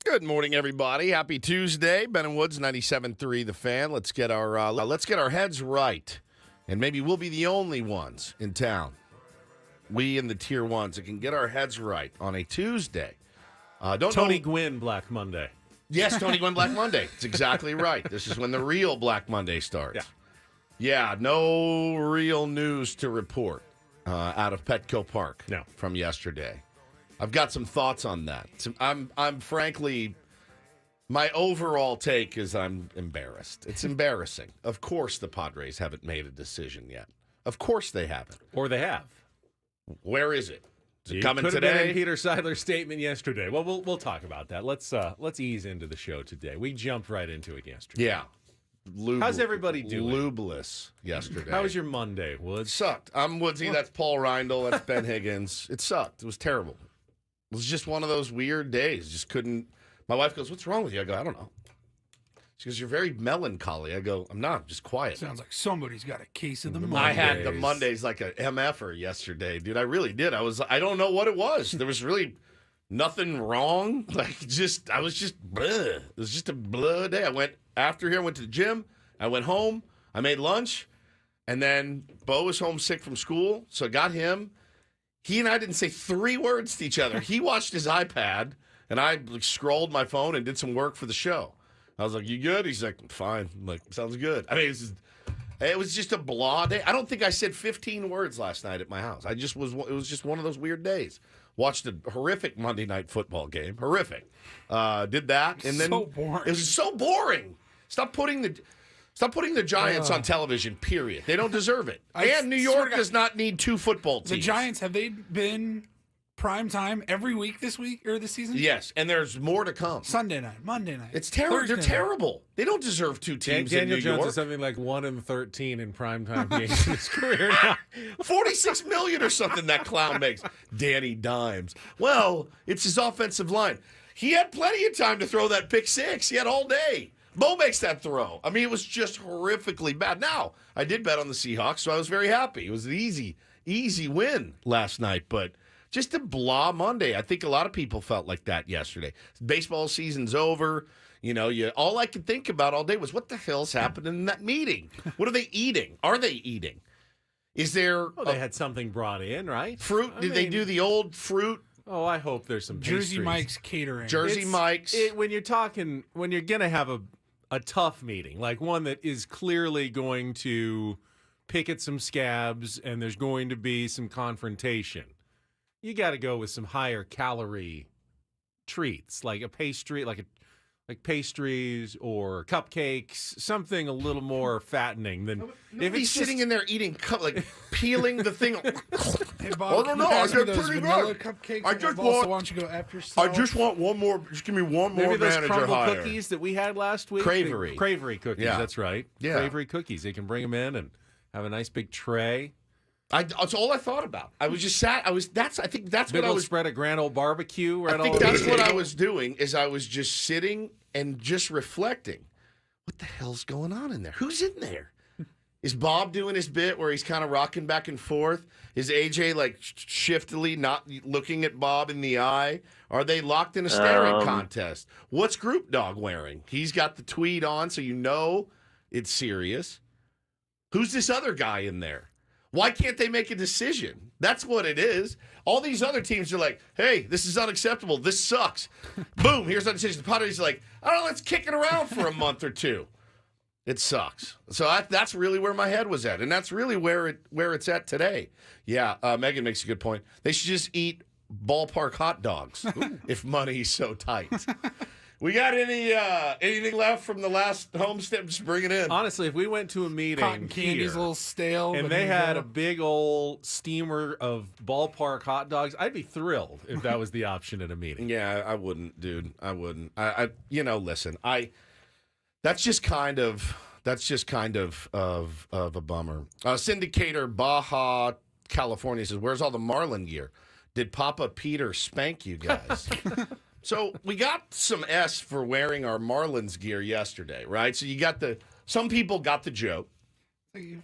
Good morning, everybody. Happy Tuesday. Ben and Woods, 97.3 The Fan. Let's get our heads right, and maybe we'll be the only ones in town. We in the Tier 1s that can get our heads right on a Tuesday. Tony Gwynn Black Monday. Yes, Tony Gwynn Black Monday. It's exactly right. This is when the real Black Monday starts. Yeah, no real news to report out of Petco Park from yesterday. I've got some thoughts on that. I'm frankly, my overall take is I'm embarrassed. It's embarrassing. Of course the Padres haven't made a decision yet. Of course they haven't. Or they have. Where is it? Is it coming could have today? been in Peter Seidler's statement yesterday. Well, we'll talk about that. Let's ease into the show today. We jumped right into it yesterday. Yeah. How's everybody doing? Lubeless yesterday. How was your Monday, Woods? It sucked. I'm Woodsy. That's Paul Reindl. That's Ben Higgins. It sucked. It was terrible. It was just one of those weird days. Just couldn't. My wife goes, "What's wrong with you?" I go, "I don't know." She goes, "You're very melancholy." I go, "I'm not. I'm just quiet." Sounds like somebody's got a case of the Mondays. I had the Mondays like a MFer yesterday, dude. I really did. I don't know what it was. There was really nothing wrong. I was just bleh. It was just a bleh day. I went to the gym. I went home. I made lunch. And then Bo was home sick from school. So I got him. He and I didn't say 3 words to each other. He watched his iPad, and I scrolled my phone and did some work for the show. I was like, "You good?" He's like, "Fine." I'm like, "Sounds good." I mean, it was just a blah day. I don't think I said 15 words last night at my house. It was just one of those weird days. Watched a horrific Monday Night Football game. Horrific. Did that. And then so boring. It was so boring. Stop putting the Giants on television, period. They don't deserve it. And New York does not need 2 football teams. The Giants, have they been prime time every week this week or this season? Yes, and there's more to come. Sunday night, Monday night. It's terrible. They're night. terrible. They don't deserve 2 teams in New Daniel Jones York. is something like 1-13 in primetime games in his career now. $46 million or something that clown makes. Danny Dimes. Well, it's his offensive line. He had plenty of time to throw that pick 6. He had all day. Bo makes that throw. I mean, it was just horrifically bad. Now, I did bet on the Seahawks, so I was very happy. It was an easy win last night, but just a blah Monday. I think a lot of people felt like that yesterday. Baseball season's over. All I could think about all day was what the hell's happening in that meeting? What are they eating? Are they eating? Is there... they had something brought in, right? Fruit? Did they do the old fruit? Oh, I hope there's some Jersey pastries. Mike's Catering. Mike's. When you're going to have a tough meeting, like one that is clearly going to pick at some scabs and there's going to be some confrontation, you got to go with some higher calorie treats, like a pastry, like pastries or cupcakes, something a little more fattening than if he's sitting in there eating peeling the thing. Hey, Bob, I don't know. I get get pretty good. Cupcakes. I just why want. don't you go F yourself? I just want one more. Just give me one more maybe those manager crumble higher. cookies that we had last week. Cravery cookies. Yeah. That's right. Yeah. Cravery cookies. They can bring them in and have a nice big tray. That's all I thought about. I was just sat. I think that's big what I old was. spread of grand old barbecue. Right. I think that's what I was doing. Is I was just sitting and just reflecting. What the hell's going on in there? Who's in there? Is Bob doing his bit where he's kind of rocking back and forth? Is AJ shiftily not looking at Bob in the eye? Are they locked in a staring contest? What's Group Dog wearing? He's got the tweed on, so you know it's serious. Who's this other guy in there? Why can't they make a decision? That's what it is. All these other teams are like, "Hey, this is unacceptable. This sucks." Boom, here's the decision. The Padres are like, "I don't know, let's kick it around for a month or 2." It sucks. So that's really where my head was at, and that's really where it's at today. Yeah, Megan makes a good point. They should just eat ballpark hot dogs if money's so tight. We got anything left from the last homestead? Just bring it in. Honestly, if we went to a meeting Cotton candy's here, a little stale. and they had a big old steamer of ballpark hot dogs, I'd be thrilled if that was the option at a meeting. Yeah, I wouldn't, dude. I wouldn't. Listen, that's just kind of a bummer. Syndicator Baja California says, "Where's all the Marlin gear? Did Papa Peter spank you guys?" So we got some S for wearing our Marlins gear yesterday, right? So some people got the joke.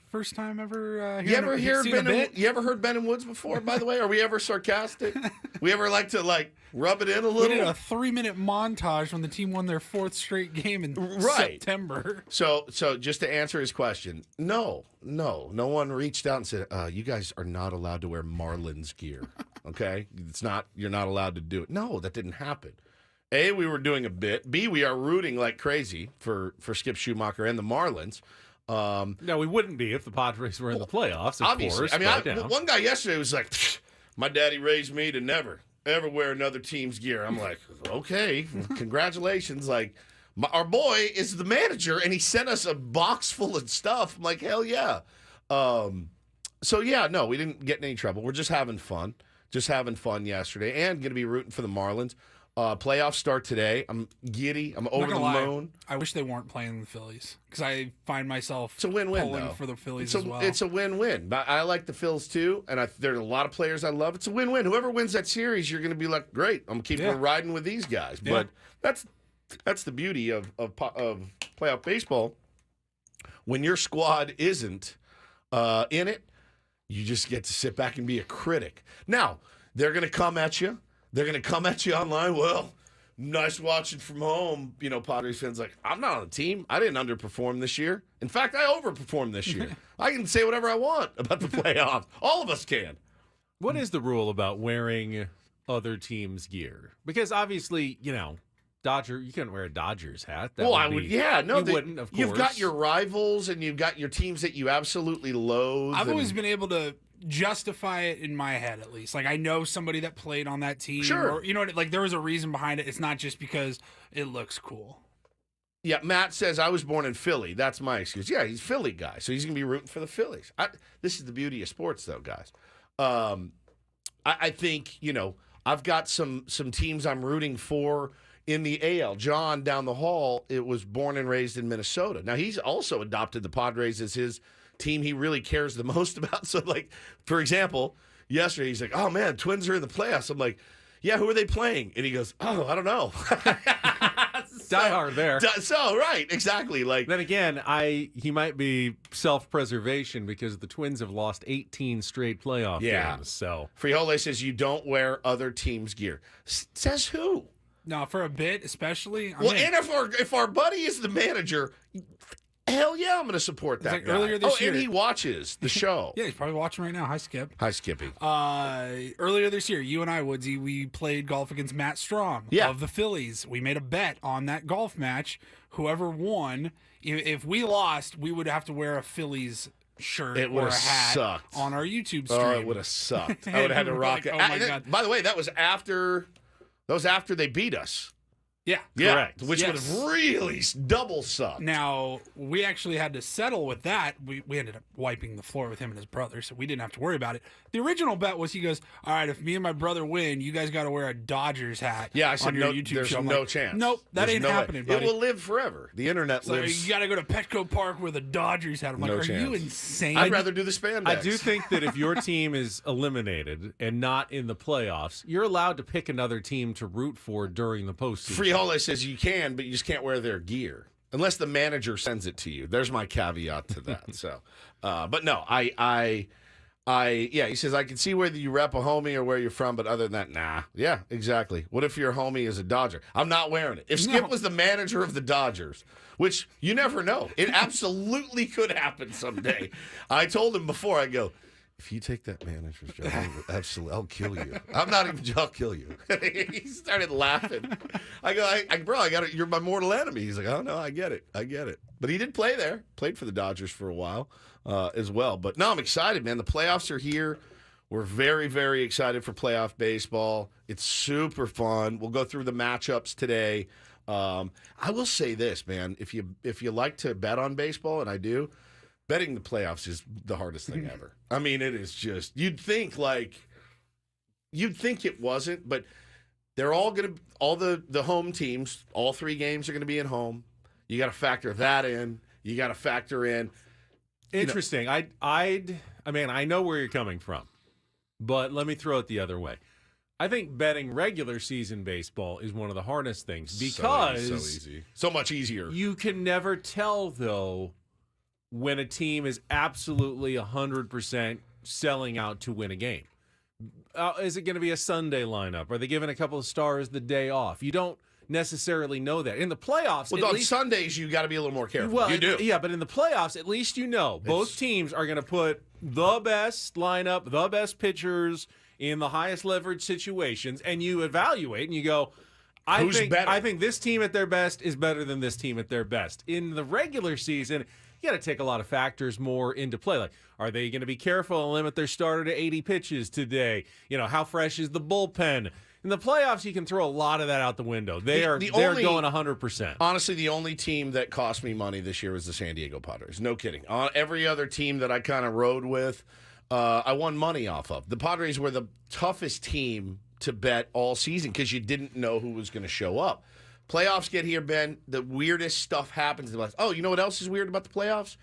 First time ever You ever hear seen a bit? You ever heard Ben and Woods before? By the way, are we ever sarcastic? We ever like to rub it in a We little? did a 3-minute montage when the team won their 4th straight game in September. So just to answer his question, no one reached out and said, "You guys are not allowed to wear Marlins gear." Okay, you're not allowed to do it. No, that didn't happen. A, we were doing a bit. B, we are rooting like crazy for Skip Schumaker and the Marlins. No, we wouldn't be if the Padres were in the playoffs, of obviously. course. I mean, one guy yesterday was like, "My daddy raised me to never, ever wear another team's gear." I'm like, okay, congratulations. Like, our boy is the manager, and he sent us a box full of stuff. I'm like, hell yeah. So, yeah, no, we didn't get in any trouble. We're just having fun. Just having fun yesterday, and going to be rooting for the Marlins. Playoffs start today. I'm giddy. I'm over the moon. I wish they weren't playing the Phillies because I find myself it's a win-win, pulling though. for the Phillies as well. It's a win-win. But I like the Phils too, and there's a lot of players I love. It's a win-win. Whoever wins that series, you're going to be like, great. I'm keeping riding with these guys. Yeah. But that's the beauty of playoff baseball. When your squad isn't in it, you just get to sit back and be a critic. Now they're going to come at you. They're going to come at you online. Well, nice watching from home. Padres fans like, I'm not on the team. I didn't underperform this year. In fact, I overperformed this year. I can say whatever I want about the playoffs. All of us can. What is the rule about wearing other teams' gear? Because obviously, Dodger, you couldn't wear a Dodgers hat. You wouldn't, of course. You've got your rivals and you've got your teams that you absolutely loathe. I've always been able to justify it in my head, at least. Like, I know somebody that played on that team. Sure. Or, there was a reason behind it. It's not just because it looks cool. Yeah, Matt says, I was born in Philly. That's my excuse. Yeah, he's a Philly guy, so he's going to be rooting for the Phillies. This is the beauty of sports, though, guys. I think, I've got some teams I'm rooting for in the AL. John down the hall, it was born and raised in Minnesota. Now, he's also adopted the Padres as his team he really cares the most about. So, for example, yesterday he's like, "Oh man, Twins are in the playoffs." I'm like, "Yeah, who are they playing?" And he goes, "Oh, I don't know." Die hard there. So right, exactly. Then again, he might be self-preservation because the Twins have lost 18 straight playoff games. So Frijoles says you don't wear other teams' gear. Says who? No, for a bit, especially. And if our buddy is the manager, hell yeah, I'm going to support that guy. Earlier this year, and he watches the show. Yeah, he's probably watching right now. Hi, Skip. Hi, Skippy. Earlier this year, you and I, Woodsy, we played golf against Matt Strom of the Phillies. We made a bet on that golf match. Whoever won, if we lost, we would have to wear a Phillies shirt or a hat sucked on our YouTube stream. Oh, it would have sucked. I would have had to rock it. Oh my God. By the way, that was after they beat us. Yeah, correct. Which would have really double sucked. Now, we actually had to settle with that. We ended up wiping the floor with him and his brother, so we didn't have to worry about it. The original bet was he goes, "All right, if me and my brother win, you guys got to wear a Dodgers hat." Yeah, I said, on your no, YouTube there's show. no chance. Nope, there's ain't happening, buddy. It will live forever. The internet lives. You got to go to Petco Park with a Dodgers hat. I'm like, No are chance. you insane? I'd rather do the spandex. I do think that if your team is eliminated and not in the playoffs, you're allowed to pick another team to root for during the postseason. Frijoles says you can, but you just can't wear their gear unless the manager sends it to you. There's my caveat to that. So, but no, he says I can see whether you rep a homie or where you're from, but other than that, nah. Yeah, exactly. What if your homie is a Dodger? I'm not wearing it. If Skip was the manager of the Dodgers, which you never know, it absolutely could happen someday. I told him before, I go, if you take that manager's job, I'll kill you. I'm not even, I'll kill you. He started laughing. I go, bro, I got it. You're my mortal enemy. He's like, oh no, I get it. But he did play there, played for the Dodgers for a while as well. But no, I'm excited, man. The playoffs are here. We're very, very excited for playoff baseball. It's super fun. We'll go through the matchups today. I will say this, man. If you like to bet on baseball, and I do, betting the playoffs is the hardest thing ever. I mean, it is just, you'd think it wasn't, but they're all the home teams, all three games are going to be at home. You got to factor that in. You got to factor in. Interesting. I know where you're coming from, but let me throw it the other way. I think betting regular season baseball is one of the hardest things because so easy. So much easier. You can never tell, though, when a team is absolutely 100% selling out to win a game. Is it going to be a Sunday lineup? Are they giving a couple of stars the day off? You don't necessarily know that. In the playoffs, Well, on Sundays, you got to be a little more careful. Well, you do. Yeah, but in the playoffs, at least you know. Both teams are going to put the best lineup, the best pitchers in the highest leverage situations, and you evaluate and you go, I think this team at their best is better than this team at their best. In the regular season, you got to take a lot of factors more into play. Like, are they going to be careful and limit their starter to 80 pitches today? How fresh is the bullpen? In the playoffs, you can throw a lot of that out the window. They're going 100%. Honestly, the only team that cost me money this year was the San Diego Padres. No kidding. Every other team that I kind of rode with, I won money off of. The Padres were the toughest team to bet all season because you didn't know who was going to show up. Playoffs get here, Ben. The weirdest stuff happens. Oh, you know what else is weird about the playoffs?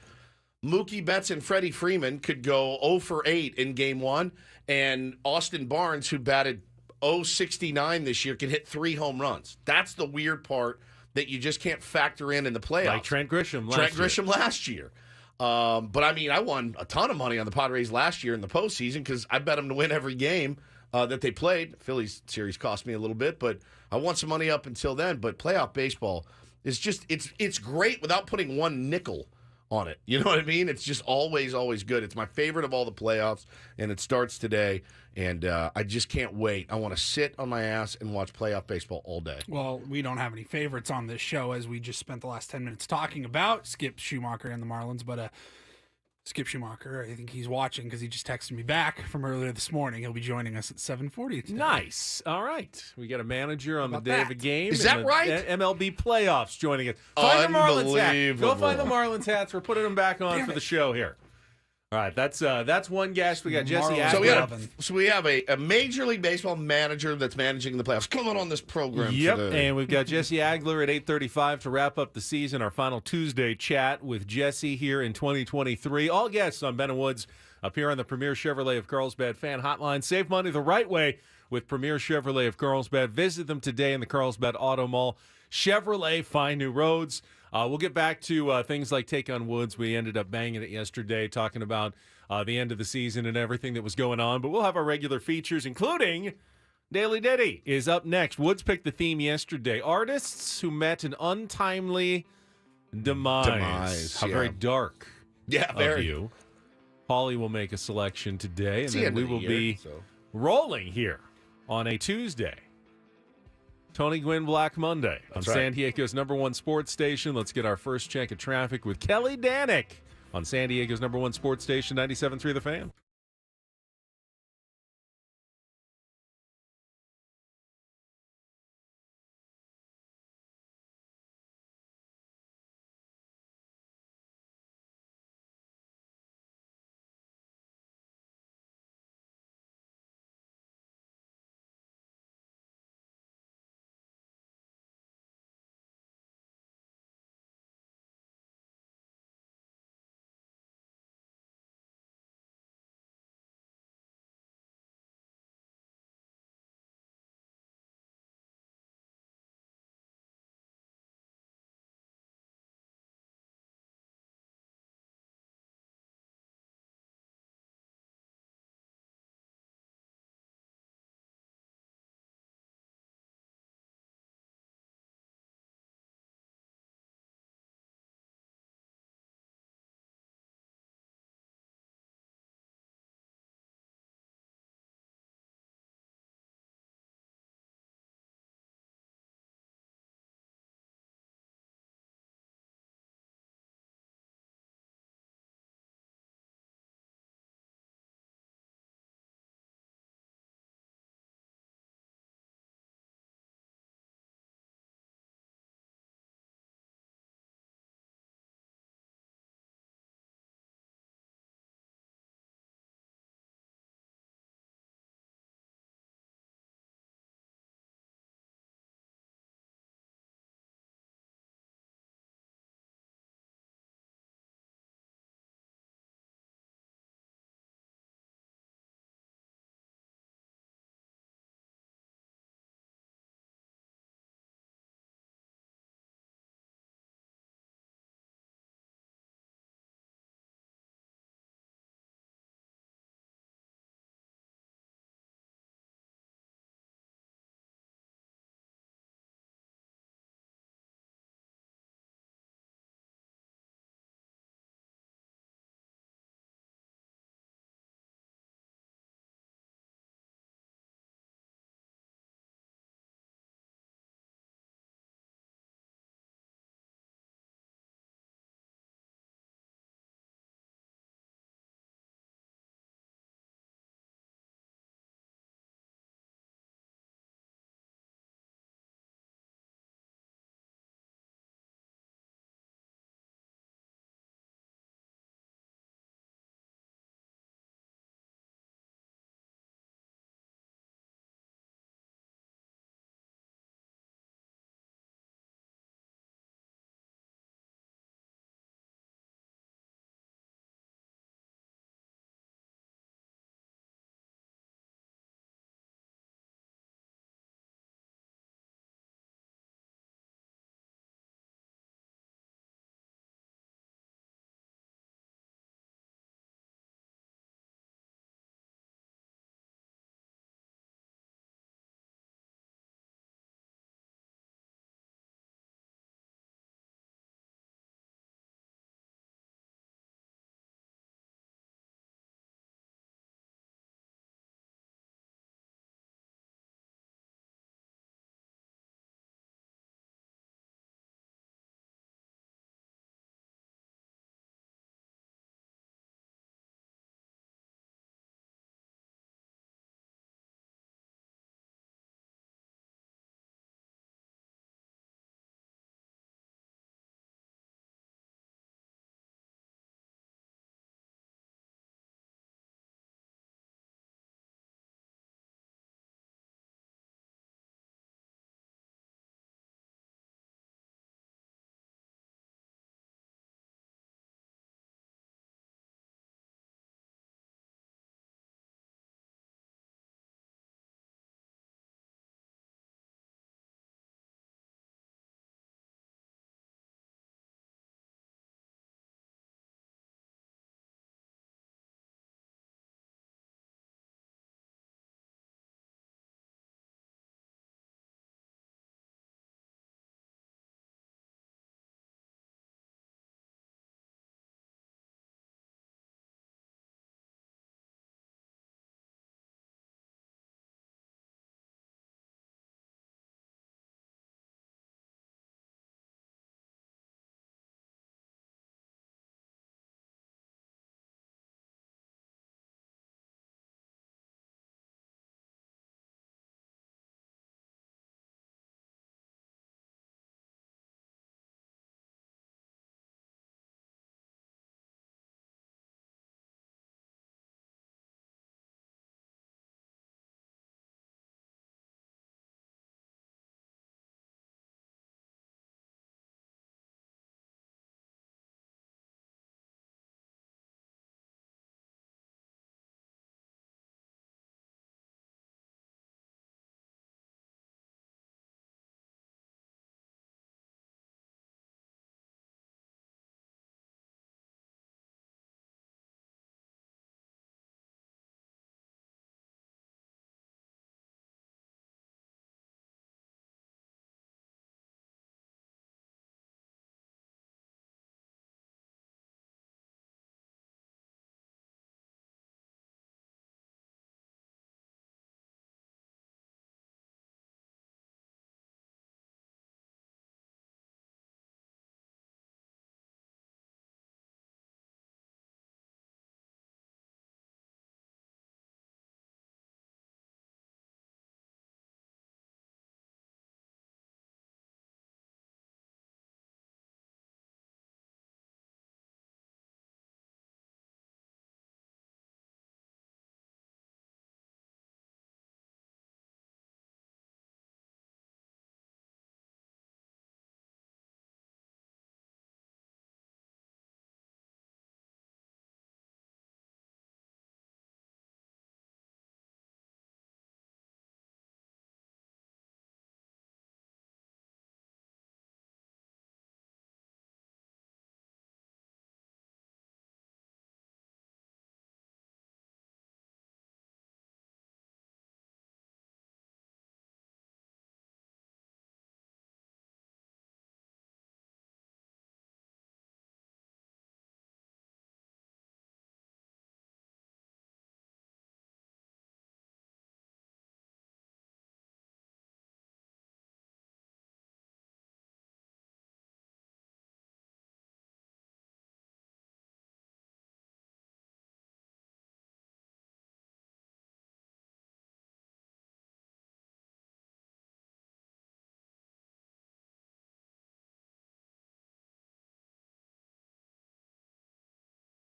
Mookie Betts and Freddie Freeman could go 0 for 8 in Game 1, and Austin Barnes, who batted .069 this year, can hit 3 home runs. That's the weird part that you just can't factor in the playoffs. Like Trent Grisham last year. But, I won a ton of money on the Padres last year in the postseason because I bet them to win every game that they played. Phillies series cost me a little bit, but I won some money up until then. But playoff baseball is just it's great without putting one nickel on it. You know what I mean? It's just always good. It's my favorite of all the playoffs, and it starts today, and I just can't wait. I want to sit on my ass and watch playoff baseball all day. Well, we don't have any favorites on this show, as we just spent the last 10 minutes talking about Skip Schumaker and the Marlins, but Skip Schumaker, I think he's watching because he just texted me back from earlier this morning. He'll be joining us at 7:40 today. Nice. All right. We got a manager on the day of a game. Is that right? MLB playoffs joining us. Find the Marlins hat. Go find the Marlins hats. We're putting them back on for the show here. All right, that's one guest. We got Jesse Agler. So we have a Major League Baseball manager that's managing the playoffs coming on this program today. And we've got Jesse Agler at 8:35 to wrap up the season, our final Tuesday chat with Jesse here in 2023. All guests on Ben & Woods appear on the Premier Chevrolet of Carlsbad fan hotline. Save money the right way with Premier Chevrolet of Carlsbad. Visit them today in the Carlsbad Auto Mall. Chevrolet, find new roads. We'll get back to things like Take on Woods. We ended up banging it yesterday, talking about the end of the season and everything that was going on. But we'll have our regular features, including Daily Ditty is up next. Woods picked the theme yesterday. Artists who met an untimely demise. How very dark of you. Paulie will make a selection today, and then we will be rolling here on a Tuesday. Tony Gwynn Black Monday on San Diego's #1 sports station. Let's get our first check of traffic with Kelly Danick on San Diego's #1 sports station, 97.3 The Fan.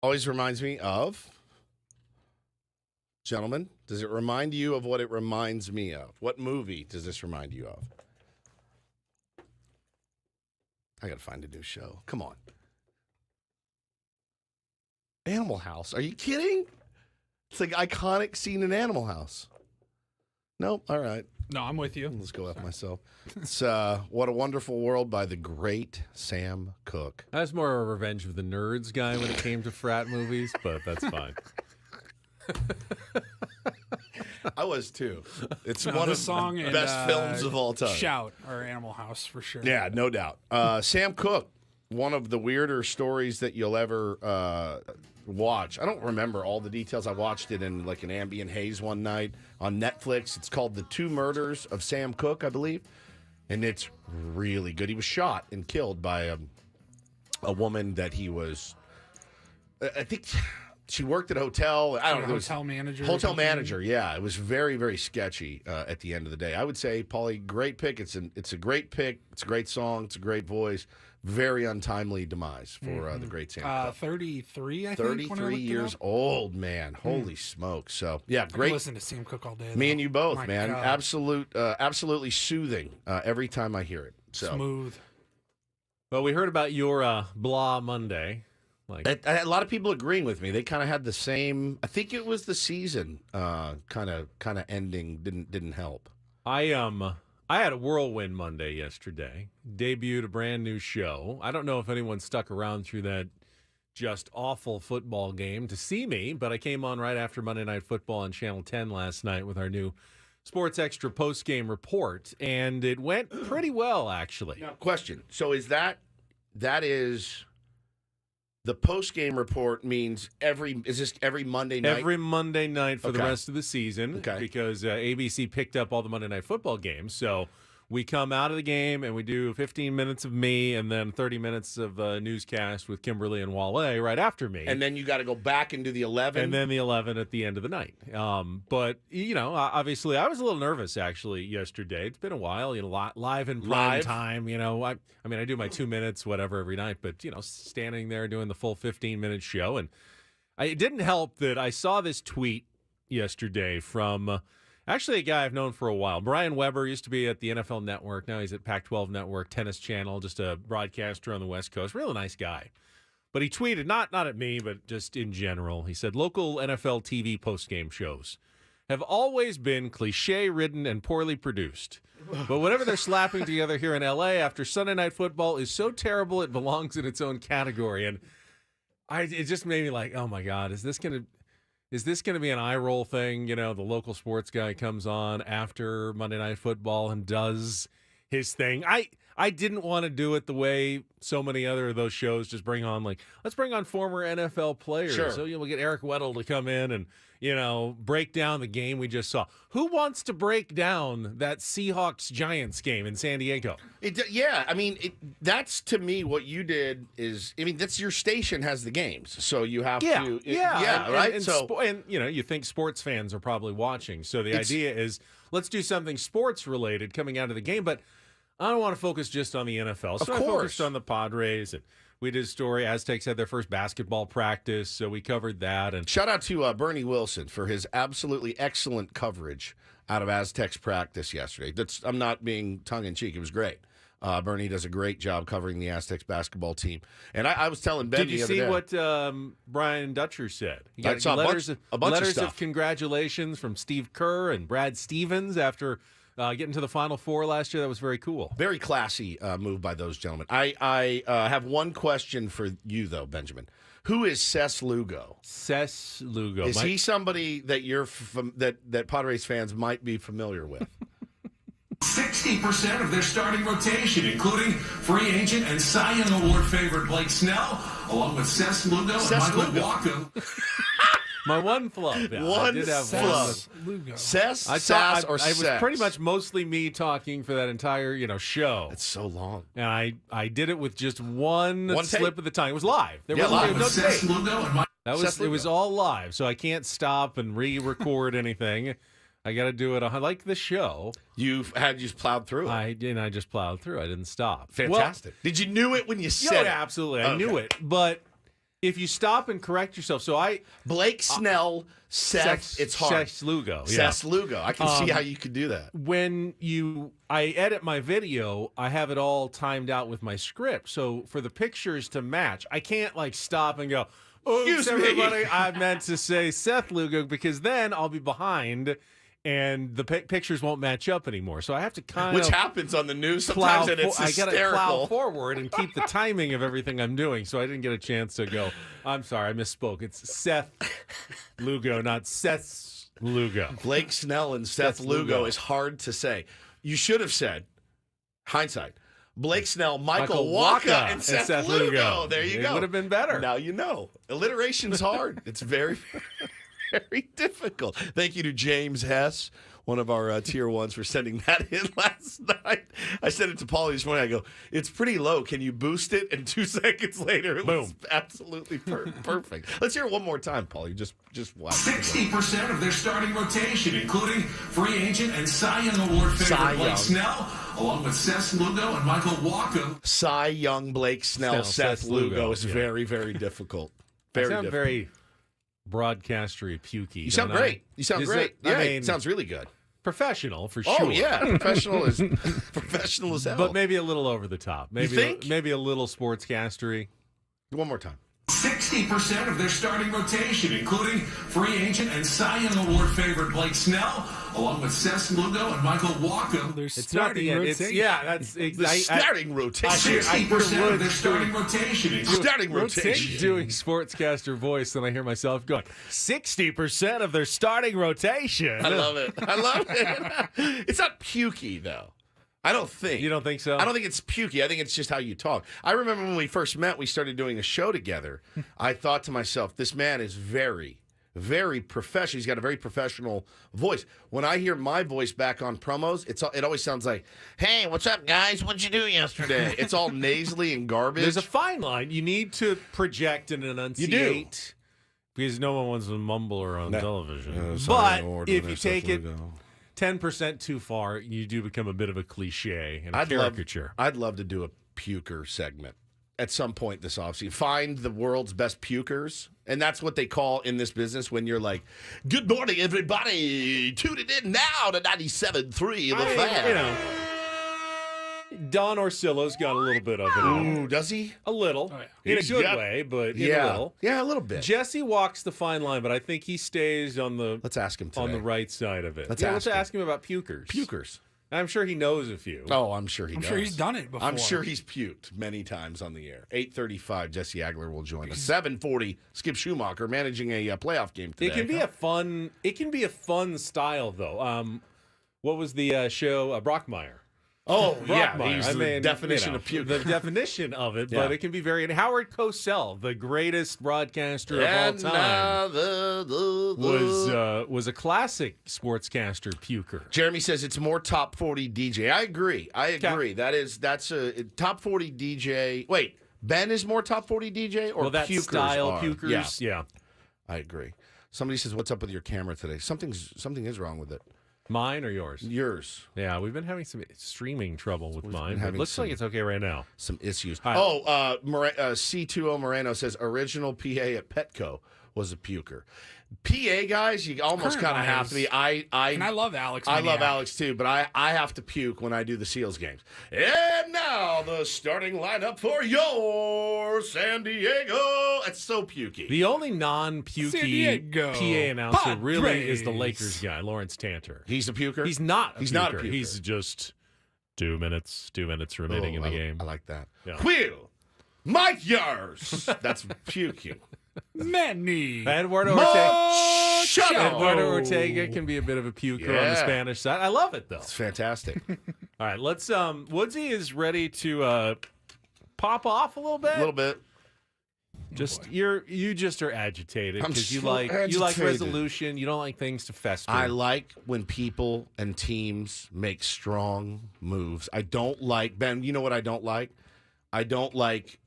Always reminds me of, gentlemen, does it remind you of what it reminds me of? What movie does this remind you of? I got to find a new show. Come on. Animal House. Are you kidding? It's like iconic scene in Animal House. Nope. All right. No, I'm with you. Let's go with myself. It's What a Wonderful World by the great Sam Cooke. I was more a Revenge of the Nerds guy when it came to frat movies, but that's fine. I was too. It's No, one the of song the and, best films of all time. Shout or Animal House for sure. Yeah, no doubt. Sam Cooke, one of the weirder stories that you'll ever watch. I don't remember all the details. I watched it in like an ambient haze one night on Netflix. It's called The Two Murders of Sam Cooke, I believe. And it's really good. He was shot and killed by a woman that he was, I think she worked at a hotel. I don't know. Hotel manager. Hotel manager, yeah. It was very, very sketchy at the end of the day. I would say, Paulie, great pick. It's a great pick. It's a great song. It's a great voice. Very untimely demise for the great Sam Cooke. 33, I think. 33 years old, man. Holy smokes. So, yeah, I could great. listen to Sam Cooke all day. Me though. and you both, My man. God. Absolutely soothing every time I hear it. So Smooth. Well, we heard about your Blah Monday. Like a lot of people agreeing with me. They kind of had the same. I think it was the season kind of ending didn't help. I had a whirlwind Monday yesterday. Debuted a brand new show. I don't know if anyone stuck around through that just awful football game to see me, but I came on right after Monday Night Football on Channel 10 last night with our new Sports Extra post-game report, and it went pretty well, actually. Now, question. So is that is the post-game report means is this every Monday night? Every Monday night for the Okay. rest of the season, Okay. because ABC picked up all the Monday Night Football games. So we come out of the game and we do 15 minutes of me and then 30 minutes of newscast with Kimberly and Wale right after me. And then you got to go back and do the 11. And then the 11 at the end of the night. But, obviously I was a little nervous, actually, yesterday. It's been a while, live in prime Live? time. I do my 2 minutes, whatever, every night. But, standing there doing the full 15-minute show. And it didn't help that I saw this tweet yesterday from actually a guy I've known for a while. Brian Weber used to be at the NFL Network. Now he's at Pac-12 Network, Tennis Channel, just a broadcaster on the West Coast. Really nice guy. But he tweeted, not at me, but just in general. He said, local NFL TV postgame shows have always been cliche-ridden and poorly produced. But whatever they're slapping together here in L.A. after Sunday Night Football is so terrible it belongs in its own category. And it just made me like, oh, my God, is this going to be an eye roll thing? The local sports guy comes on after Monday Night Football and does his thing. I didn't want to do it the way so many other of those shows just bring on, let's bring on former NFL players. Sure. So we'll get Eric Weddle to come in and, break down the game we just saw. Who wants to break down that Seahawks-Giants game in San Diego? That's to me what you did is, that's your station has the games. So you have to. Right? And you think sports fans are probably watching. So the idea is let's do something sports-related coming out of the game, but I don't want to focus just on the NFL. So I focused on the Padres, and we did a story. Aztecs had their first basketball practice, so we covered that. And shout out to Bernie Wilson for his absolutely excellent coverage out of Aztecs practice yesterday. I'm not being tongue-in-cheek. It was great. Bernie does a great job covering the Aztecs basketball team. And I was telling Ben the other day. Did you see what Brian Dutcher said? He got I saw letters a bunch of letters stuff. of congratulations from Steve Kerr and Brad Stevens after getting to the Final Four last year. That was very cool. Very classy move by those gentlemen. I have one question for you, though, Benjamin. Who is Cesc Lugo? Cesc Lugo. Is he somebody that that Padres fans might be familiar with? 60% of their starting rotation, including free agent and Cy Young Award favorite Blake Snell, along with Cesc Lugo and Michael Walker. My one flub. Yeah, I did have flub. one. Sass, I Sass. was pretty much mostly me talking for that entire show. It's so long. And I did it with just one slip take? of the tongue. It was live. There live. was no tape. Lugo and It was all live, so I can't stop and re-record anything. I got to do it like the show. You just plowed through it. I just plowed through. I didn't stop. Fantastic. Did you knew it when you said it? Absolutely. I knew it, but if you stop and correct yourself, so Blake Snell, Seth, it's hard. Seth Lugo. Seth Lugo. I can see how you could do that. When I edit my video, I have it all timed out with my script. So for the pictures to match, I can't like stop and go, "Oops, everybody, I meant to say Seth Lugo," because then I'll be behind and the pictures won't match up anymore. So I have to kind of... Which happens on the news sometimes, and it's hysterical. I got to plow forward and keep the timing of everything I'm doing, so I didn't get a chance to go, I'm sorry, I misspoke. It's Seth Lugo, not Seth Lugo. Blake Snell and Seth Lugo is hard to say. You should have said, hindsight, Blake Snell, Michael Waka, and Seth Lugo. There you go. It would have been better. Now you know. Alliteration's hard. It's very... very difficult. Thank you to James Hess, one of our tier ones, for sending that in last night. I sent it to Paulie this morning. I go, it's pretty low. Can you boost it? And 2 seconds later, it was absolutely perfect. Let's hear it one more time, Paulie. Just watch. 60% of their starting rotation, including free agent and Cy Young Award favorite Blake Snell, along with Seth Lugo and Michael Walker. Cy Young, Blake Snell, Seth Lugo is very, very difficult. Very difficult. Very broadcastery, pukey. You sound great. You sound great. I mean, it sounds really good. Professional for sure. Oh yeah, professional as hell. But maybe a little over the top. Maybe you think? Maybe a little sportscastery. One more time. 60% of their starting rotation, including free agent and Cy Young Award favorite Blake Snell, along with Seth Lugo and Michael Walker. It's not the end. That's the starting rotation. 60% of their starting rotation. Starting rotation. Doing sportscaster voice, then I hear myself going, 60% of their starting rotation. I love it. I love it. It's not pukey, though. I don't think. You don't think so? I don't think it's pukey. I think it's just how you talk. I remember when we first met, we started doing a show together. I thought to myself, this man is very, very professional. He's got a very professional voice. When I hear my voice back on promos, it always sounds like, hey, what's up, guys? What'd you do yesterday? It's all nasally and garbage. There's a fine line. You need to project and enunciate. You do. Because no one wants to mumble on television. But if you take it 10% too far, you do become a bit of a cliche and a caricature. I'd love to do a puker segment at some point this offseason. Find the world's best pukers, and that's what they call in this business when you're like, good morning, everybody. Tune it in now to 97.3 The Fan. You know, Don Orsillo's got a little bit of it. Ooh, does he? A little. Oh, yeah. In a good way, but in a little. Yeah, a little bit. Jesse walks the fine line, but I think he stays on the Let's ask him today. On the right side of it. Let's ask him about pukers. Pukers. I'm sure he knows a few. Oh, I'm sure he does. I'm sure he's done it before. I'm sure he's puked many times on the air. 8:35, Jesse Agler will join us. 7:40, Skip Schumaker managing a playoff game today. It can be a fun style though. What was the show? Brockmire. Oh, yeah. He's the definition of puke. The definition of it, but it can be very... And Howard Cosell, the greatest broadcaster of all time, was a classic sportscaster puker. Jeremy says it's more top 40 DJ. I agree. That's a top 40 DJ. Wait, Ben is more top 40 DJ or that pukers style are? pukers? Yeah. I agree. Somebody says, what's up with your camera today? Something is wrong with it. Mine or yours? Yours. Yeah, we've been having some streaming trouble with mine. It looks like it's okay right now. Some issues. Right. C2O Moreno says original PA at Petco was a puker. PA guys, you almost kind of have to be. And I love Alex. I love Alex too, but I have to puke when I do the Seals games. And now the starting lineup for your San Diego. It's so pukey. The only non-pukey PA announcer really is the Lakers guy, Lawrence Tanter. He's a puker? He's not a puker. He's He's just 2 minutes remaining in the game. I like that. Yeah. Wheel, Mike Yars. That's puking. Manny. Eduardo Ortega can be a bit of a puker on the Spanish side. I love it, though. It's fantastic. All right, let's. Woodsy is ready to pop off a little bit. A little bit. You just are agitated because you so like agitated. resolution. You don't like things to fester. I like when people and teams make strong moves. I don't like, Ben, you know what I don't like? I don't like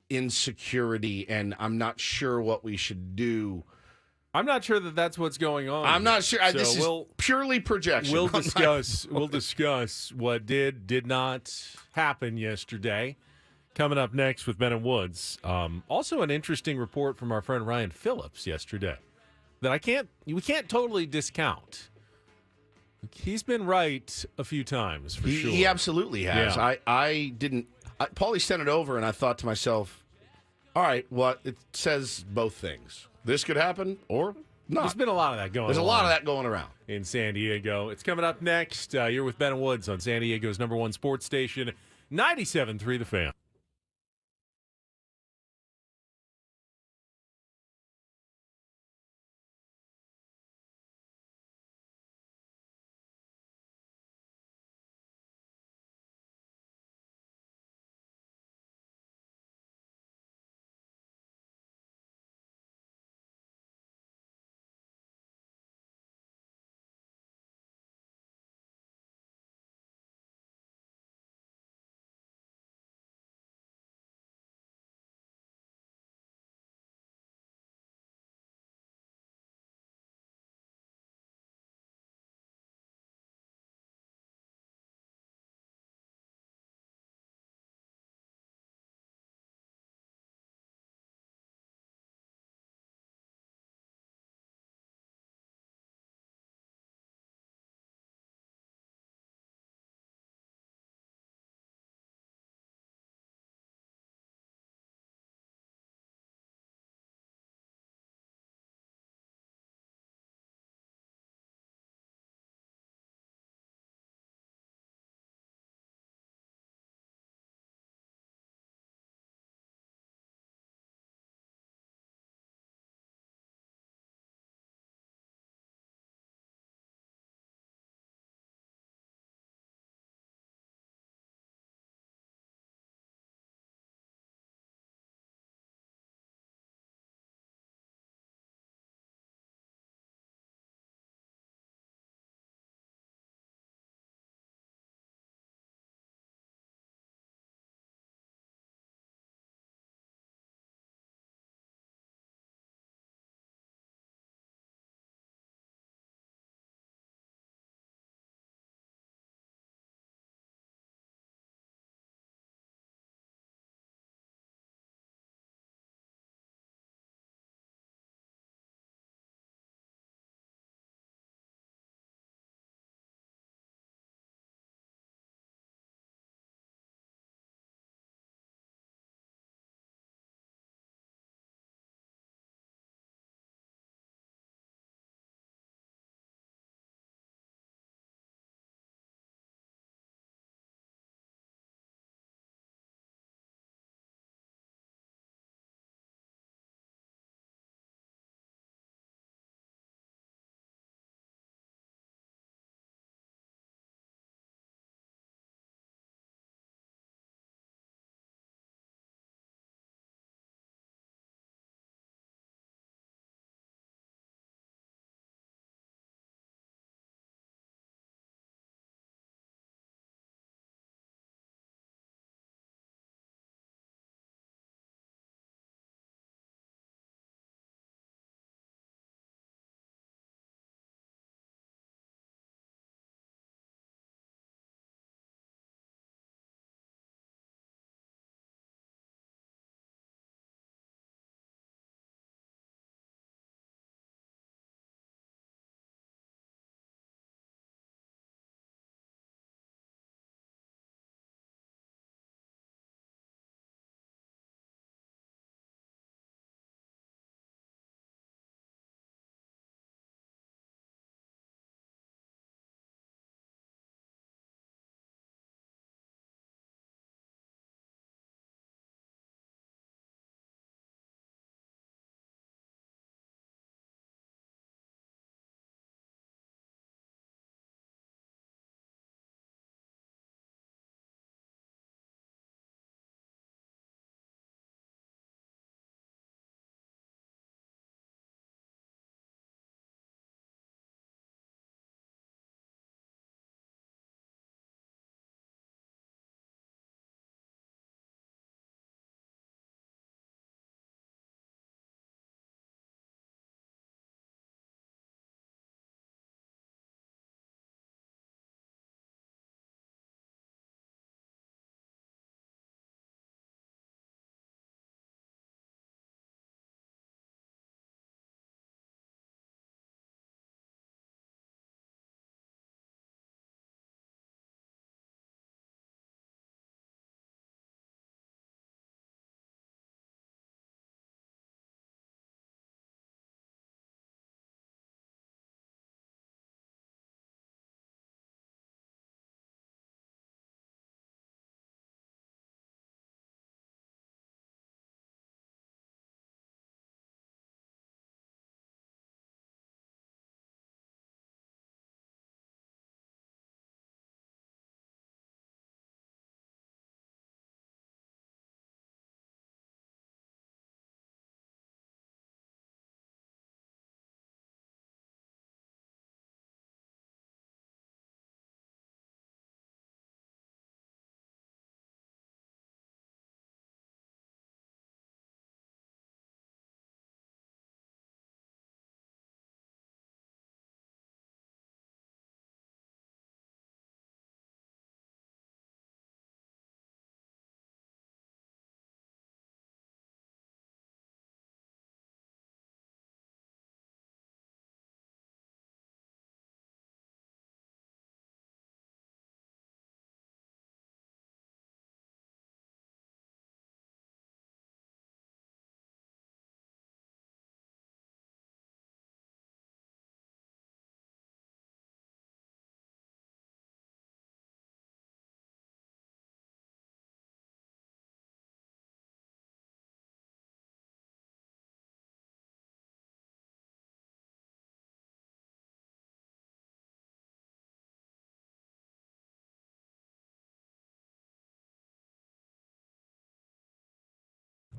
insecurity, and I'm not sure what we should do. I'm not sure that that's what's going on. I'm not sure. So this is purely projection. We'll discuss what did not happen yesterday. Coming up next with Ben and Woods. Also an interesting report from our friend Ryan Phillips yesterday that we can't totally discount. He's been right a few times for sure. He absolutely has. Yeah. Paulie sent it over, and I thought to myself, all right, it says both things. This could happen or not. There's been a lot of that going on. There's a lot of that going around. In San Diego. It's coming up next. You're with Ben and Woods on San Diego's #1 sports station, 97.3 The Fan.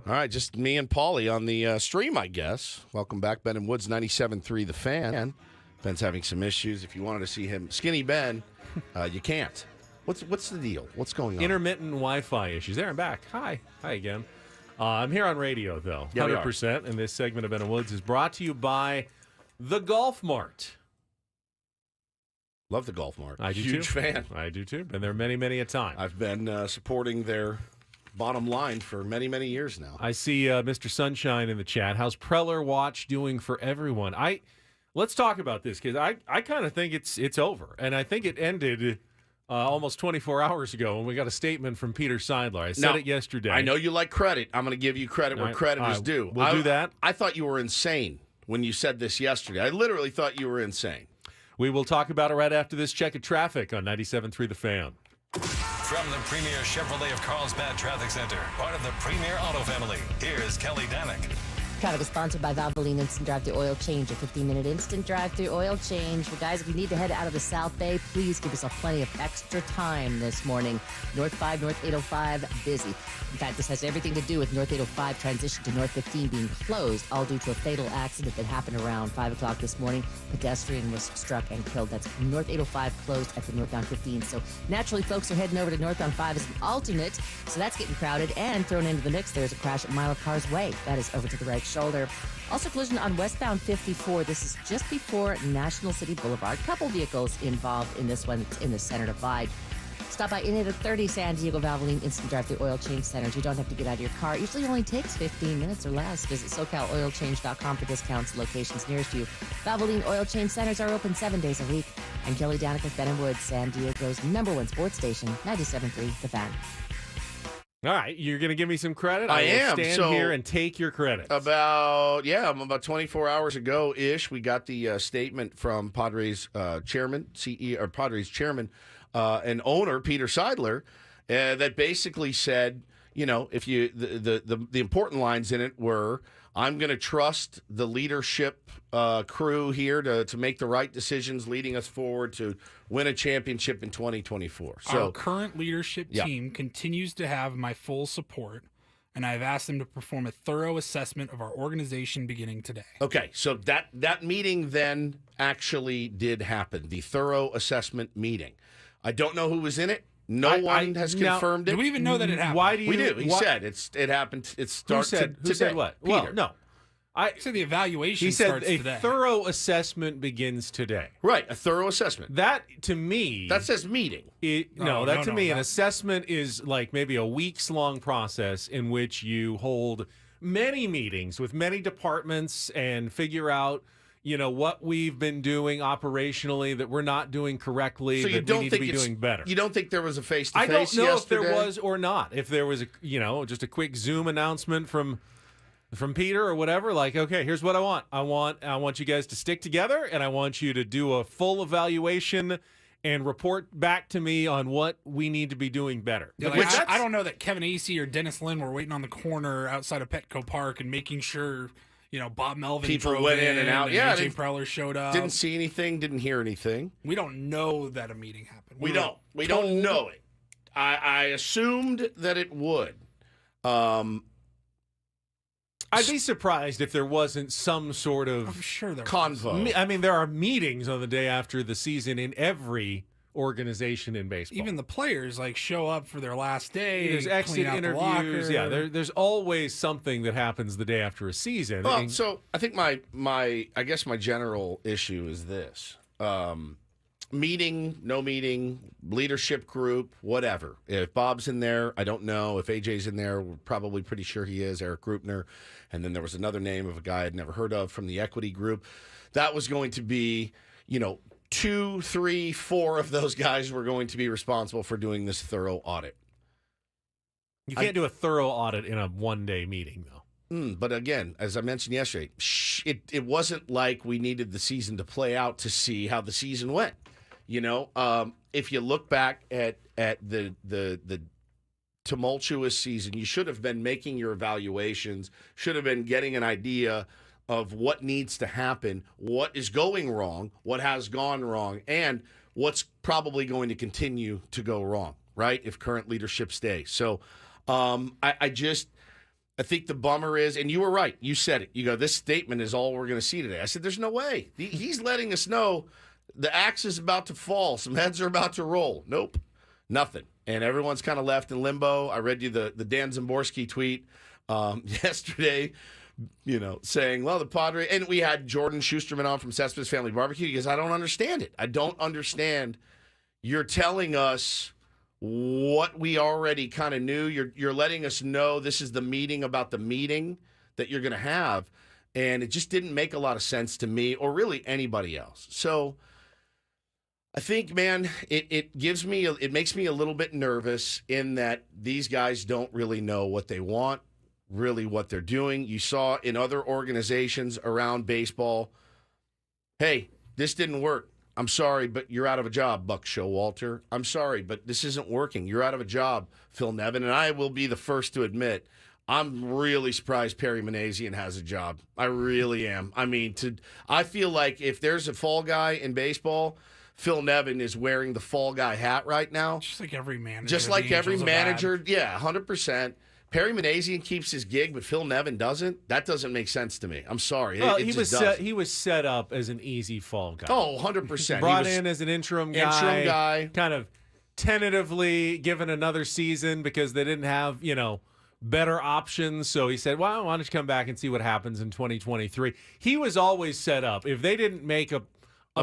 All right, just me and Paulie on the stream, I guess. Welcome back, Ben and Woods, 97.3 The Fan. Ben's having some issues. If you wanted to see him, Skinny Ben, you can't. What's the deal? What's going on? Intermittent Wi-Fi issues. There, I'm back. Hi again. I'm here on radio, though, 100%. And this segment of Ben and Woods is brought to you by the Golf Mart. Love the Golf Mart. I do Huge too. fan. I do too. Been there many a time. I've been supporting their bottom line for many years now. I see Mr. Sunshine in the chat. How's Preller Watch doing for everyone? Let's talk about this, because I kind of think it's over, and I think it ended almost 24 hours ago when we got a statement from Peter Seidler. I said it yesterday. I know you like credit. I'm going to give you credit where credit is due. We'll do that. I thought you were insane when you said this yesterday. I literally thought you were insane. We will talk about it right after this check of traffic on 97.3 The Fan. From the Premier Chevrolet of Carlsbad Traffic Center, part of the Premier Auto family, here's Kelly Danick. Traffic is sponsored by Valvoline Instant Drive-Thru Oil Change, a 15-minute instant drive-thru oil change. Well, guys, if you need to head out of the South Bay, please give yourself plenty of extra time this morning. North 5, North 805, busy. In fact, this has everything to do with North 805 transition to North 15 being closed, all due to a fatal accident that happened around 5 o'clock this morning. Pedestrian was struck and killed. That's North 805 closed at the northbound 15. So naturally, folks are heading over to northbound 5 as an alternate. So that's getting crowded. And thrown into the mix, there's a crash at Mile of Cars Way. That is over to the right shoulder. Also, collision on westbound 54. This is just before National City Boulevard. Couple vehicles involved in this one. It's in the center divide. Stop by in at 30 San Diego Valvoline Instant Drive-Thru Oil Change Centers. You don't have to get out of your car. It usually only takes 15 minutes or less. Visit SoCalOilChange.com for discounts, locations nearest you. Valvoline Oil Change Centers are open 7 days a week. I'm Kelly Danick with Ben & Woods, San Diego's #1 sports station, 97.3 The Fan. All right, you're going to give me some credit? I will am. Stand here and take your credit. About 24 hours ago-ish, we got the statement from Padres chairman, CEO, or Padres chairman and owner, Peter Seidler, that basically said, if you the important lines in it were, I'm going to trust the leadership crew here to make the right decisions, leading us forward to win a championship in 2024. So our current leadership team continues to have my full support, and I've asked them to perform a thorough assessment of our organization beginning today. Okay, so that meeting then actually did happen, the thorough assessment meeting. I don't know who was in it. No one has confirmed it. Do we even know that it happened? Why do you? We do. He said it happened. It starts Who said today. what? Peter. Well, no. He said the evaluation He said starts a today. thorough assessment begins today. Right, a thorough assessment. That, to me... That says meeting. An assessment is like maybe a weeks-long process in which you hold many meetings with many departments and figure out, what we've been doing operationally that we're not doing correctly, So you that don't we need think to be doing better. You don't think there was a face-to-face I don't know yesterday? if there was or not. If there was, just a quick Zoom announcement from Peter or whatever, like, okay, here's what I want. I want you guys to stick together, and I want you to do a full evaluation and report back to me on what we need to be doing better. Yeah, I don't know that Kevin Acey or Dennis Lynn were waiting on the corner outside of Petco Park and making sure, Bob Melvin People drove went in and out. Yeah, AJ Preller showed up. Didn't see anything, didn't hear anything. We don't know that a meeting happened. We don't know it. I assumed that it would. I'd be surprised if there wasn't some sort of I'm sure there convo. I mean, there are meetings on the day after the season in every organization in baseball. Even the players show up for their last day. There's exit interviews. Yeah, there's always something that happens the day after a season. Well, so I think my general issue is this. Meeting, no meeting, leadership group, whatever. If Bob's in there, I don't know. If AJ's in there, we're probably pretty sure he is, Eric Grupner. And then there was another name of a guy I'd never heard of from the equity group. That was going to be, 2, 3, 4 of those guys were going to be responsible for doing this thorough audit. You can't do a thorough audit in a one-day meeting, though. But again, as I mentioned yesterday, it wasn't like we needed the season to play out to see how the season went. If you look back at the tumultuous season, you should have been making your evaluations, should have been getting an idea of what needs to happen, what is going wrong, what has gone wrong, and what's probably going to continue to go wrong, right, if current leadership stays. So I just I think the bummer is, and you were right. You said it. You go, this statement is all we're going to see today. I said, there's no way. He's letting us know the axe is about to fall. Some heads are about to roll. Nope, nothing. And everyone's kind of left in limbo. I read you the Dan Zamborski tweet yesterday, saying, well, the Padres, and we had Jordan Schusterman on from Cespedes Family Barbecue. He goes, I don't understand it. I don't understand. You're telling us what we already kind of knew. You're letting us know this is the meeting about the meeting that you're going to have. And it just didn't make a lot of sense to me or really anybody else. So I think, man, it makes me a little bit nervous in that these guys don't really know what they want, really what they're doing. You saw in other organizations around baseball, hey, this didn't work. I'm sorry, but you're out of a job, Buck Showalter. I'm sorry, but this isn't working. You're out of a job, Phil Nevin. And I will be the first to admit, I'm really surprised Perry Manassian has a job. I really am. I mean, I feel like if there's a fall guy in baseball, Phil Nevin is wearing the fall guy hat right now. Just like every manager. Just like every manager. Yeah, 100%. Perry Manassian keeps his gig, but Phil Nevin doesn't. That doesn't make sense to me. I'm sorry. Well, he was set up as an easy fall guy. Oh, 100%. Brought in as an interim guy. Kind of tentatively given another season because they didn't have, better options. So he said, well, why don't you come back and see what happens in 2023? He was always set up. If they didn't make a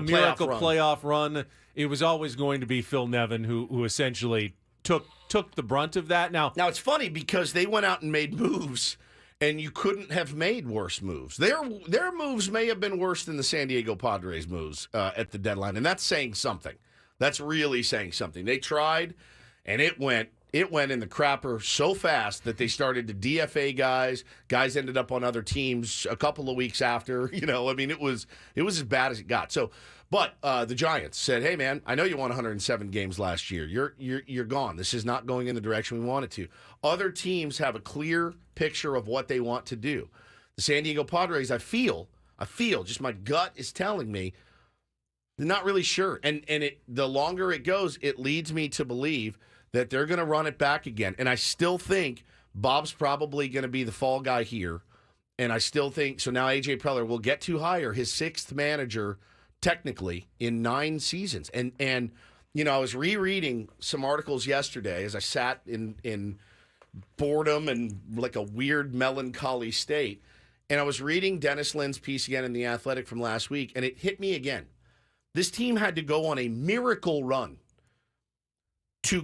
miracle playoff run, it was always going to be Phil Nevin who essentially took the brunt of that. Now it's funny because they went out and made moves, and you couldn't have made worse moves. Their moves may have been worse than the San Diego Padres moves at the deadline, and that's saying something. That's really saying something. They tried, and it went in the crapper so fast that they started to DFA guys. Guys ended up on other teams a couple of weeks after. It was as bad as it got. So. But the Giants said, hey, man, I know you won 107 games last year. You're gone. This is not going in the direction we want it to. Other teams have a clear picture of what they want to do. The San Diego Padres, I feel, just my gut is telling me, they're not really sure. And the longer it goes, it leads me to believe that they're going to run it back again. And I still think Bob's probably going to be the fall guy here. And I still think, so now A.J. Preller will get to hire his sixth manager technically in 9 seasons. And I was rereading some articles yesterday as I sat in boredom and like a weird melancholy state. And I was reading Dennis Lynn's piece again in The Athletic from last week, and it hit me again. This team had to go on a miracle run to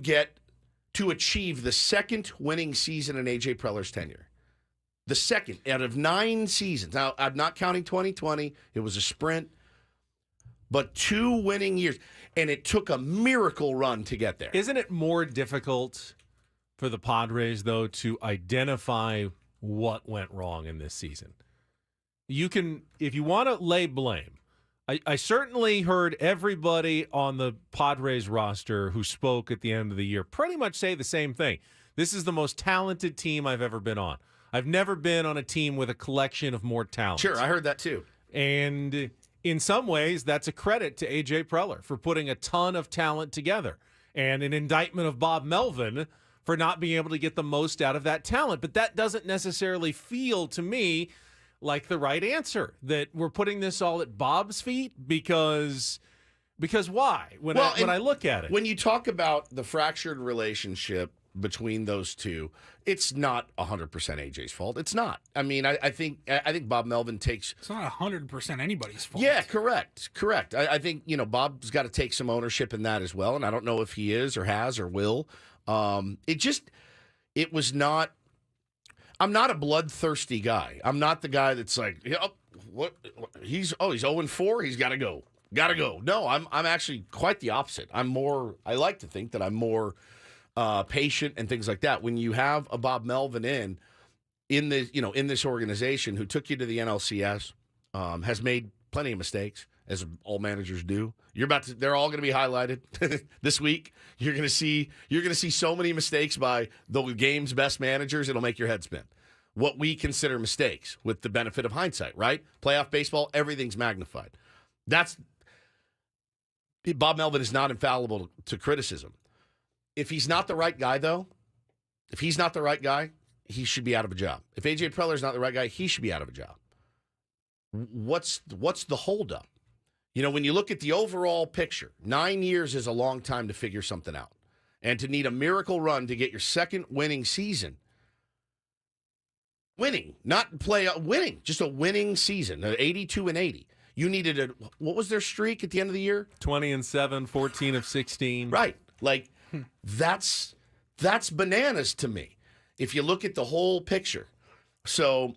achieve the second winning season in A.J. Preller's tenure. The second out of 9 seasons. Now, I'm not counting 2020. It was a sprint. But 2 winning years, and it took a miracle run to get there. Isn't it more difficult for the Padres, though, to identify what went wrong in this season? You can, if you want to lay blame, I certainly heard everybody on the Padres roster who spoke at the end of the year pretty much say the same thing. This is the most talented team I've ever been on. I've never been on a team with a collection of more talent. Sure, I heard that too. And in some ways, that's a credit to A.J. Preller for putting a ton of talent together, and an indictment of Bob Melvin for not being able to get the most out of that talent. But that doesn't necessarily feel to me like the right answer, that we're putting this all at Bob's feet because why? When I look at it. When you talk about the fractured relationship between those two, it's not 100% AJ's fault. It's not. I mean, I think Bob Melvin takes. It's not 100% anybody's fault. Yeah, correct. I think Bob's got to take some ownership in that as well, and I don't know if he is or has or will. It was not. I'm not a bloodthirsty guy. I'm not the guy that's like, he's 0-4. He's got to go. No, I'm actually quite the opposite. I like to think that I'm more patient and things like that. When you have a Bob Melvin in this organization who took you to the NLCS, has made plenty of mistakes, as all managers do. They're all going to be highlighted this week. You're going to see so many mistakes by the game's best managers, it'll make your head spin. What we consider mistakes with the benefit of hindsight, right? Playoff baseball, everything's magnified. Bob Melvin is not infallible to criticism. If he's not the right guy, though, he should be out of a job. If A.J. Preller's not the right guy, he should be out of a job. What's the holdup? You know, when you look at the overall picture, 9 years is a long time to figure something out. And to need a miracle run to get your second winning season. Winning, not winning, just a winning season, 82-80. You needed what was their streak at the end of the year? 20-7, 14 of 16. Right. Like, that's bananas to me if you look at the whole picture. So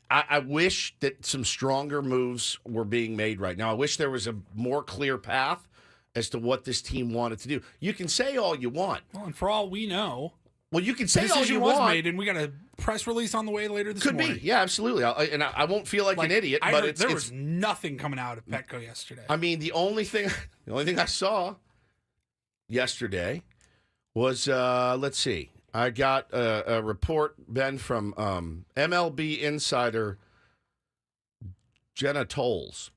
I wish that some stronger moves were being made right now. I wish there was a more clear path as to what this team wanted to do. You can say all you want. Well, and for all we know, well, you can say all decision you was want. made, and we got a press release on the way later this morning. Could be, yeah, absolutely. I won't feel like an idiot. I But heard there was nothing coming out of Petco yesterday. I mean, the only thing I saw yesterday was let's see. I got a report, Ben, from MLB insider Jenna Tolles.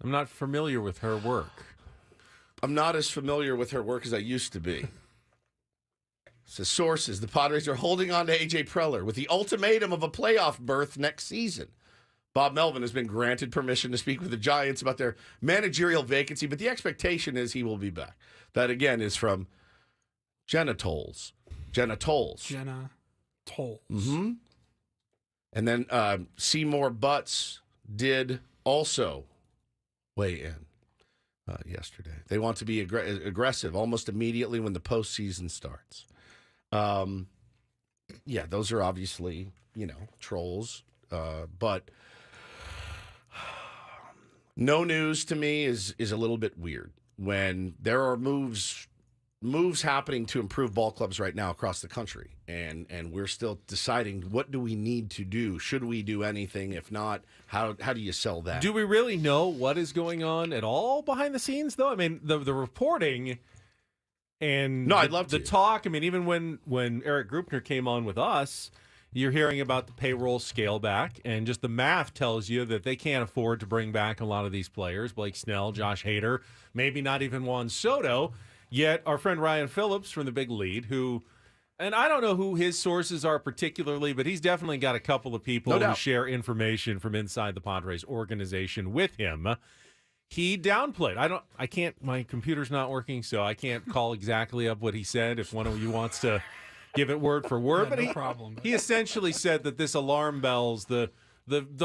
I'm not familiar with her work. I'm not as familiar with her work as I used to be. Says sources, the Padres are holding on to A.J. Preller with the ultimatum of a playoff berth next season. Bob Melvin has been granted permission to speak with the Giants about their managerial vacancy, but the expectation is he will be back. That, again, is from Jenna Tolles. Jenna Tolles. Jenna Tolles. Mm-hmm. And then Seymour Butts did also weigh in yesterday. They want to be aggressive almost immediately when the postseason starts. Yeah, those are obviously, trolls. But no news to me is a little bit weird when there are moves happening to improve ball clubs right now across the country. And we're still deciding, what do we need to do? Should we do anything? If not, how do you sell that? Do we really know what is going on at all behind the scenes, though? I mean, the reporting and I'd love the talk. I mean, even when Eric Grupner came on with us, you're hearing about the payroll scale back, and just the math tells you that they can't afford to bring back a lot of these players, Blake Snell, Josh Hader, maybe not even Juan Soto. Yet our friend Ryan Phillips from the Big Lead, who, and I don't know who his sources are particularly, but he's definitely got a couple of people who share information from inside the Padres organization with him. He downplayed. I can't, my computer's not working, so I can't call exactly up what he said if one of you wants to give it word for word. Yeah, but no problem. He essentially said that this alarm bells, the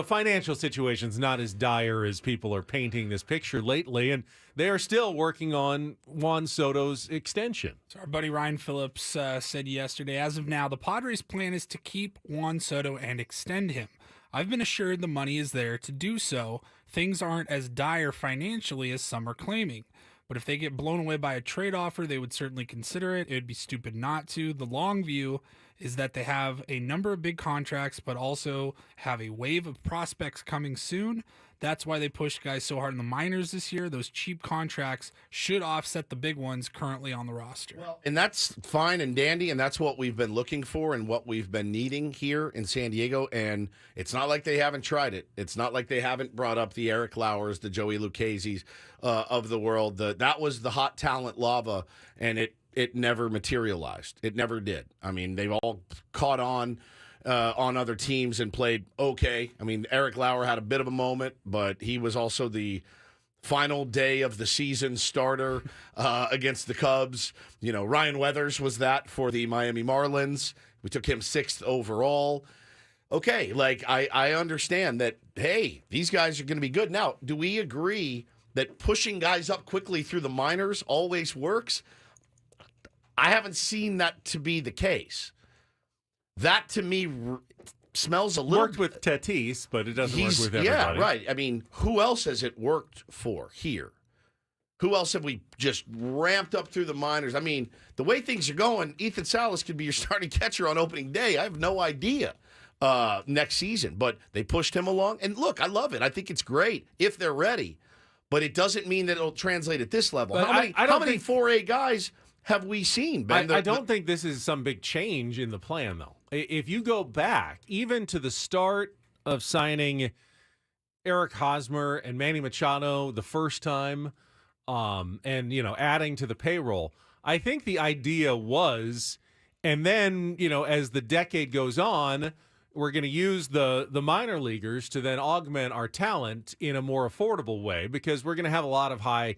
financial situation's not as dire as people are painting this picture lately, and they are still working on Juan Soto's extension. So our buddy Ryan Phillips said yesterday, as of now, the Padres' plan is to keep Juan Soto and extend him. I've been assured the money is there to do so. Things aren't as dire financially as some are claiming. But if they get blown away by a trade offer, they would certainly consider it. It would be stupid not to. The long view is that they have a number of big contracts, but also have a wave of prospects coming soon. That's why they pushed guys so hard in the minors this year. Those cheap contracts should offset the big ones currently on the roster. Well, and that's fine and dandy, and that's what we've been looking for and what we've been needing here in San Diego. And it's not like they haven't tried it. It's not like they haven't brought up the Eric Lauers, the Joey Lucchese's of the world. That was the hot talent lava, and it never materialized. It never did. I mean, they've all caught on other teams and played okay. I mean, Eric Lauer had a bit of a moment, but he was also the final day of the season starter against the Cubs. Ryan Weathers was that for the Miami Marlins. We took him 6th overall. Okay, I understand that, hey, these guys are going to be good. Now, do we agree that pushing guys up quickly through the minors always works? I haven't seen that to be the case. That, to me, smells a little... Worked with Tatis, but it doesn't work with everybody. Yeah, right. I mean, who else has it worked for here? Who else have we just ramped up through the minors? I mean, the way things are going, Ethan Salas could be your starting catcher on opening day. I have no idea next season, but they pushed him along. And look, I love it. I think it's great if they're ready, but it doesn't mean that it'll translate at this level. But How many 4A guys have we seen, Ben? I don't think this is some big change in the plan, though. If you go back, even to the start of signing Eric Hosmer and Manny Machado the first time, and adding to the payroll, I think the idea was, and then, as the decade goes on, we're going to use the minor leaguers to then augment our talent in a more affordable way, because we're going to have a lot of high,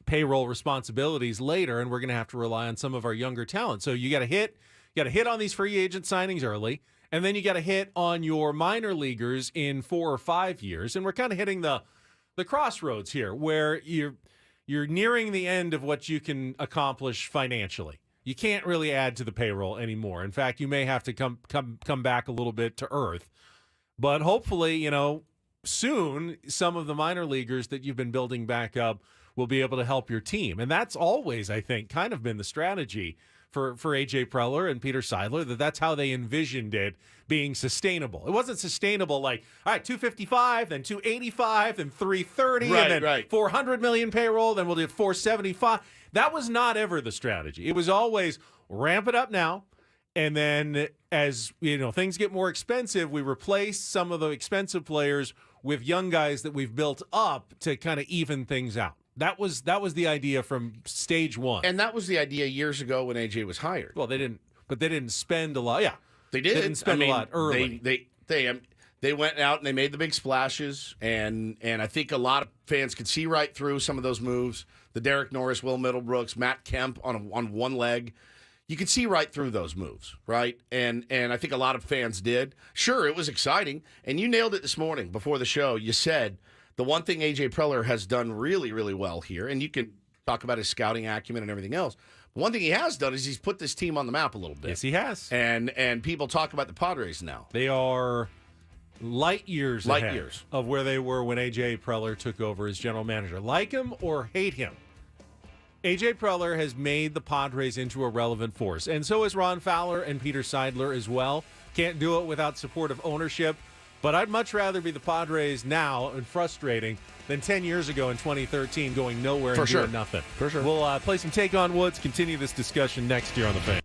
payroll responsibilities later, and we're going to have to rely on some of our younger talent. So you got to hit on these free agent signings early, and then you got to hit on your minor leaguers in 4 or 5 years. And we're kind of hitting the crossroads here, where you're nearing the end of what you can accomplish financially. You can't really add to the payroll anymore. In fact, you may have to come back a little bit to earth. But hopefully, soon some of the minor leaguers that you've been building back up will be able to help your team. And that's always, I think, kind of been the strategy for A.J. Preller and Peter Seidler, that's how they envisioned it being sustainable. It wasn't sustainable like, all right, 255, then 285, then 330, and then 400 million payroll, then we'll do 475. That was not ever the strategy. It was always ramp it up now, and then as things get more expensive, we replace some of the expensive players with young guys that we've built up to kind of even things out. That was the idea from stage one. And that was the idea years ago when AJ was hired. Well, they didn't spend a lot. Yeah, they did. They didn't spend a lot early. They went out and they made the big splashes, and I think a lot of fans could see right through some of those moves. The Derek Norris, Will Middlebrooks, Matt Kemp on one leg. You could see right through those moves, right? And I think a lot of fans did. Sure, it was exciting, and you nailed it this morning before the show. You said the one thing A.J. Preller has done really, really well here, and you can talk about his scouting acumen and everything else. But one thing he has done is he's put this team on the map a little bit. Yes, he has. And people talk about the Padres now. They are light years ahead of where they were when A.J. Preller took over as general manager. Like him or hate him, A.J. Preller has made the Padres into a relevant force. And so has Ron Fowler and Peter Seidler as well. Can't do it without support of ownership. But I'd much rather be the Padres now and frustrating than 10 years ago in 2013 going nowhere and doing nothing. For sure. We'll play some Take on Woods, continue this discussion next year on The Fan.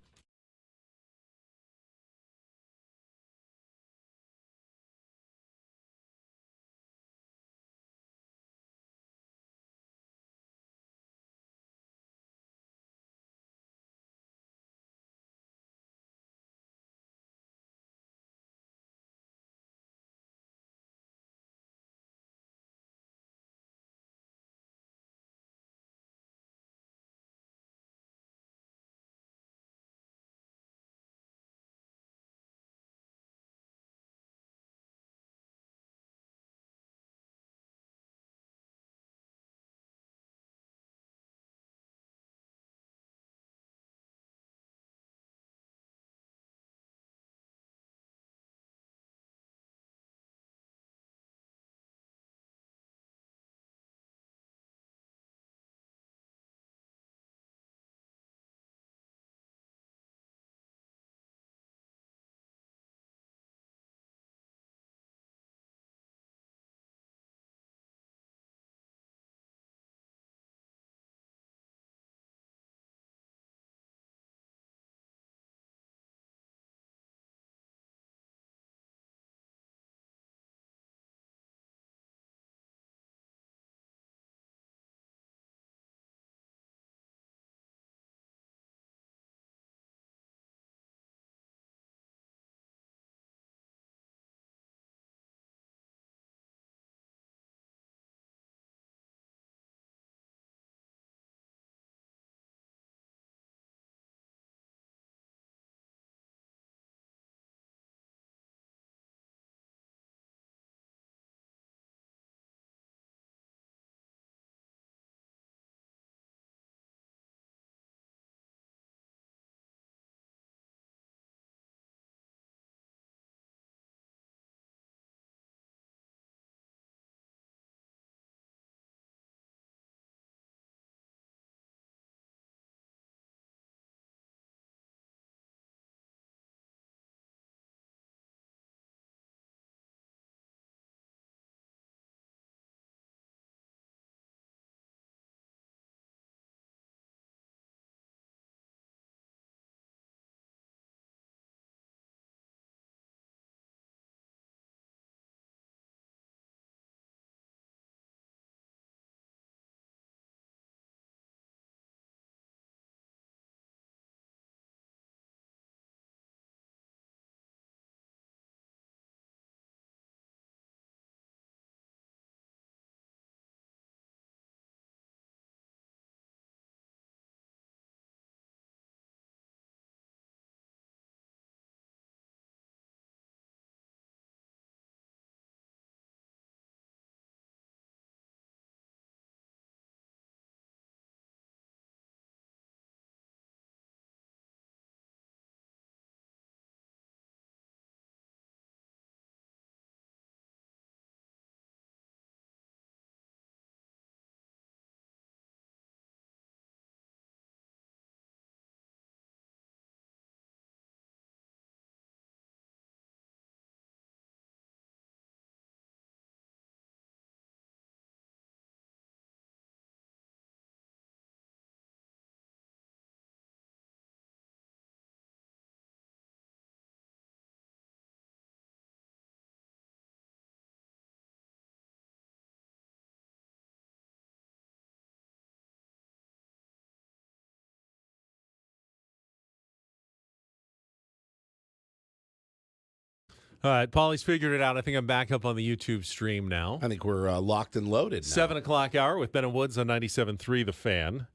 All right, Paulie's figured it out. I think I'm back up on the YouTube stream now. I think we're locked and loaded now. 7 o'clock hour with Ben and Woods on 97.3 The Fan.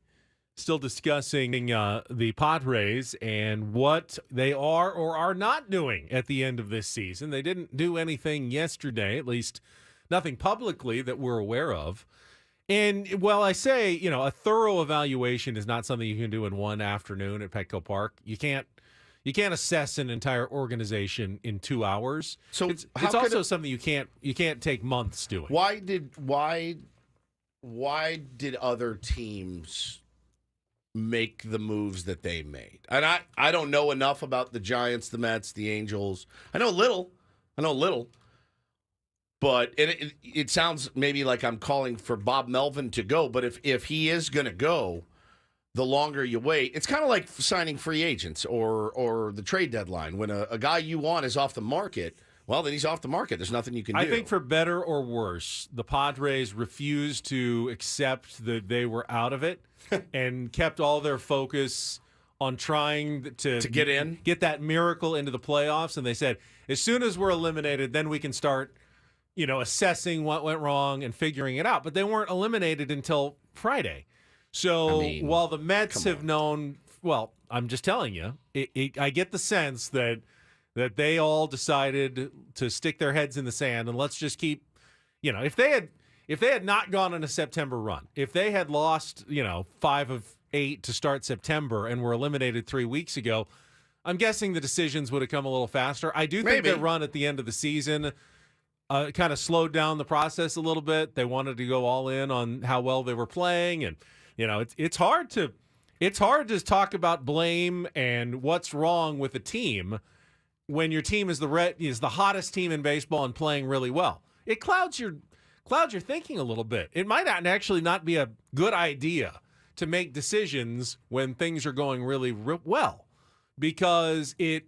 Still discussing the Padres and what they are or are not doing at the end of this season. They didn't do anything yesterday, at least nothing publicly that we're aware of. And while I say, a thorough evaluation is not something you can do in one afternoon at Petco Park. You can't assess an entire organization in 2 hours. So it's also something you can't take months doing. Why did other teams make the moves that they made? And I don't know enough about the Giants, the Mets, the Angels. I know a little. But it sounds maybe like I'm calling for Bob Melvin to go. But if he is going to go, the longer you wait, it's kind of like signing free agents or the trade deadline. When a guy you want is off the market, well, then he's off the market. There's nothing you can do. I think for better or worse, the Padres refused to accept that they were out of it and kept all their focus on trying to get that miracle into the playoffs. And they said, as soon as we're eliminated, then we can start assessing what went wrong and figuring it out. But they weren't eliminated until Friday. So while the Mets have known, well, I'm just telling you, I get the sense that they all decided to stick their heads in the sand and let's just keep, if they had not gone on a September run, if they had lost, 5 of 8 to start September and were eliminated 3 weeks ago, I'm guessing the decisions would have come a little faster. I do think their run at the end of the season kind of slowed down the process a little bit. They wanted to go all in on how well they were playing, and it's hard to talk about blame and what's wrong with a team when your team is the hottest team in baseball and playing really well. It clouds your thinking a little bit. It might actually not be a good idea to make decisions when things are going really well, because it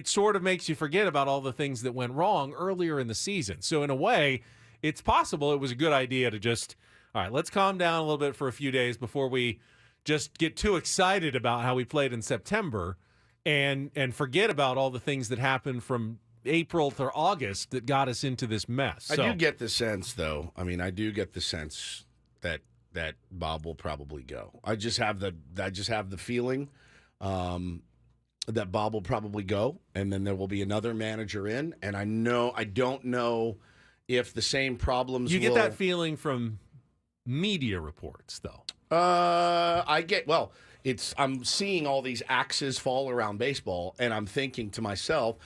sort of makes you forget about all the things that went wrong earlier in the season. So in a way, it's possible it was a good idea to just, all right, let's calm down a little bit for a few days before we just get too excited about how we played in September and forget about all the things that happened from April to August that got us into this mess. I do get the sense, though. That Bob will probably go. I just have the feeling that Bob will probably go, and then there will be another manager in. And I don't know if the same problems. You get that feeling from media reports, though. I'm seeing all these axes fall around baseball, and I'm thinking to myself,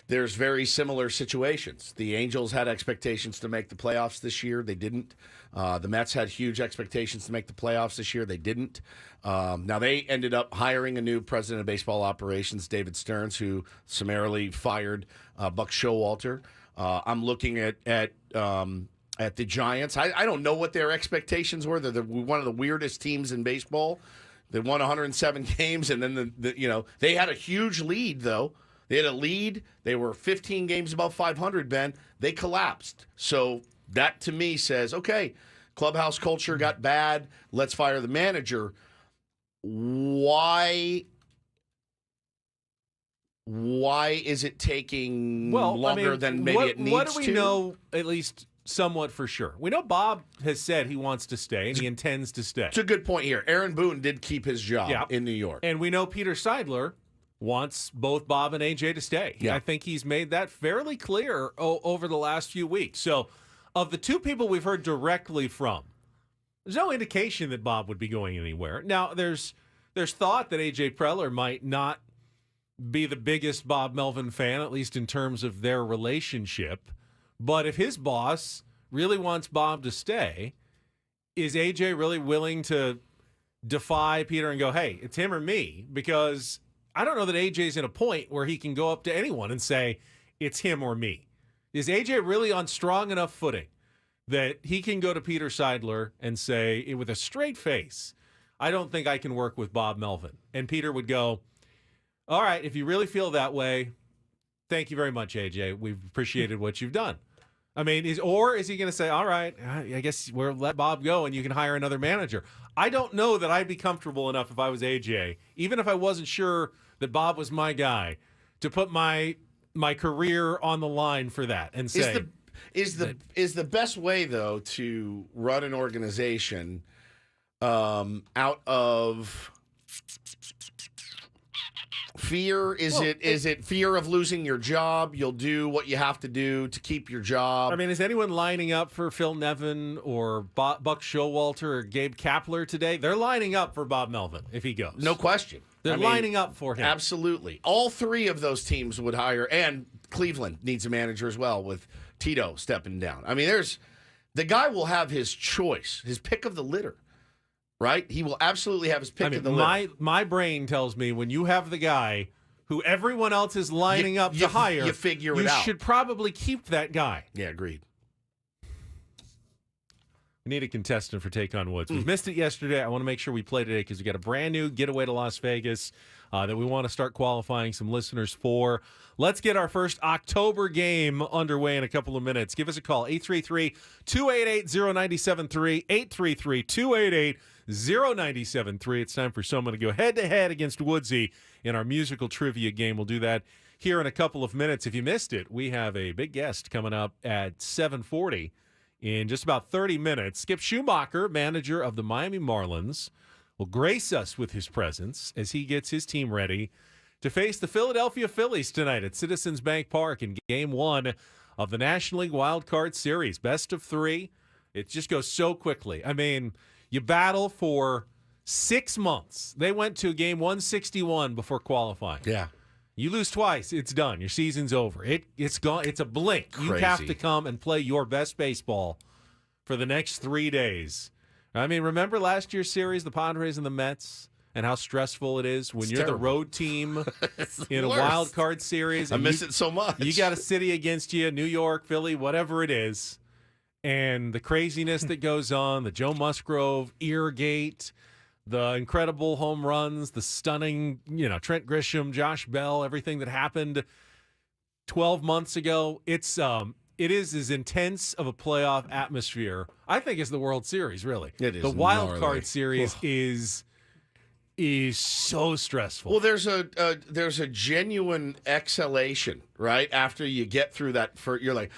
there's very similar situations. The Angels had expectations to make the playoffs this year. They didn't. The Mets had huge expectations to make the playoffs this year. They didn't. Now, they ended up hiring a new president of baseball operations, David Stearns, who summarily fired Buck Showalter. I'm looking at the Giants. I don't know what their expectations were. They're one of the weirdest teams in baseball. They won 107 games, and then they had a huge lead, though. They had a lead. They were 15 games above 500, Ben. They collapsed. So that, to me, says, okay, clubhouse culture got bad. Let's fire the manager. Why is it taking longer than maybe it needs to? What do we know, at least somewhat for sure? We know Bob has said he wants to stay, and he intends to stay. It's a good point here. Aaron Boone did keep his job in New York. And we know Peter Seidler wants both Bob and AJ to stay. Yeah. I think he's made that fairly clear over the last few weeks. So of the two people we've heard directly from, there's no indication that Bob would be going anywhere. Now, there's thought that AJ Preller might not be the biggest Bob Melvin fan, at least in terms of their relationship. But if his boss really wants Bob to stay, is AJ really willing to defy Peter and go, hey, it's him or me? Because I don't know that AJ's in a point where he can go up to anyone and say, it's him or me. Is AJ really on strong enough footing that he can go to Peter Seidler and say, with a straight face, I don't think I can work with Bob Melvin? And Peter would go, all right, if you really feel that way, thank you very much, AJ. We've appreciated what you've done. I mean, is he going to say, all right, I guess we'll let Bob go and you can hire another manager? I don't know that I'd be comfortable enough if I was AJ, even if I wasn't sure that Bob was my guy, to put my my career on the line for that and say is the best way though to run an organization out of fear? Is it fear of losing your job? You'll do what you have to do to keep your job. I mean, is anyone lining up for Phil Nevin or Buck Showalter or Gabe Kapler today? They're lining up for Bob Melvin if he goes. No question. They're lining up for him. Absolutely. All three of those teams would hire, and Cleveland needs a manager as well with Tito stepping down. I mean, the guy will have his choice, his pick of the litter, right? He will absolutely have his pick of the litter. My brain tells me when you have the guy who everyone else is lining up to hire, you figure it out. You should probably keep that guy. Yeah, agreed. We need a contestant for Take on Woods. We missed it yesterday. I want to make sure we play today because we got a brand new getaway to Las Vegas that we want to start qualifying some listeners for. Let's get our first October game underway in a couple of minutes. Give us a call, 833-288-0973, 833-288-0973. It's time for someone to go head-to-head against Woodsy in our musical trivia game. We'll do that here in a couple of minutes. If you missed it, we have a big guest coming up at 7:40. In just about 30 minutes, Skip Schumaker, manager of the Miami Marlins, will grace us with his presence as he gets his team ready to face the Philadelphia Phillies tonight at Citizens Bank Park in Game 1 of the National League Wild Card Series. Best of 3. It just goes so quickly. I mean, you battle for 6 months. They went to Game 161 before qualifying. Yeah. You lose twice, it's done. Your season's over. It's gone. It's a blink. Crazy. You have to come and play your best baseball for the next 3 days. I mean, remember last year's series, the Padres and the Mets, and how stressful it is when you're the road team in a wild card series. I miss it so much. You got a city against you, New York, Philly, whatever it is, and the craziness that goes on, the Joe Musgrove, Eargate, the incredible home runs, the stunning, Trent Grisham, Josh Bell, everything that happened 12 months ago. It is as intense of a playoff atmosphere, I think, as the World Series, really. It is. The wild card series is so stressful. Well, there's a genuine exhalation, right? After you get through that, you're like,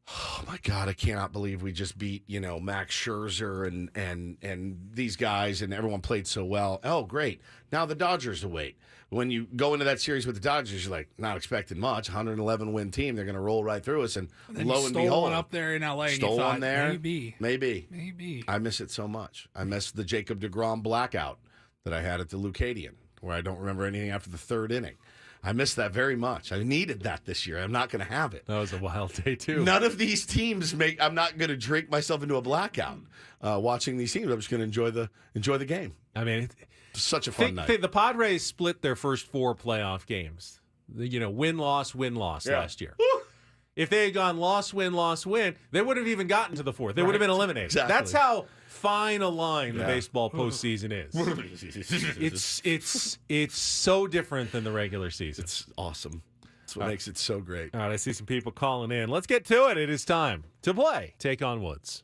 oh my God, I cannot believe we just beat, Max Scherzer and these guys, and everyone played so well. Oh, great. Now the Dodgers await. When you go into that series with the Dodgers, you're like, not expecting much. 111-win team. They're going to roll right through us. And lo and behold. One up there in L.A. Stole one there. Maybe. I miss it so much. I miss the Jacob deGrom blackout that I had at the Leucadian, where I don't remember anything after the third inning. I miss that very much. I needed that this year. I'm not going to have it. That was a wild day, too. None of these teams I'm not going to drink myself into a blackout watching these teams. I'm just going to enjoy the game. I mean, it's such a fun night. The Padres split their first 4 playoff games. Win-loss last year. Woo! If they had gone loss, win, they wouldn't have even gotten to the 4th. They would have been eliminated. Exactly. That's how fine a line the baseball postseason is. It's so different than the regular season. It's awesome. That's what makes it so great. All right, I see some people calling in. Let's get to it. It is time to play Take on Woods.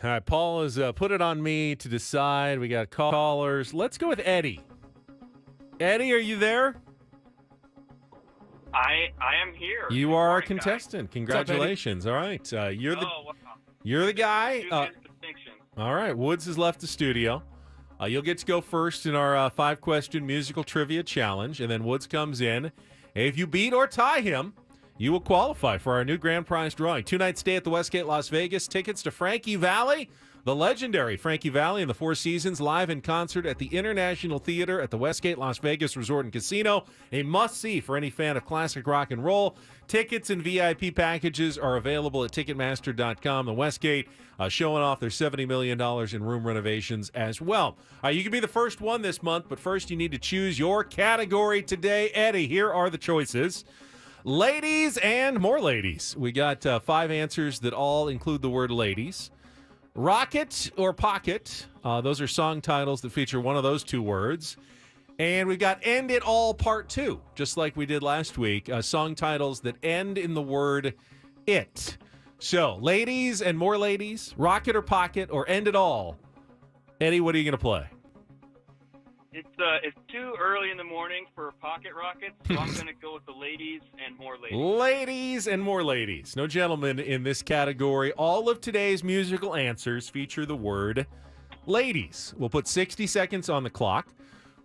All right, Paul has put it on me to decide. We got callers. Let's go with Eddie. Eddie, are you there? I am here. You are our contestant. Guys. Congratulations. All right. You're the guy. All right. Woods has left the studio. You'll get to go first in our 5-question musical trivia challenge, and then Woods comes in. If you beat or tie him, you will qualify for our new grand prize drawing. 2-night stay at the Westgate Las Vegas. Tickets to Frankie Valli, the legendary Frankie Valli and the Four Seasons, live in concert at the International Theater at the Westgate Las Vegas Resort and Casino. A must-see for any fan of classic rock and roll. Tickets and VIP packages are available at Ticketmaster.com. The Westgate showing off their $70 million in room renovations as well. You can be the first one this month, but first you need to choose your category today. Eddie, here are the choices. Ladies and more ladies. We got 5 answers that all include the word ladies. Rocket or Pocket. Those are song titles that feature one of those 2 words. And we've got End It All Part 2, just like we did last week. Song titles that end in the word it. So, ladies and more ladies, rocket or pocket, or end it all. Eddie, what are you going to play? It's too early in the morning for pocket rockets, so I'm going to go with the ladies and more ladies. Ladies and more ladies. No gentlemen in this category. All of today's musical answers feature the word ladies. We'll put 60 seconds on the clock.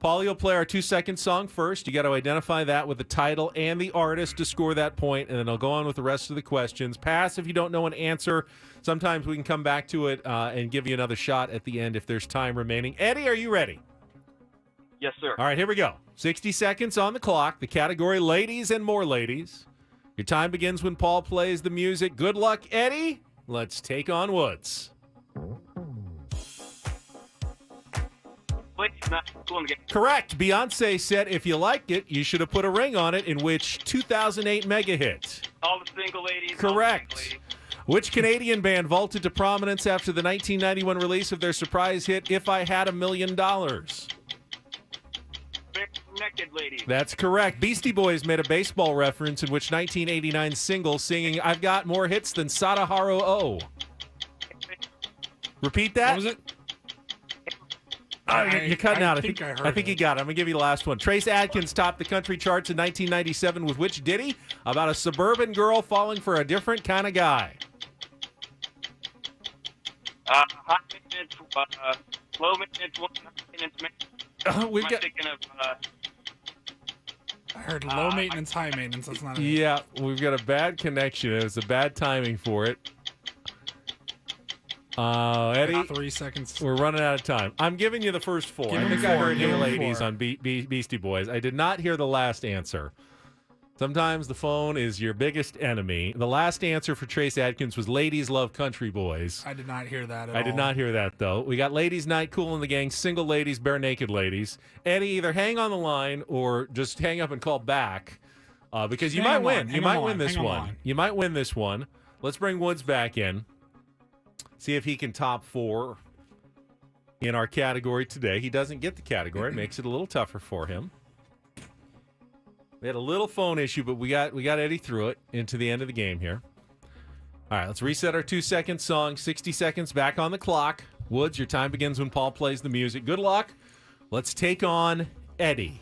Paulie will play our 2-second song first. You got to identify that with the title and the artist to score that point, and then I'll go on with the rest of the questions. Pass if you don't know an answer. Sometimes we can come back to it and give you another shot at the end if there's time remaining. Eddie, are you ready? Yes, sir. All right, here we go. 60 seconds on the clock. The category ladies and more ladies. Your time begins when Paul plays the music. Good luck, Eddie. Let's take on Woods. Ladies, not cool in the game. Correct. Beyonce said, if you liked it, you should have put a ring on it, in which 2008 mega hit. All the single ladies. Correct. All the single ladies. Which Canadian band vaulted to prominence after the 1991 release of their surprise hit, If I Had $1 Million? Naked ladies. That's correct. Beastie Boys made a baseball reference in which 1989 single singing, I've got more hits than Sadaharu O. Repeat that? What was it? You're cutting out. I think I heard I think you got it. I'm going to give you the last one. Trace Adkins topped the country charts in 1997 with which ditty? About a suburban girl falling for a different kind of guy. High maintenance, low maintenance, high maintenance. We've Am I got, thinking of I heard low maintenance, high maintenance. That's not it. yeah, we've got a bad connection. It was a bad timing for it. Eddie, 3 seconds. we're running out of time. I'm giving you the first four. Give I him think I four, heard give you him ladies four. on Beastie Boys. I did not hear the last answer. Sometimes the phone is your biggest enemy. The last answer for Trace Adkins was Ladies Love Country Boys. I did not hear that at all. I did not hear that, though. We got Ladies Night, Cool in the Gang, Single Ladies, Bare Naked Ladies. Eddie, either hang on the line or just hang up and call back because you Hang might on win. line, You hang might on win line, this hang on one. line. You might win this one. Let's bring Woods back in. See if he can top 4 in our category today. He doesn't get the category. It makes it a little tougher for him. We had a little phone issue, but we got Eddie through it into the end of the game here. All right, let's reset our 2-second song. 60 seconds back on the clock. Woods, your time begins when Paul plays the music. Good luck. Let's take on Eddie.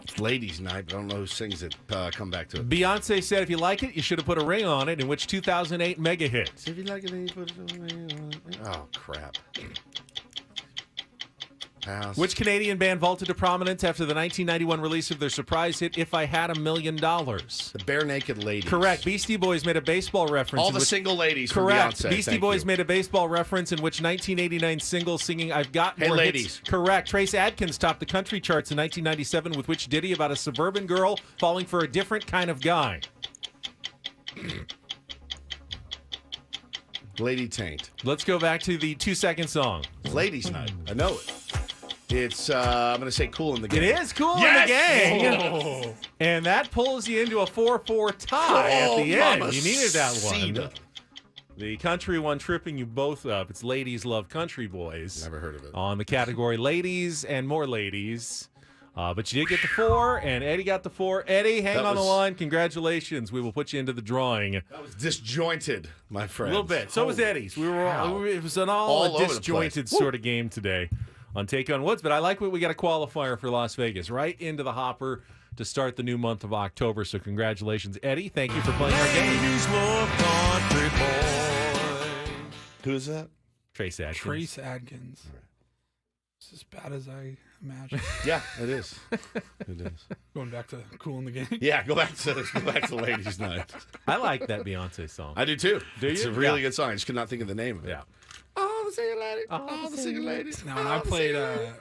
It's ladies' night, but I don't know who sings it. Come back to it. Beyonce said, if you like it, you should have put a ring on it, in which 2008 mega hit. If you like it, then you put it on. Oh, crap. Pass. Which Canadian band vaulted to prominence after the 1991 release of their surprise hit, If I Had $1 Million? The Bare Naked Ladies. Correct. Beastie Boys made a baseball reference. All in the which, single ladies from correct. Beyonce. Beastie Thank Boys you. made a baseball reference in which 1989 single singing I've Got Hey, More ladies. Hits. Correct. Trace Adkins topped the country charts in 1997 with which ditty about a suburban girl falling for a different kind of guy? Lady Taint. Let's go back to the 2-second song. It's ladies' night. I know it. It's, I'm going to say Cool in the Game. It is Cool Yes! in the Gang. Oh. And that pulls you into a 4-4 tie at the end. Mama You needed that Cita. one. The country one tripping you both up. It's Ladies Love Country Boys. Never heard of it. On the category ladies and more ladies. But you did get the 4, and Eddie got the 4. Eddie, hang That on the was- line. Congratulations. We will put you into the drawing. That was disjointed, my A friend. little bit. So was Eddie's. We were all, it was an all over the disjointed place. sort of game today on Take on Woods. But I like what we got a qualifier for Las Vegas right into the hopper to start the new month of October. So congratulations, Eddie. Thank you for playing our game. Who's that? Trace Adkins. Trace Adkins. It's as bad as I imagined. Yeah, it is. It is. Going back to Cool in the Game. Yeah, go back to Ladies' Night. I like that Beyonce song. I do too. Do It's you? a really Yeah. good song. I just could not think of the name of it. Yeah. All the single ladies. All the single ladies. Now,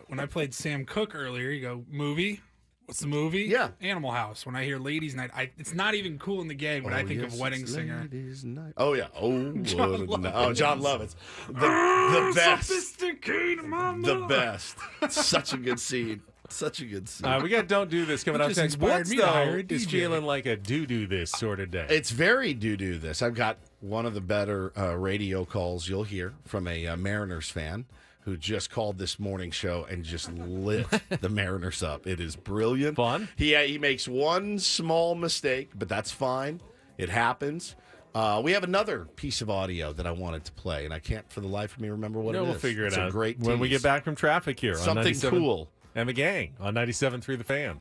when I played Sam Cooke earlier, you go, movie? What's the movie? Yeah. Animal House. When I hear Ladies' Night, it's not even Cool in the Game, but I think of Wedding Singer. Night. Oh, yeah. Oh, John oh, John Lovitz. The best. Sophisticated mama. The best. Such a good scene. Such a good scene. We got Don't Do This coming You up just next. inspired Woods, me to hire a though, is DJ. feeling like a do this sort of day. It's very do this. I've got one of the better radio calls you'll hear from a Mariners fan who just called this morning show and just lit the Mariners up. It is brilliant. Fun? He makes one small mistake, but that's fine. It happens. We have another piece of audio that I wanted to play, and I can't for the life of me remember what it is. We'll figure it out. It's a great when we tease. get back from traffic here. Something on 97, cool. And the gang on 97.3 The Fan.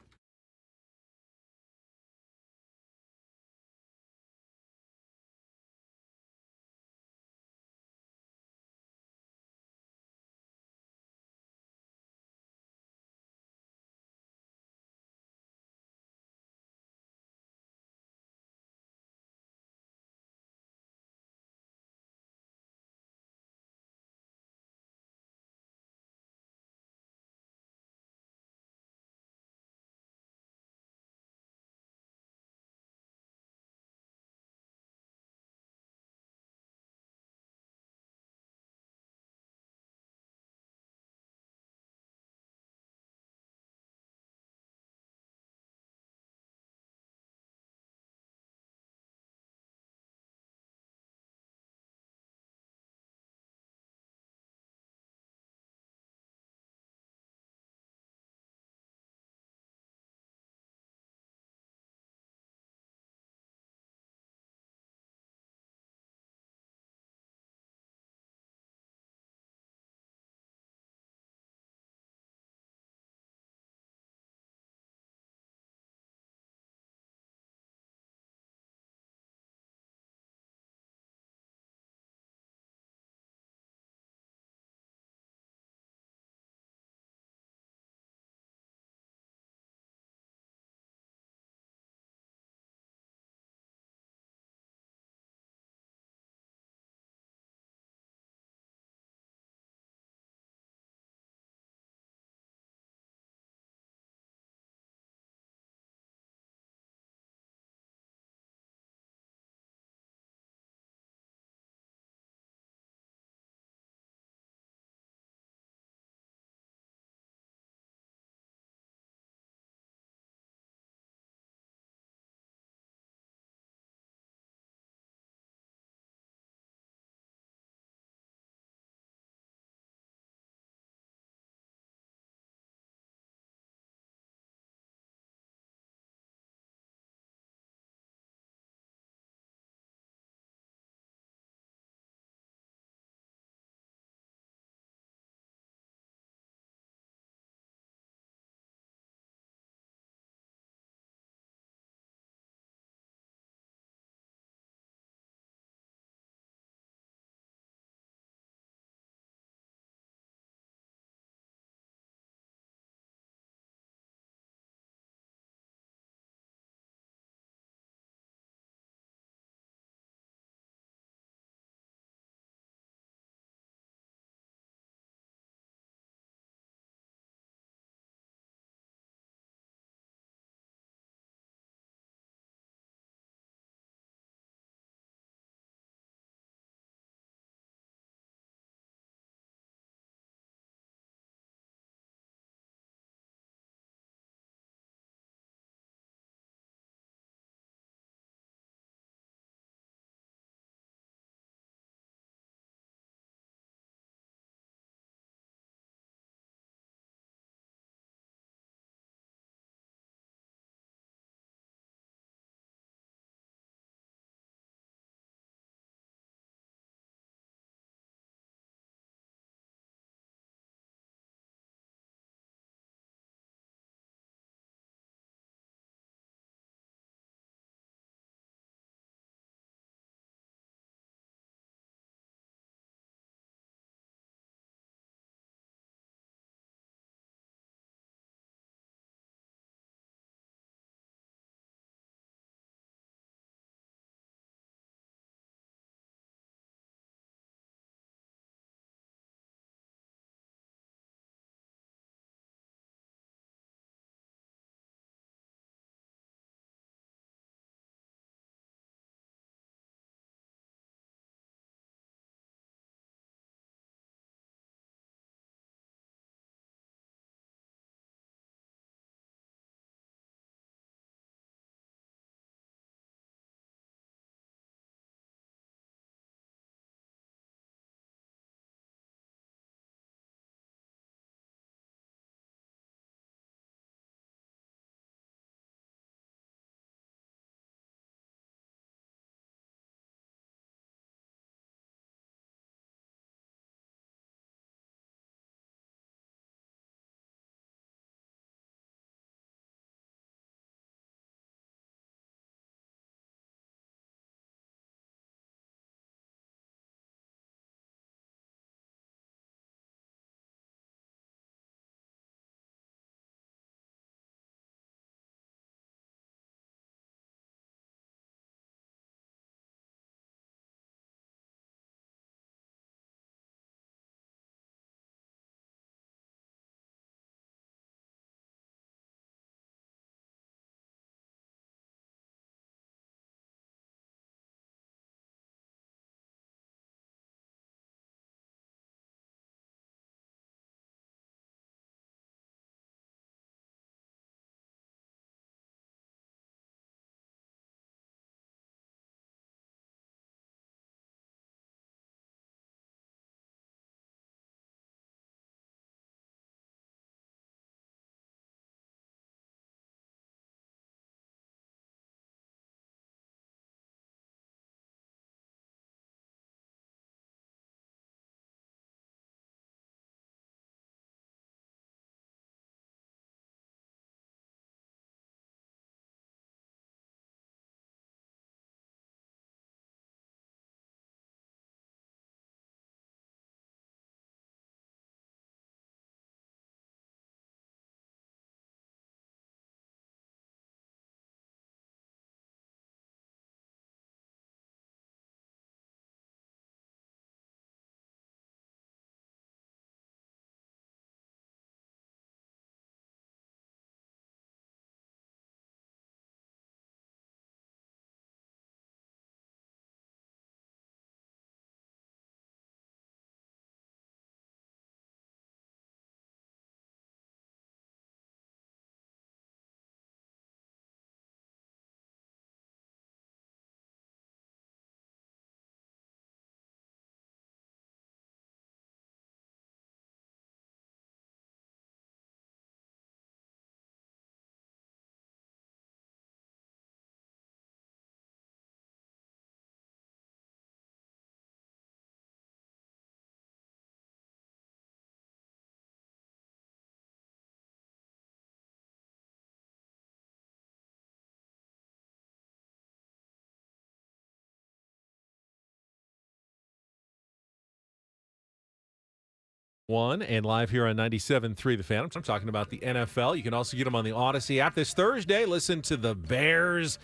and live here on 97.3 The Fan. I'm talking about the NFL. You can also get them on the Odyssey app. This Thursday, listen to the Bears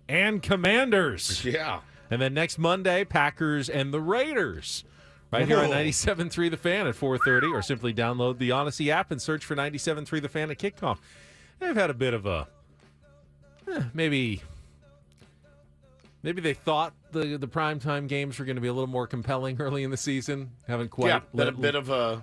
and Commanders. Yeah. And then next Monday, Packers and the Raiders. Right here on 97.3 The Fan at 4:30, or simply download the Odyssey app and search for 97.3 The Fan at kickoff. They've had a bit of a maybe they thought the primetime games were going to be a little more compelling early in the season. Haven't quite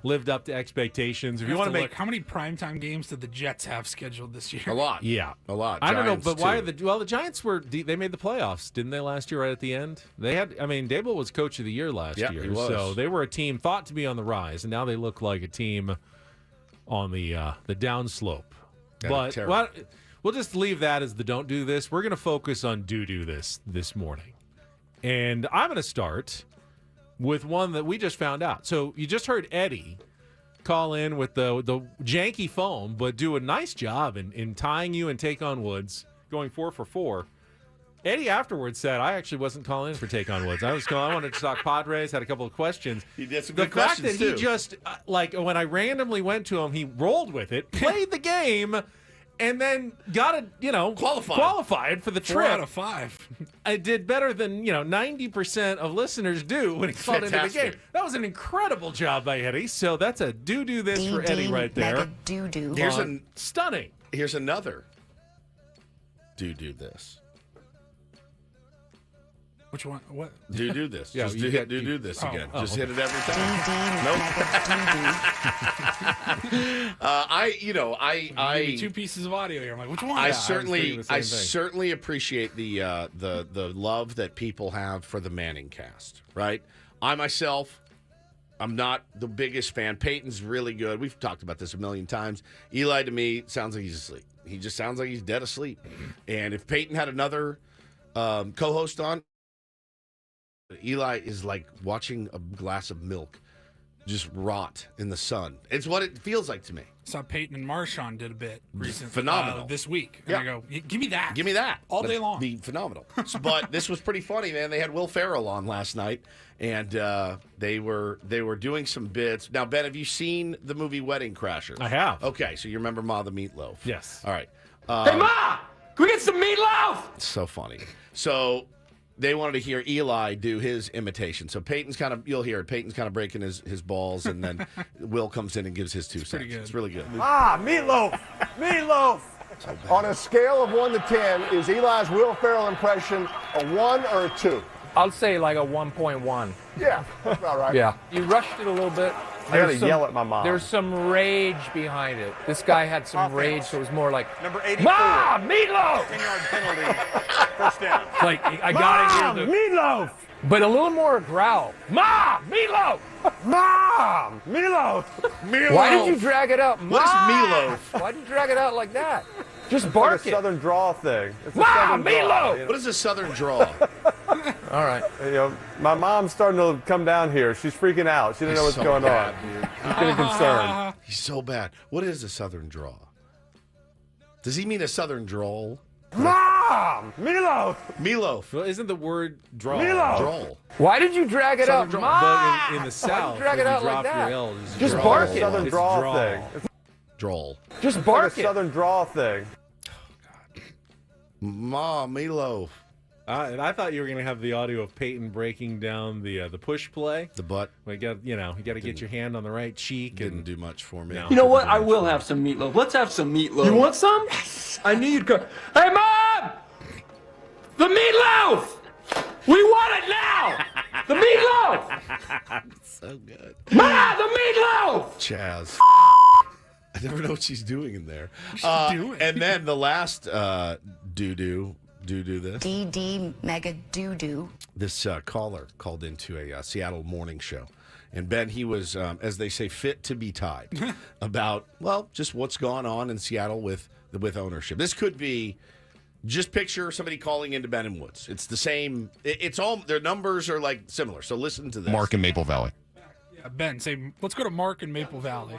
lived up to expectations. If you want to make, how many primetime games did the Jets have scheduled this year? A lot. Yeah, a lot. I don't know, but too. why are the Giants they made the playoffs, didn't they, last year right at the end? They had, Dable was coach of the year last year. He was. So they were a team thought to be on the rise, and now they look like a team on the downslope. But we'll just leave that as the don't do this. We're going to focus on do this morning. And I'm going to start with one that we just found out. So you just heard Eddie call in with the janky phone, but do a nice job in tying you and Take on Woods, going 4 for 4. Eddie afterwards said, I actually wasn't calling in for Take on Woods. I wanted to talk Padres, had a couple of questions. He did some good questions, The fact that he just, when I randomly went to him, he rolled with it, played the game, and then got qualified for the trip. 4 out of 5. I did better than 90% of listeners do when he called into the game. That was an incredible job by Eddie. So that's a do this for Eddie right there. Here's stunning. Here's another do this. Which one? What? Do this. Yeah, just do this again. Just hit it every time. Nope. 2 pieces of audio here. I'm like, which one? I certainly appreciate the love that people have for the Manning cast. Right. I myself, I'm not the biggest fan. Peyton's really good. We've talked about this a million times. Eli to me sounds like he's asleep. He just sounds like he's dead asleep. And if Peyton had another co-host on, Eli is like watching a glass of milk just rot in the sun. It's what it feels like to me. Saw Peyton and Marshawn did a bit recently. Phenomenal. This week. And I go, give me that. Give me that. All day long. Be phenomenal. But this was pretty funny, man. They had Will Ferrell on last night, and they were doing some bits. Now, Ben, have you seen the movie Wedding Crashers? I have. Okay, so you remember Ma the Meatloaf. Yes. All right. Hey, Ma! Can we get some meatloaf? It's so funny. So they wanted to hear Eli do his imitation. So you'll hear it. Peyton's kind of breaking his balls, and then Will comes in and gives his 2 cents. Pretty good. It's really good. Meatloaf! Meatloaf! On a scale of 1 to 10, is Eli's Will Ferrell impression a 1 or a 2? I'll say like a 1.1. Yeah, that's about right. Yeah. You rushed it a little bit. I gotta yell at my mom. There's some rage behind it. This guy had some rage, so it was more like, Number 84. Ma! Meatloaf! 10-yard penalty. First down. Like, I gotta hear the... Meatloaf! But a little more growl. Ma! Meatloaf! Mom! Meatloaf! Meatloaf! Why did you drag it out? What is meatloaf? Why did you drag it out like that? Just It's bark like a it. southern draw thing. It's a Ma! southern draw, Meatloaf! you know? What is a southern draw? All right. My mom's starting to come down here. She's freaking out. She doesn't know what's so going bad, on. dude. She's getting concerned. He's so bad. What is a southern draw? Does he mean a southern drawl? Mom! Meatloaf! Meatloaf. Well, isn't the word draw? Meatloaf! Drawl. Why did you drag it Southern out? draw. Ma! But in the South, drag it when you out like drop that? your L, it's Just draw. bark it. Southern It's draw draw. thing. It's Drawl. Just like bark a it. southern draw thing. Ma, meatloaf. And I thought you were going to have the audio of Peyton breaking down the push play. The butt You got to get your hand on the right cheek didn't and do much for me. No. You know what? I will have some meatloaf. Let's have some meatloaf. You want some? Yes. I knew you'd go. Hey, Mom! The meatloaf! We want it now! The meatloaf! So good. Ma, the meatloaf! Chaz. I never know what she's doing in there. And then the last do this. DD mega doo-doo. This caller called into a Seattle morning show. And Ben, he was, as they say, fit to be tied about, just what's gone on in Seattle with ownership. This could be, just picture somebody calling into Ben and Woods. It's the same. It's all, their numbers are like similar. So listen to this. Mark in Maple Valley. Yeah, Ben, say, let's go to Mark in Maple Valley.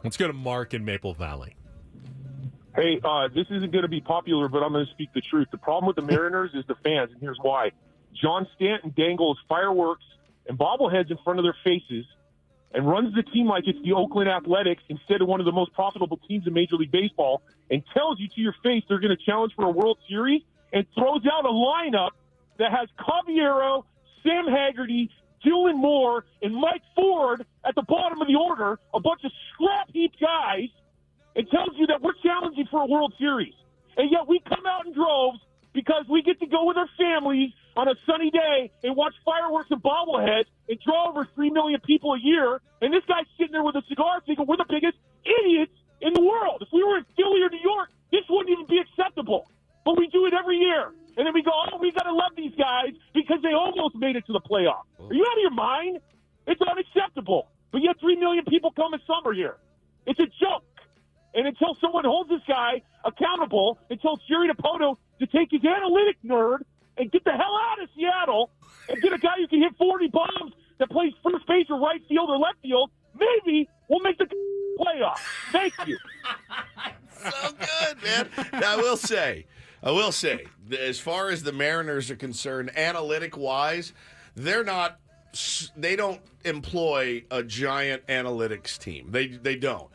Let's go to Mark in Maple Valley. Hey, this isn't going to be popular, but I'm going to speak the truth. The problem with the Mariners is the fans, and here's why. John Stanton dangles fireworks and bobbleheads in front of their faces, and runs the team like it's the Oakland Athletics instead of one of the most profitable teams in Major League Baseball, and tells you to your face they're going to challenge for a World Series, and throws out a lineup that has Caballero, Sam Haggerty, Dylan Moore, and Mike Ford at the bottom of the order, a bunch of scrap heap guys, and tells you that we're challenging for a World Series. And yet we come out in droves because we get to go with our families on a sunny day and watch fireworks and bobbleheads and draw over 3 million people a year. And this guy's sitting there with a cigar thinking we're the biggest idiots in the world. If we were in Philly or New York, this wouldn't even be acceptable. But we do it every year. And then we go, oh, we got to love these guys because they almost made it to the playoffs. Are you out of your mind? It's unacceptable. But yet 3 million people come in summer here. It's a joke. And until someone holds this guy accountable, until Jerry Dipoto to take his analytic nerd and get the hell out of Seattle and get a guy who can hit 40 bombs that plays first base or right field or left field, maybe we'll make the playoffs. Thank you. So good, man. I will say, as far as the Mariners are concerned, analytic-wise, they don't employ a giant analytics team. They don't.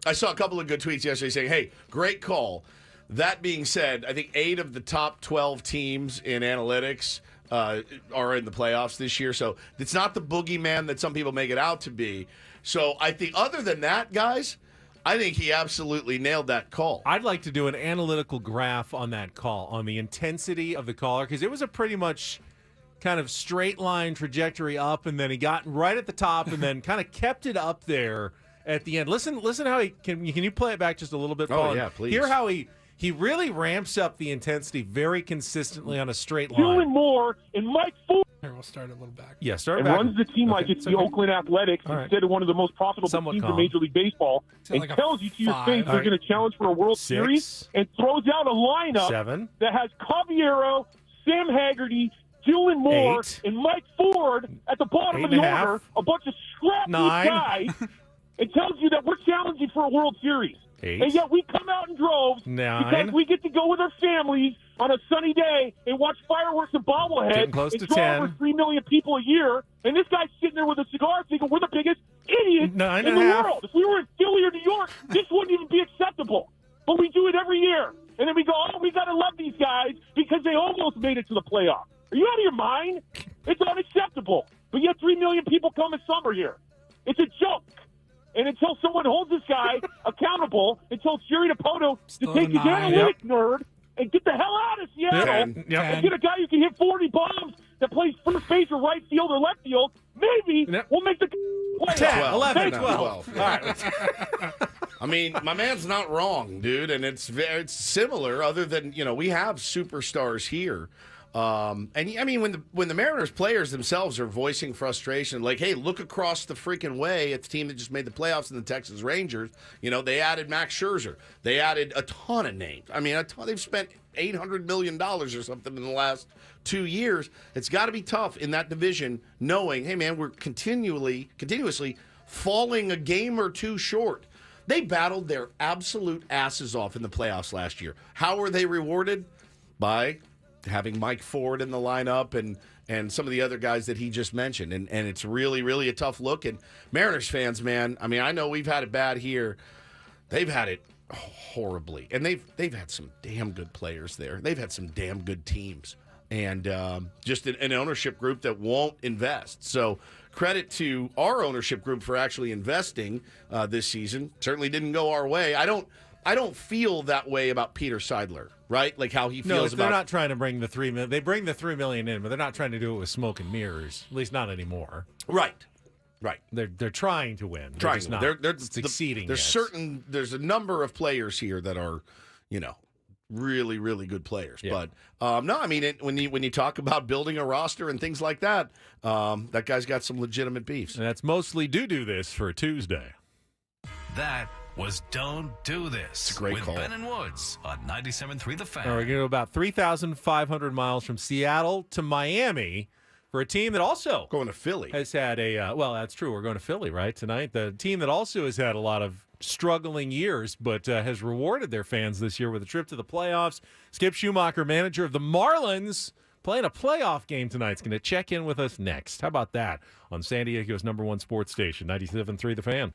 I saw a couple of good tweets yesterday saying, hey, great call. That being said, I think 8 of the top 12 teams in analytics are in the playoffs this year. So it's not the boogeyman that some people make it out to be. So I think other than that, guys, I think he absolutely nailed that call. I'd like to do an analytical graph on that call, on the intensity of the caller, because it was a pretty much kind of straight line trajectory up, and then he got right at the top and then kind of kept it up there at the end. Listen how he can you play it back just a little bit, Paul? Oh, yeah, please. Hear how he really ramps up the intensity very consistently on a straight line. Dylan Moore and Mike Ford. Here, we'll start it a little back. Yeah, start and back. runs the team like it's the Oakland Athletics instead of one of the most profitable teams in Major League Baseball, and like tells you to your face they're going to challenge for a World Series, and throws out a lineup that has Caballero, Sam Haggerty, Dylan Moore, and Mike Ford at the bottom of the order, a bunch of scrap guys, and tells you that we're challenging for a World Series. 8. And yet we come out in droves 9. because we get to go with our families on a sunny day and watch fireworks and bobbleheads and draw 10. over 3 million people a year. And this guy's sitting there with a cigar thinking we're the biggest idiots in the world. If we were in Philly or New York, this wouldn't even be acceptable. But we do it every year. And then we go, oh, we got to love these guys because they almost made it to the playoffs. Are you out of your mind? It's unacceptable. But yet 3 million people come in summer here. It's a joke. And until someone holds this guy accountable, until Jerry Dipoto to take his analytic nerd and get the hell out of Seattle and get a guy who can hit 40 bombs that plays first base or right field or left field, maybe we'll make the playoffs. 10, 11, 12. All right. I mean, my man's not wrong, dude, and it's similar other than, we have superstars here. And I mean, when the Mariners players themselves are voicing frustration, like, hey, look across the freaking way at the team that just made the playoffs in the Texas Rangers. They added Max Scherzer. They added a ton of names. I mean, they've spent $800 million or something in the last 2 years. It's got to be tough in that division knowing, hey, man, we're continuously falling a game or two short. They battled their absolute asses off in the playoffs last year. How were they rewarded? By having Mike Ford in the lineup and some of the other guys that he just mentioned. And it's really, really a tough look. And Mariners fans, man, I mean, I know we've had it bad here. They've had it horribly. And they've had some damn good players there. They've had some damn good teams. And just an ownership group that won't invest. So credit to our ownership group for actually investing this season. Certainly didn't go our way. I don't feel that way about Peter Seidler, right? Like how he feels they're not trying to bring the 3 million. They bring the 3 million in, but they're not trying to do it with smoke and mirrors. At least not anymore. Right. They're trying to win. They're succeeding. There's a number of players here that are, really, really good players. Yeah. But no, I mean, when you talk about building a roster and things like that, that guy's got some legitimate beefs. And that's mostly do this for Tuesday. That was Don't Do This. It's a great with call. Ben and Woods on 97.3 The Fan. We're going to go about 3,500 miles from Seattle to Miami for a team that also going to Philly has had a well, that's true. We're going to Philly right tonight. The team that also has had a lot of struggling years, but has rewarded their fans this year with a trip to the playoffs. Skip Schumaker, manager of the Marlins, playing a playoff game tonight. Is going to check in with us next. How about that on San Diego's #1 sports station, 97.3 The Fan.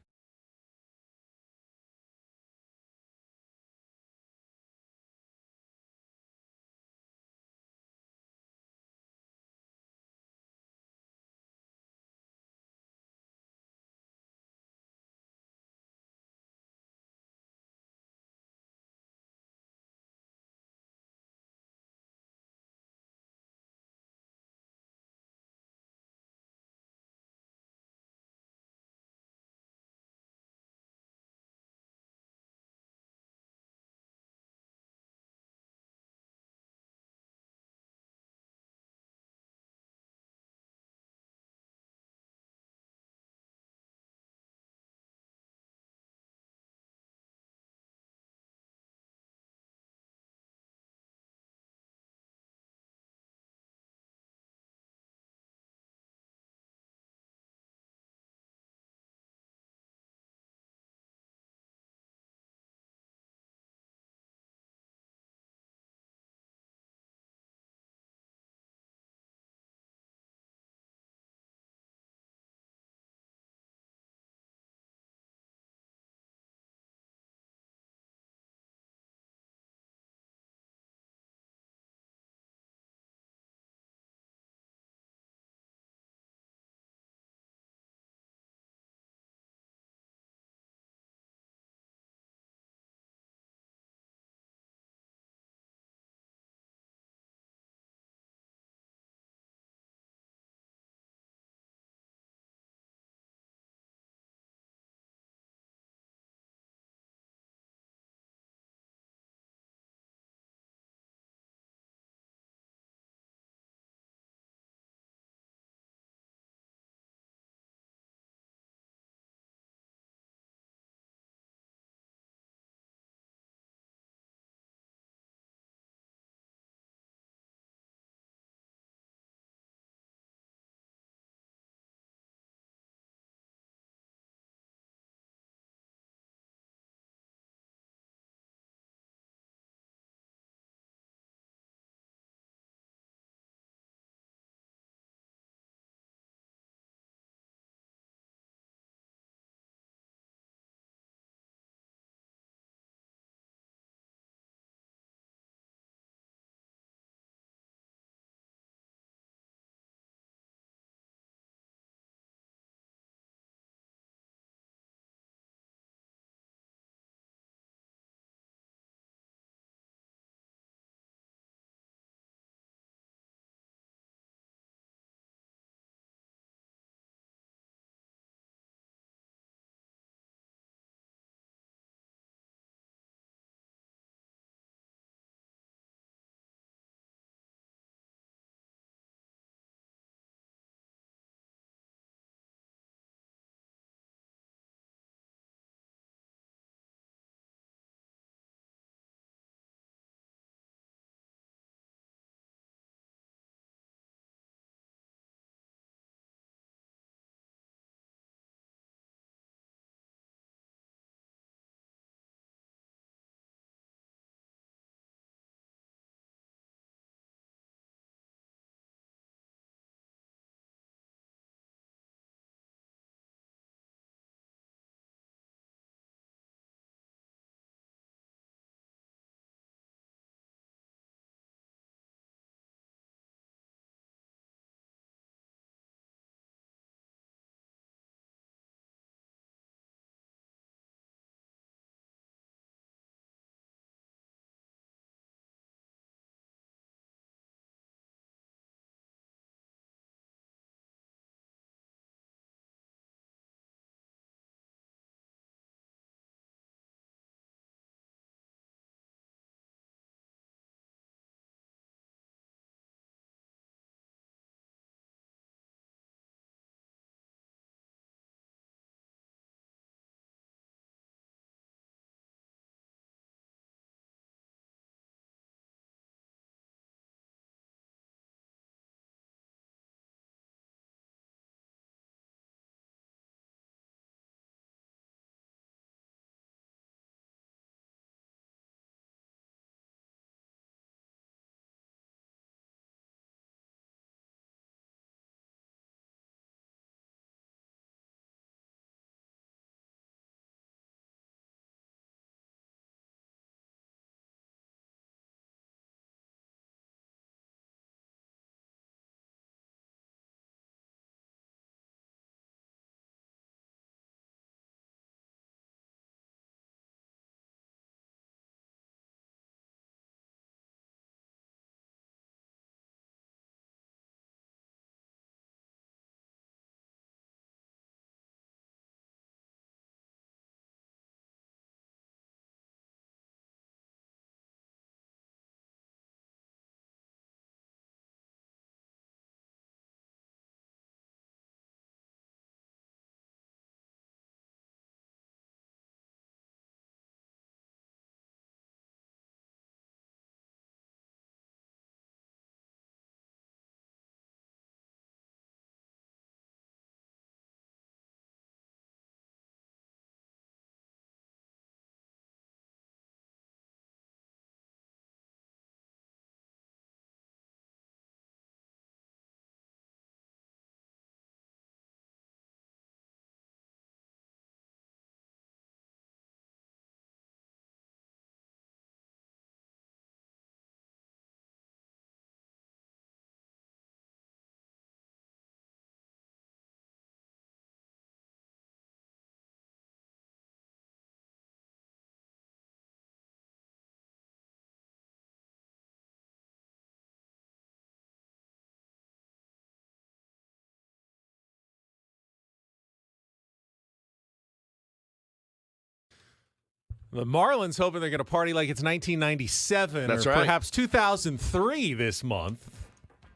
The Marlins hoping they're going to party like it's 1997 That's or right. perhaps 2003 this month.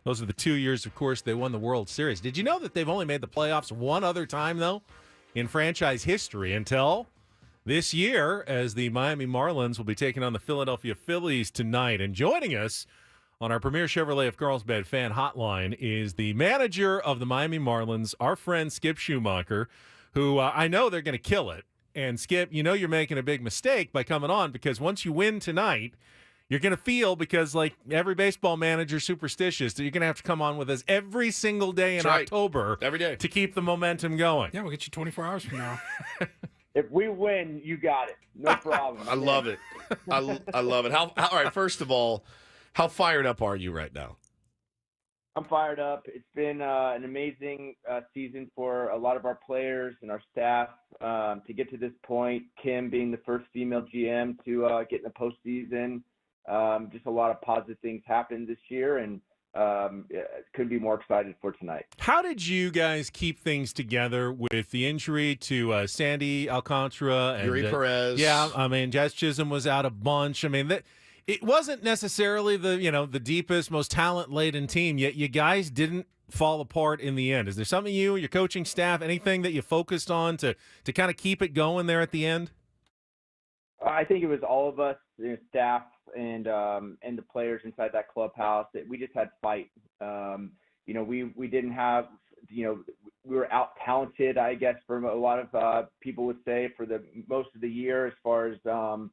Those are the 2 years, of course, they won the World Series. Did you know that they've only made the playoffs one other time, though, in franchise history until this year, as the Miami Marlins will be taking on the Philadelphia Phillies tonight? And joining us on our Premier Chevrolet of Carlsbad fan hotline is the manager of the Miami Marlins, our friend Skip Schumaker, who I know they're going to kill it. And Skip, you know you're making a big mistake by coming on, because once you win tonight, you're going to feel, because like every baseball manager superstitious, that you're going to have to come on with us every single day in October every day to keep the momentum going. Yeah, we'll get you 24 hours from now. If we win, you got it. No problem. I love it. I love it. All right, first of all, how fired up are you right now? I'm fired up. It's been an amazing season for a lot of our players and our staff to get to this point. Kim being the first female GM to get in the postseason. Just a lot of positive things happened this year, and couldn't be more excited for tonight. How did you guys keep things together with the injury to Sandy Alcantara and Yuri Perez? Yeah, I mean, Jazz Chisholm was out a bunch. I mean, it wasn't necessarily the deepest, most talent-laden team, yet you guys didn't fall apart in the end. Is there something your coaching staff, anything that you focused on to kind of keep it going there at the end? I think it was all of us, staff and the players inside that clubhouse. We just had fight. We didn't have, we were out talented, I guess, from a lot of people would say, for the most of the year, as far as the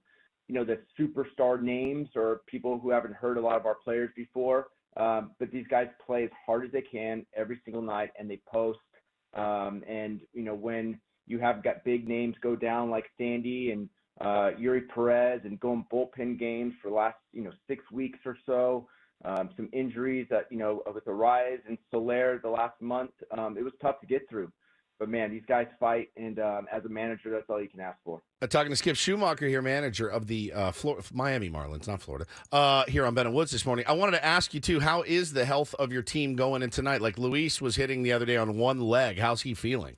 superstar names or people who haven't heard a lot of our players before. But these guys play as hard as they can every single night, and they post. When you have got big names go down like Sandy and Yuri Perez and going bullpen games for the last 6 weeks or so, some injuries that with the rise and Soler the last month, it was tough to get through. But man, these guys fight, and as a manager, that's all you can ask for. Talking to Skip Schumaker here, manager of the Miami Marlins, not Florida, here on Ben and Woods this morning. I wanted to ask you, too, how is the health of your team going in tonight? Like Luis was hitting the other day on one leg. How's he feeling?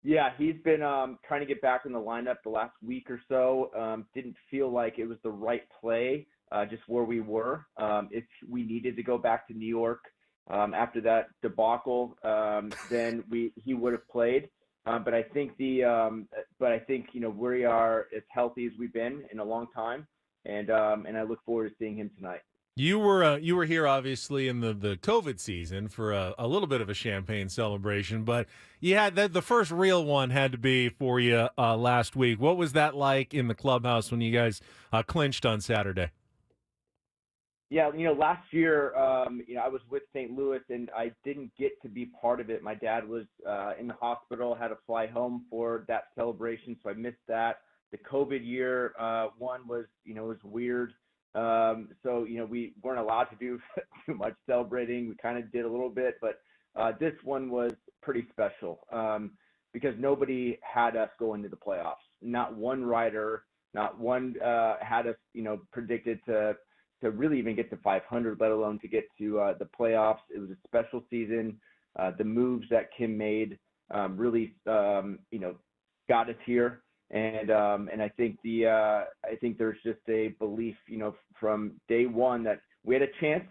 Yeah, he's been trying to get back in the lineup the last week or so. Didn't feel like it was the right play, just where we were. If we needed to go back to New York after that debacle, then he would have played. But I think we are as healthy as we've been in a long time, and I look forward to seeing him tonight. You were here, obviously, in the COVID season for a little bit of a champagne celebration, but you had the first real one had to be for you last week. What was that like in the clubhouse when you guys clinched on Saturday? Yeah, last year, I was with St. Louis, and I didn't get to be part of it. My dad was in the hospital, had to fly home for that celebration, so I missed that. The COVID year one was, was weird. So we weren't allowed to do too much celebrating. We kind of did a little bit, but this one was pretty special because nobody had us go into the playoffs. Not one writer, not one had us, predicted to really even get to 500, let alone to get to the playoffs. It was a special season. The moves that Kim made really, got us here. And I think there's just a belief, from day one that we had a chance.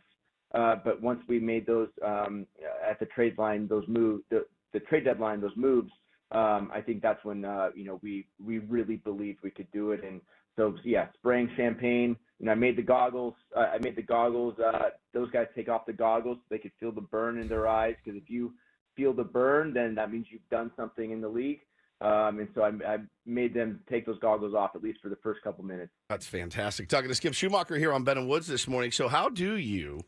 But once we made those at the trade line, those moves, the trade deadline, those moves, I think that's when we really believed we could do it. And so yeah, spraying champagne. I made the goggles. Those guys take off the goggles so they could feel the burn in their eyes. Because if you feel the burn, then that means you've done something in the league. And so I made them take those goggles off, at least for the first couple minutes. That's fantastic. Talking to Skip Schumaker here on Ben and Woods this morning. So how do you,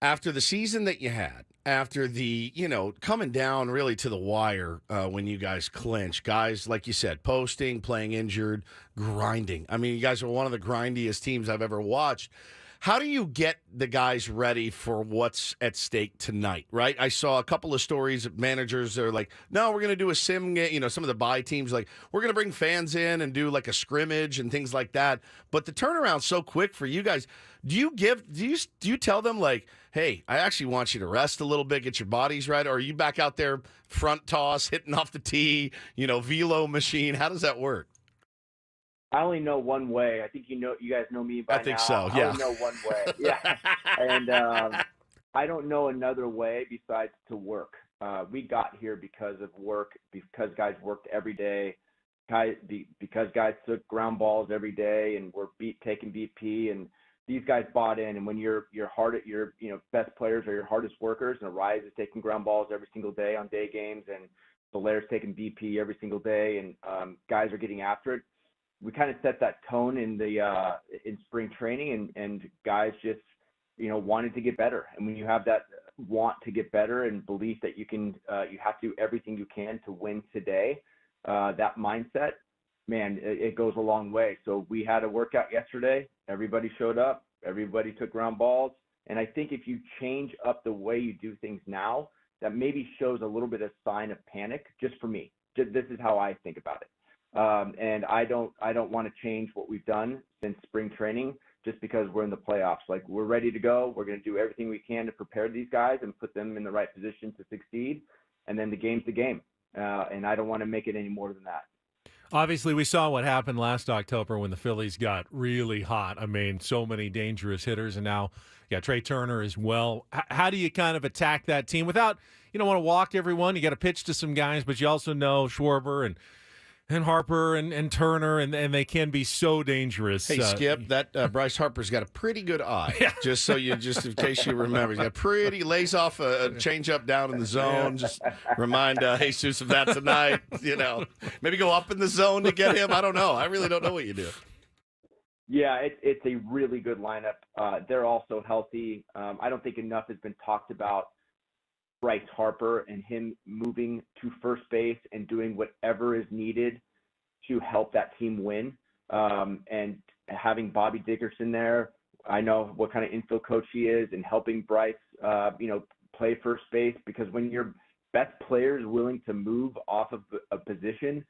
after the season that you had, after the, coming down really to the wire when you guys clinch, guys, like you said, posting, playing injured, grinding. I mean, you guys are one of the grindiest teams I've ever watched. How do you get the guys ready for what's at stake tonight, right? I saw a couple of stories of managers that are like, no, we're going to do a sim game. Some of the buy teams like, we're going to bring fans in and do like a scrimmage and things like that. But the turnaround's so quick for you guys. Do you tell them like, hey, I actually want you to rest a little bit, get your bodies right? Or are you back out there front toss, hitting off the tee, velo machine? How does that work? I only know one way. I think you guys know me by now. I think so, yeah. I only know one way. Yeah. And I don't know another way besides to work. We got here because of work, because guys worked every day, because guys took ground balls every day and were taking BP, and these guys bought in. And when your best players are your hardest workers, and Arias is taking ground balls every single day on day games, and Solaire's taking BP every single day, and guys are getting after it. We kind of set that tone in spring training, and guys just wanted to get better. And when you have that want to get better and belief that you have to do everything you can to win today, that mindset, man, it goes a long way. So we had a workout yesterday. Everybody showed up. Everybody took ground balls. And I think if you change up the way you do things now, that maybe shows a little bit of sign of panic, just for me. This is how I think about it. And I don't want to change what we've done since spring training just because we're in the playoffs. Like, we're ready to go. We're going to do everything we can to prepare these guys and put them in the right position to succeed. And then the game's the game. And I don't want to make it any more than that. Obviously, we saw what happened last October when the Phillies got really hot. I mean, so many dangerous hitters, and now you got Trey Turner as well. How do you kind of attack that team without, you don't want to walk everyone. You got to pitch to some guys, but you also know Schwarber and Harper and Turner, and they can be so dangerous. Hey, Skip, that Bryce Harper's got a pretty good eye. Yeah. Just in case you remember. He's got lays off a changeup down in the zone. Yeah. Just remind Jesus of that tonight. Maybe go up in the zone to get him. I don't know. I really don't know what you do. Yeah, it's a really good lineup. They're also healthy. I don't think enough has been talked about Bryce Harper and him moving to first base and doing whatever is needed to help that team win. And having Bobby Dickerson there, I know what kind of infield coach he is, and helping Bryce, play first base, because when your best player is willing to move off of a position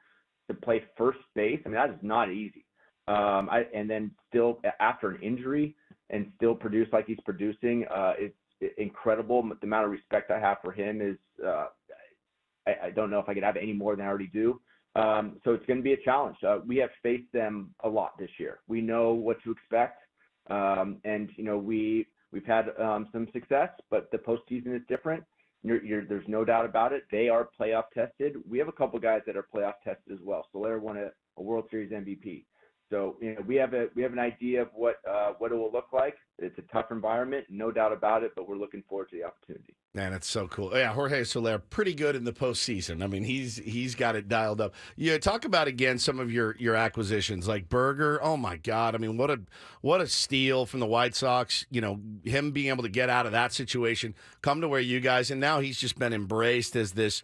to play first base, I mean, that is not easy. And then still after an injury and still produce like he's producing, it's incredible. The amount of respect I have for him is I don't know if I could have any more than I already do. So it's going to be a challenge. We have faced them a lot this year. We know what to expect, and we've had some success, but the postseason is different. There's no doubt about it. They are playoff tested. We have a couple guys that are playoff tested as well. Solaire won a World Series MVP. So we have an idea of what it will look like. It's a tough environment, no doubt about it, but we're looking forward to the opportunity. Man, that's so cool. Yeah, Jorge Soler, pretty good in the postseason. I mean, he's got it dialed up. You talk about again some of your acquisitions like Berger. Oh my God! I mean, what a steal from the White Sox. Him being able to get out of that situation, come to where you guys, and now he's just been embraced as this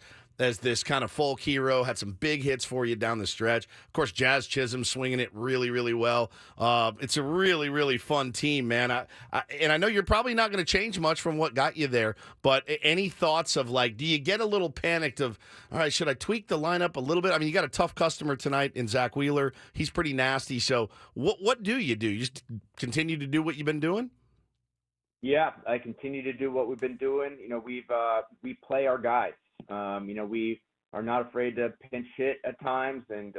kind of folk hero, had some big hits for you down the stretch. Of course, Jazz Chisholm swinging it really, really well. It's a really, really fun team, man. And I know you're probably not going to change much from what got you there, but any thoughts of, do you get a little panicked of, all right, should I tweak the lineup a little bit? I mean, you got a tough customer tonight in Zach Wheeler. He's pretty nasty. So what do? You just continue to do what you've been doing? Yeah, I continue to do what we've been doing. We play our guys. We are not afraid to pinch hit at times and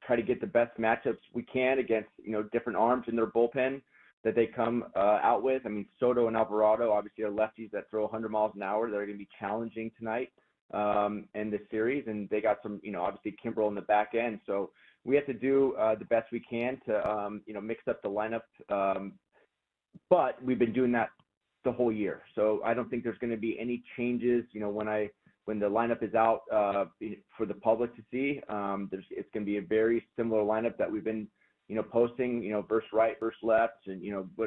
try to get the best matchups we can against, different arms in their bullpen that they come out with. I mean, Soto and Alvarado obviously are lefties that throw 100 miles an hour. They're going to be challenging tonight in this series. And they got some, obviously Kimbrel in the back end. So we have to do the best we can to, mix up the lineup. But we've been doing that the whole year. So I don't think there's going to be any changes, when the lineup is out for the public to see. It's going to be a very similar lineup that we've been, posting, versus right, versus left, and,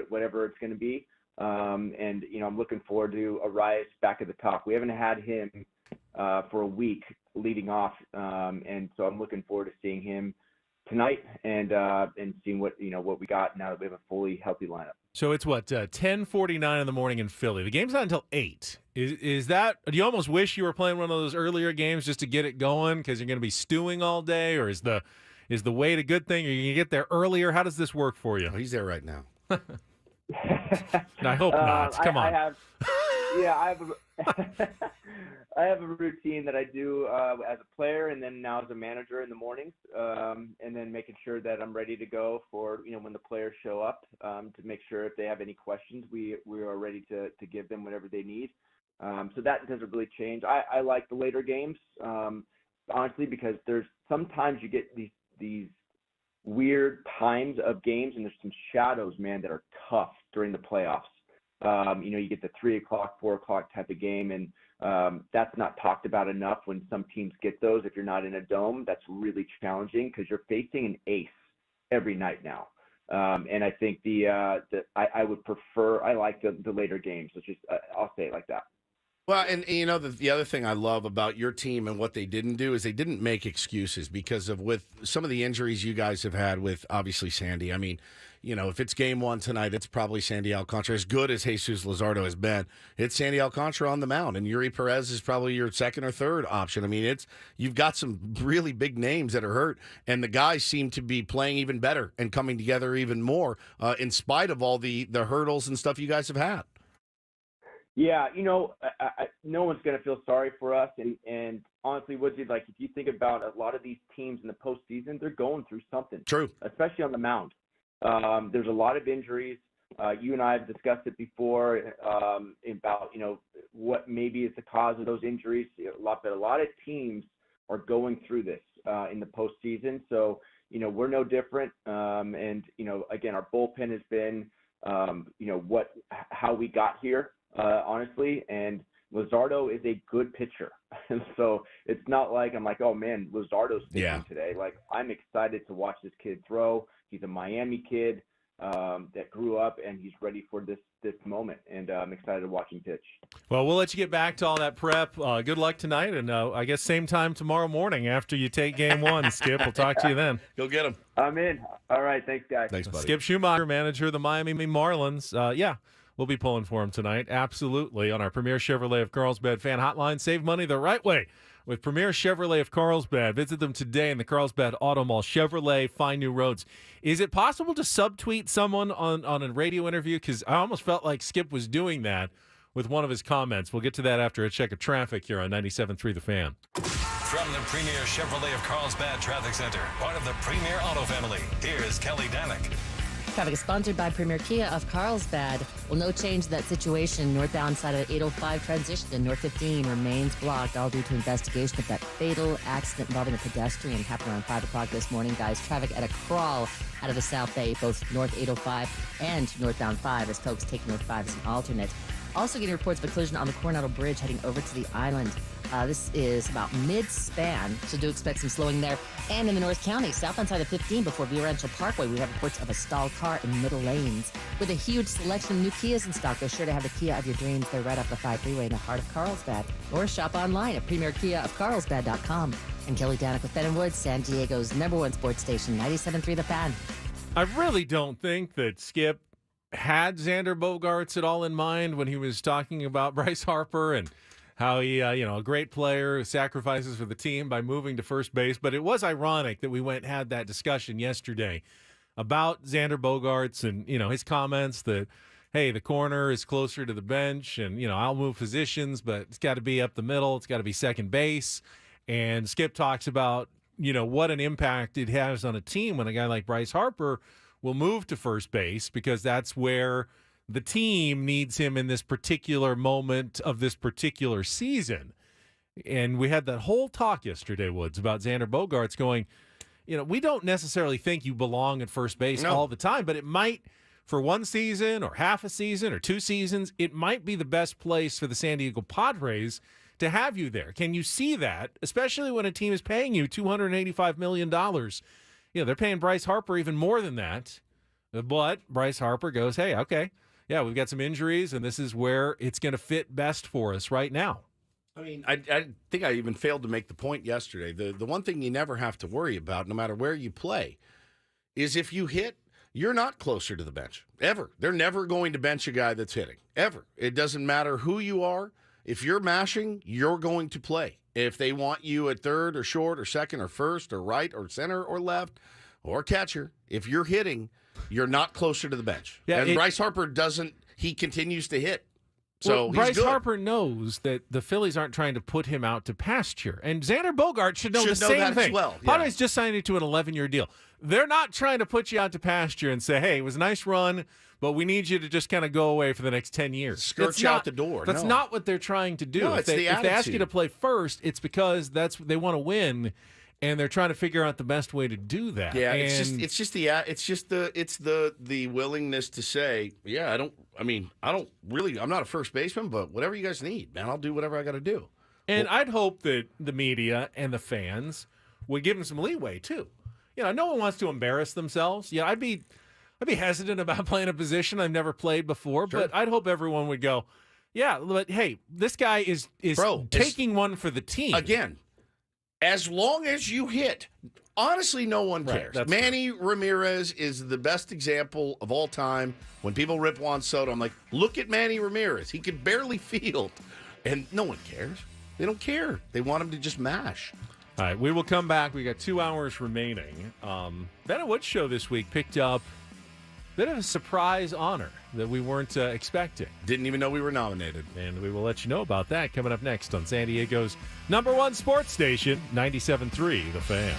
whatever it's going to be. And I'm looking forward to Arias back at the top. We haven't had him for a week leading off. And so I'm looking forward to seeing him tonight and seeing what we got now that we have a fully healthy lineup. So it's 10:49 in the morning in Philly. The game's not until 8. Is that? Do you almost wish you were playing one of those earlier games just to get it going because you're going to be stewing all day, or is the wait a good thing? Are you going to get there earlier? How does this work for you? Oh, he's there right now. I hope not. Come on. I I have a routine that I do as a player and then now as a manager in the mornings, and then making sure that I'm ready to go for, when the players show up, to make sure if they have any questions, we are ready to give them whatever they need. So that doesn't really change. I like the later games, honestly, because there's sometimes you get these weird times of games and there's some shadows, man, that are tough during the playoffs. You get the 3 o'clock, 4 o'clock type of game, and that's not talked about enough when some teams get those. If you're not in a dome, that's really challenging because you're facing an ace every night now. And I think I would prefer, I like the later games. I'll say it like that. Well, and the other thing I love about your team and what they didn't do is they didn't make excuses because of with some of the injuries you guys have had with obviously Sandy. I mean, if it's game one tonight, it's probably Sandy Alcantara. As good as Jesus Luzardo has been, it's Sandy Alcantara on the mound, and Yuri Perez is probably your second or third option. I mean, you've got some really big names that are hurt, and the guys seem to be playing even better and coming together even more in spite of all the hurdles and stuff you guys have had. Yeah, no one's going to feel sorry for us. And honestly, Woodsy, if you think about a lot of these teams in the postseason, they're going through something. True. Especially on the mound. There's a lot of injuries. You and I have discussed it before about, what maybe is the cause of those injuries. But a lot of teams are going through this in the postseason. So, we're no different. And, again, our bullpen has been, how we got here. Honestly, and Luzardo is a good pitcher. And so it's not like I'm like, oh man, Luzardo's pitching today. Like, I'm excited to watch this kid throw. He's a Miami kid that grew up, and he's ready for this moment. And I'm excited to watch him pitch. Well, we'll let you get back to all that prep. Good luck tonight, and I guess same time tomorrow morning after you take game one, Skip. We'll talk to you then. Go get him. I'm in. All right, thanks, guys. Thanks, buddy. Skip Schumaker, manager of the Miami Marlins. We'll be pulling for him tonight, absolutely, on our Premier Chevrolet of Carlsbad fan hotline. Save money the right way with Premier Chevrolet of Carlsbad. Visit them today in the Carlsbad Auto Mall. Chevrolet, find new roads. Is it possible to subtweet someone on a radio interview? Because I almost felt like Skip was doing that with one of his comments. We'll get to that after a check of traffic here on 97.3 The Fan. From the Premier Chevrolet of Carlsbad Traffic Center, part of the Premier Auto family, here's Kelly Danick. Traffic is sponsored by Premier Kia of Carlsbad. Well, no change to that situation. Northbound side of 805 transition to North 15 remains blocked, all due to investigation of that fatal accident involving a pedestrian. Happened around 5 o'clock this morning, guys. Traffic at a crawl out of the South Bay, both North 805 and northbound 5, as folks take North 5 as an alternate. Also getting reports of a collision on the Coronado Bridge heading over to the island. This is about mid-span, so do expect some slowing there. And in the North County, southbound side of 15 before View Rancho Parkway, we have reports of a stalled car in middle lanes. With a huge selection of new Kias in stock, be sure to have the Kia of your dreams. They're right off the 5 freeway in the heart of Carlsbad. Or shop online at premierkiaofcarlsbad.com. And Kelly Danick with Ben and Woods, San Diego's #1 sports station, 97.3 The Fan. I really don't think that Skip had Xander Bogaerts at all in mind when he was talking about Bryce Harper and how he, a great player who sacrifices for the team by moving to first base. But it was ironic that we went and had that discussion yesterday about Xander Bogaerts and, his comments that, hey, the corner is closer to the bench and, I'll move positions, but it's got to be up the middle. It's got to be second base. And Skip talks about, what an impact it has on a team when a guy like Bryce Harper will move to first base because that's where the team needs him in this particular moment of this particular season. And we had that whole talk yesterday, Woods, about Xander Bogaerts going, we don't necessarily think you belong at first base all the time, but it might, for one season or half a season or 2 seasons, it might be the best place for the San Diego Padres to have you there. Can you see that, especially when a team is paying you $285 million? They're paying Bryce Harper even more than that. But Bryce Harper goes, hey, okay, yeah, we've got some injuries, and this is where it's going to fit best for us right now. I mean, I think I even failed to make the point yesterday. The one thing you never have to worry about, no matter where you play, is if you hit, you're not closer to the bench, ever. They're never going to bench a guy that's hitting, ever. It doesn't matter who you are. If you're mashing, you're going to play. If they want you at third or short or second or first or right or center or left or catcher, if you're hitting, you're not closer to the bench. Yeah, and Bryce Harper doesn't. He continues to hit. So Bryce he's good. Harper knows that the Phillies aren't trying to put him out to pasture. And Xander Bogaerts should know the same that thing. as well. Yeah. Padres just signed you to an 11-year deal. They're not trying to put you out to pasture and say, hey, it was a nice run, but we need you to just kind of go away for the next 10 years. Skirt you out the door. That's not what they're trying to do. No, if they ask you to play first, it's because they want to win, and they're trying to figure out the best way to do that. Yeah, and it's just the willingness to say, yeah, I'm not a first baseman, but whatever you guys need, man, I'll do whatever I got to do. And I'd hope that the media and the fans would give him some leeway too. No one wants to embarrass themselves. Yeah, I'd be hesitant about playing a position I've never played before, Sure. but I'd hope everyone would go, yeah, but hey, this guy is taking one for the team. Again, as long as you hit, honestly, no one cares. That's Manny Ramirez is the best example of all time. When people rip Juan Soto, I'm like, look at Manny Ramirez. He could barely field, and no one cares. They don't care. They want him to just mash. All right, we will come back. We got 2 hours remaining. Ben and Wood's show this week picked up a bit of a surprise honor that we weren't expecting. Didn't even know we were nominated. And we will let you know about that coming up next on San Diego's #1 sports station, 97.3 The Fan.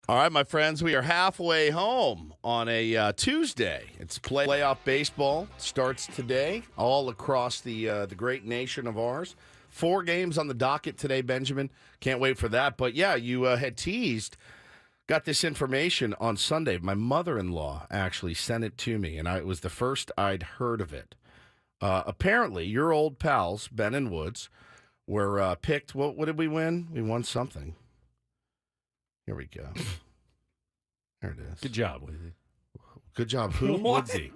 All right, my friends, we are halfway home on a Tuesday. It's playoff baseball. Starts today all across the great nation of ours. 4 games on the docket today, Benjamin. Can't wait for that. But, yeah, you had teased, got this information on Sunday. My mother-in-law actually sent it to me, and it was the first I'd heard of it. Apparently, your old pals, Ben and Woods, were picked. What did we win? We won something. Here we go. There it is. Good job, Woodsy. Good job, who? Woodsy.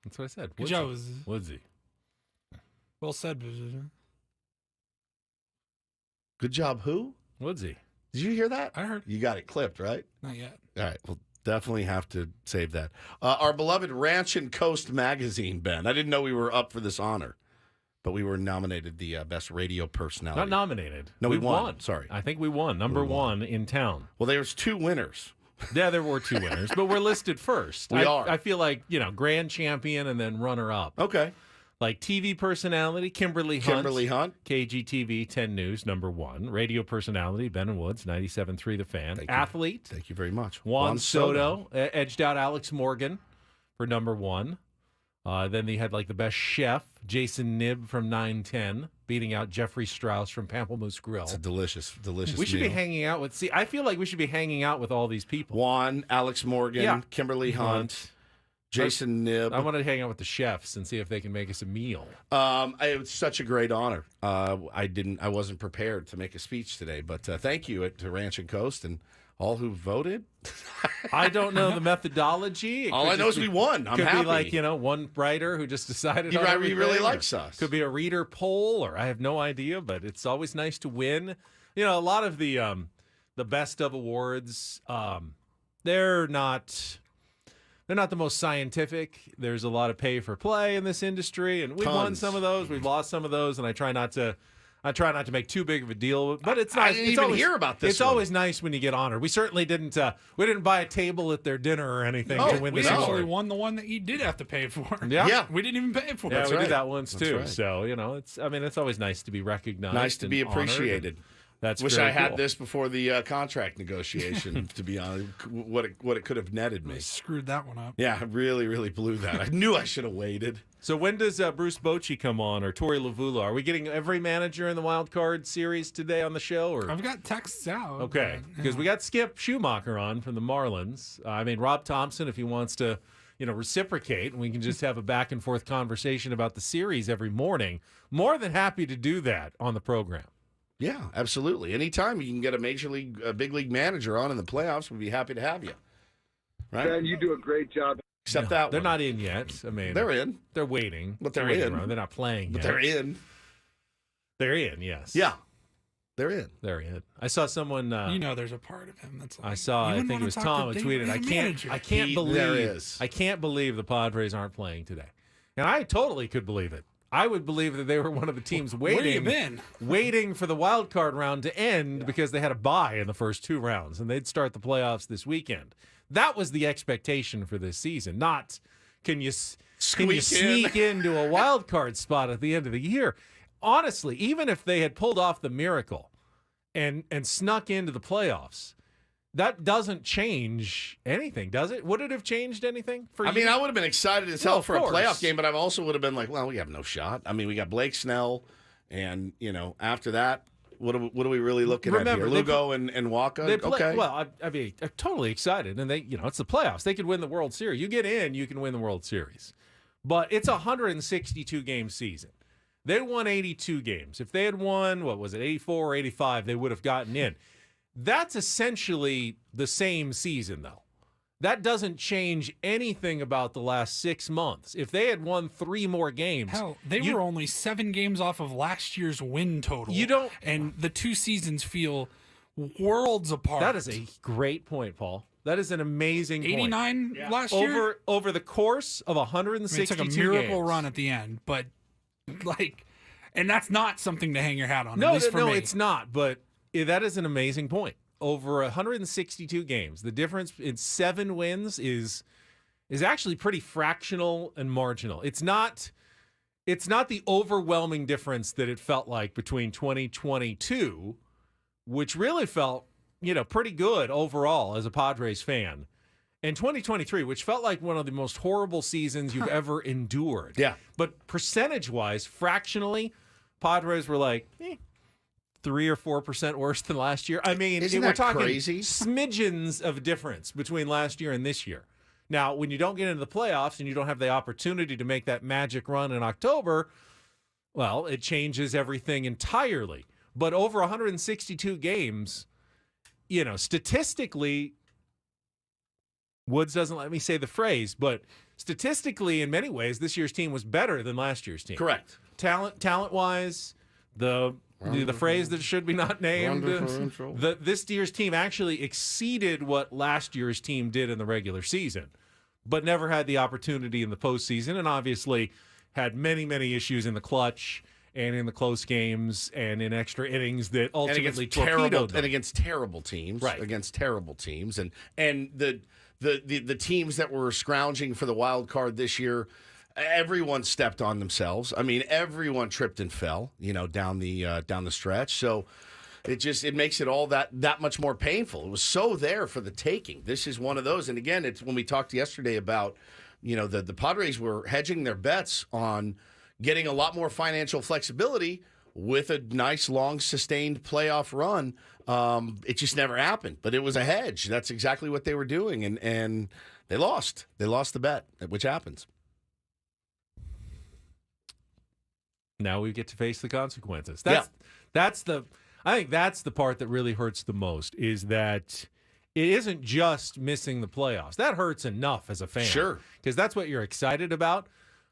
That's what I said. Good job, Woodsy. Well said. Good job, who? Woodsy. Did you hear that? I heard. You got it clipped, right? Not yet. All right. We'll definitely have to save that. Our beloved Ranch and Coast magazine, Ben. I didn't know we were up for this honor, but we were nominated the best radio personality. Not nominated. No, we won. Sorry. I think we won. Number one in town. Well, there's 2 winners. Yeah, there were 2 winners, but we're listed first. We are. I feel like, grand champion and then runner-up. Okay. Like TV personality, Kimberly Hunt. KGTV 10 News, number 1. Radio personality, Ben and Woods, 97.3 The Fan. Athlete. Thank you very much. Juan Soto edged out Alex Morgan for number 1. Then they had like the best chef, Jason Nibb from 910, beating out Jeffrey Strauss from Pamplemousse Grill. It's a delicious We should meal. be hanging out with, I feel like we should be hanging out with all these people. Juan, Alex Morgan, Kimberly Hunt, Jason Nibb. I want to hang out with the chefs and see if they can make us a meal. It was such a great honor. I wasn't prepared to make a speech today, but thank you to Ranch and Coast and all who voted. I don't know the methodology. All I know is we won. I'm could happy. Be like, one writer who just decided he on everything, really likes us. Could be a reader poll, or I have no idea, but it's always nice to win. A lot of the best of awards, they're not the most scientific. There's a lot of pay for play in this industry, and we've won some of those, we've lost some of those, and I try not to make too big of a deal, but it's nice. I didn't even hear about this. It's always nice when you get honored. We certainly didn't. We didn't buy a table at their dinner or anything to win this award. We actually won the one that you did have to pay for. Yeah. We didn't even pay for it. Yeah, we did that once That's too. right. So it's always nice to be recognized. Nice to be appreciated. That's Wish very I had cool. this before the contract negotiation. To be honest, what it could have netted me. I screwed that one up. Yeah, I really blew that. I knew I should have waited. So when does Bruce Bochy come on, or Tori Lavula? Are we getting every manager in the Wild Card series today on the show? Or I've got texts out. okay, because we got Skip Schumaker on from the Marlins. Rob Thompson, if he wants to, reciprocate, and we can just have a back and forth conversation about the series every morning. More than happy to do that on the program. Yeah, absolutely. Anytime you can get a big league manager on in the playoffs, we'd be happy to have you. Right? Ben, you do a great job. Except that they're one. not in yet. They're in. They're waiting. But they're in. They're not playing But yet. they're in. They're in, yes. Yeah. They're in. They're in. I saw someone. There's a part of him that's like. I think it was Tom who tweeted, I can't believe the Padres aren't playing today. And I totally could believe it. I would believe that they were one of the teams waiting for the wild card round to end because they had a bye in the first 2 rounds, and they'd start the playoffs this weekend. That was the expectation for this season, not can you sneak into a wild card spot at the end of the year. Honestly, even if they had pulled off the miracle and snuck into the playoffs, that doesn't change anything, does it? Would it have changed anything for you? I would have been excited as hell for a course. playoff game, but I also would have been like, well, we have no shot. We got Blake Snell, and, after that, what are we really looking at here? Lugo and Waka? Okay. Well, I'm totally excited. And it's the playoffs. They could win the World Series. You get in, you can win the World Series. But it's a 162-game season. They won 82 games. If they had won, 84 or 85, they would have gotten in. That's essentially the same season, though. That doesn't change anything about the last 6 months. If they had won 3 more games... Hell, they were only 7 games off of last year's win total. And the 2 seasons feel worlds apart. That is a great point, Paul. That is an amazing 89 last year? Over the course of 162 it's like a miracle run at the end, but and that's not something to hang your hat on. No, for me. it's not, but that is an amazing point. Over 162 games, the difference in 7 wins is actually pretty fractional and marginal. It's not the overwhelming difference that it felt like between 2022, which really felt pretty good overall as a Padres fan. In 2023, which felt like one of the most horrible seasons you've ever endured. Yeah. But percentage-wise, fractionally, Padres were like 3 or 4% worse than last year. I mean, Isn't we're that talking crazy? smidgens of difference between last year and this year. Now, when you don't get into the playoffs and you don't have the opportunity to make that magic run in October, well, it changes everything entirely. But over 162 games, statistically, Woods doesn't let me say the phrase, but statistically, in many ways, this year's team was better than last year's team. Correct. Talent-wise, the phrase that should be not named, this year's team actually exceeded what last year's team did in the regular season, but never had the opportunity in the postseason, and obviously had many, many issues in the clutch and in the close games and in extra innings that ultimately torpedoed them. And against terrible teams. Right. Against terrible teams. And the teams that were scrounging for the wild card this year, everyone stepped on themselves. I mean, everyone tripped and fell, down the stretch. So it makes it all that much more painful. It was so there for the taking. This is one of those. And again, it's when we talked yesterday about, the Padres were hedging their bets on getting a lot more financial flexibility with a nice, long, sustained playoff run. It just never happened, but it was a hedge. That's exactly what they were doing, and they lost. They lost the bet, which happens. Now we get to face the consequences. I think that's the part that really hurts the most, is that it isn't just missing the playoffs. That hurts enough as a fan. Sure. Because that's what you're excited about.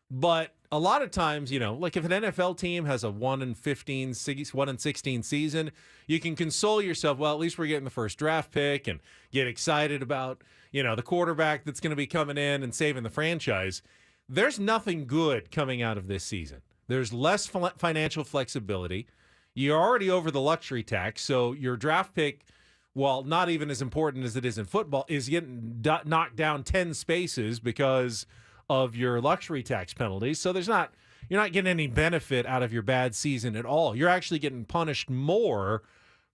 But a lot of times, like if an NFL team has a 1-16 season, you can console yourself, well, at least we're getting the first draft pick, and get excited about, the quarterback that's going to be coming in and saving the franchise. There's nothing good coming out of this season. There's less financial flexibility. You're already over the luxury tax, so your draft pick, while not even as important as it is in football, is getting knocked down 10 spaces because of your luxury tax penalties. So you're not getting any benefit out of your bad season at all. You're actually getting punished more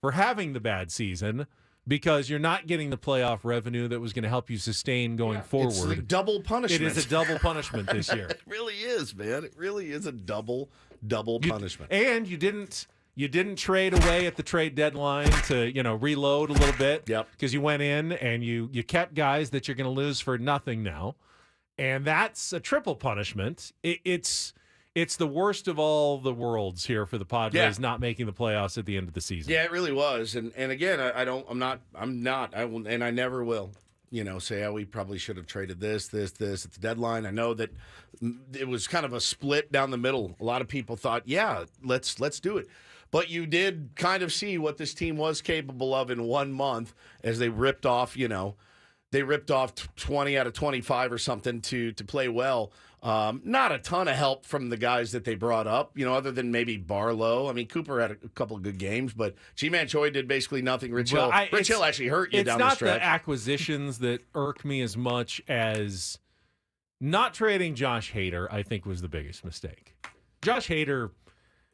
for having the bad season because you're not getting the playoff revenue that was going to help you sustain going forward. It's a double punishment. It is a double punishment this year. It really is, man. It really is a double punishment. And you didn't trade away at the trade deadline to, reload a little bit. Yep. Because you went in and you kept guys that you're going to lose for nothing now. And that's a triple punishment. It's the worst of all the worlds here for the Padres not making the playoffs at the end of the season. Yeah, it really was. And again, I never will, say, we probably should have traded this at the deadline. I know that it was kind of a split down the middle. A lot of people thought, let's do it. But you did kind of see what this team was capable of in 1 month as they ripped off, 20 out of 25 or something to play well. Not a ton of help from the guys that they brought up, other than maybe Barlow. I mean, Cooper had a couple of good games, but G-Man Choi did basically nothing. Rich Hill actually hurt you down the stretch. It's not the acquisitions that irk me as much as not trading Josh Hader, I think, was the biggest mistake. Josh Hader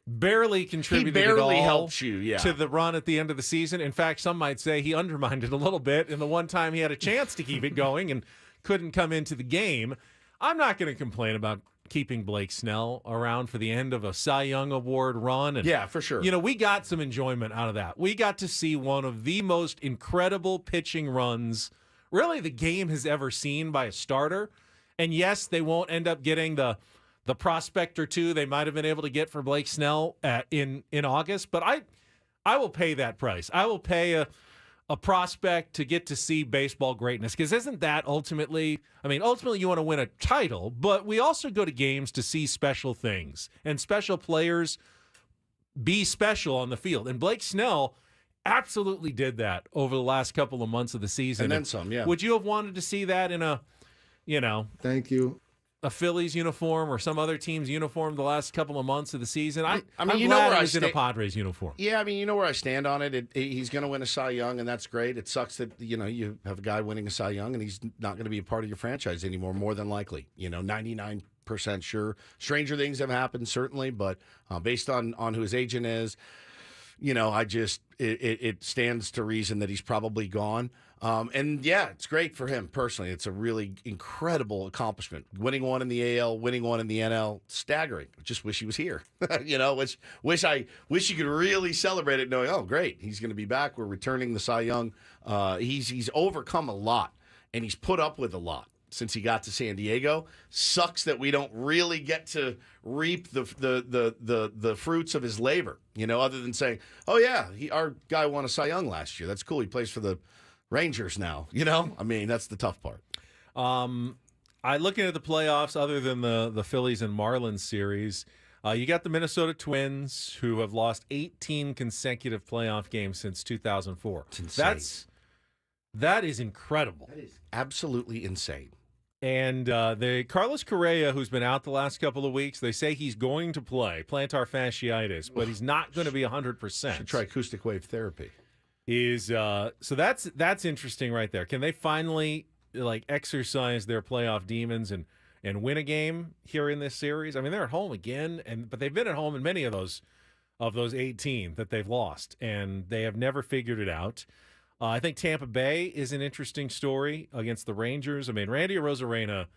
barely contributed at all helped you, to the run at the end of the season. In fact, some might say he undermined it a little bit in the one time he had a chance to keep it going and couldn't come into the game. I'm not going to complain about keeping Blake Snell around for the end of a Cy Young Award run. And, yeah, for sure. We got some enjoyment out of that. We got to see one of the most incredible pitching runs really the game has ever seen by a starter. And yes, they won't end up getting the prospect or two they might have been able to get for Blake Snell in August, but I will pay that price. I will pay a prospect to get to see baseball greatness, because isn't that ultimately you want to win a title, but we also go to games to see special things and special players be special on the field. And Blake Snell absolutely did that over the last couple of months of the season. And then some, yeah. Would you have wanted to see that in a Thank you. a Phillies uniform or some other teteam's uniform the last couple of months of the season? I'm glad where he was in a Padres uniform. Yeah, you know where I stand on it. He's going to win a Cy Young, and that's great. It sucks that you have a guy winning a Cy Young, and he's not going to be a part of your franchise anymore, more than likely. 99% sure. Stranger things have happened, certainly, but based on who his agent is, it stands to reason that he's probably gone. And yeah, it's great for him personally. It's a really incredible accomplishment. Winning one in the AL, winning one in the NL, staggering. Just wish he was here. Wish you could really celebrate it, knowing, oh, great, he's going to be back. We're returning the Cy Young. He's overcome a lot, and he's put up with a lot since he got to San Diego. Sucks that we don't really get to reap the fruits of his labor. Other than saying, oh yeah, our guy won a Cy Young last year. That's cool. He plays for the Rangers now, that's the tough part. Looking at the playoffs, other than the Phillies and Marlins series, you got the Minnesota Twins, who have lost 18 consecutive playoff games since 2004. It's insane. That is incredible. That is absolutely insane. And Carlos Correa, who's been out the last couple of weeks, they say he's going to play plantar fasciitis, but he's not going to be 100%. Should try acoustic wave therapy. So that's interesting right there. Can they finally exercise their playoff demons and win a game here in this series? I mean, they're at home again, but they've been at home in many of those 18 that they've lost, and they have never figured it out. I think Tampa Bay is an interesting story against the Rangers. I mean, Randy Arozarena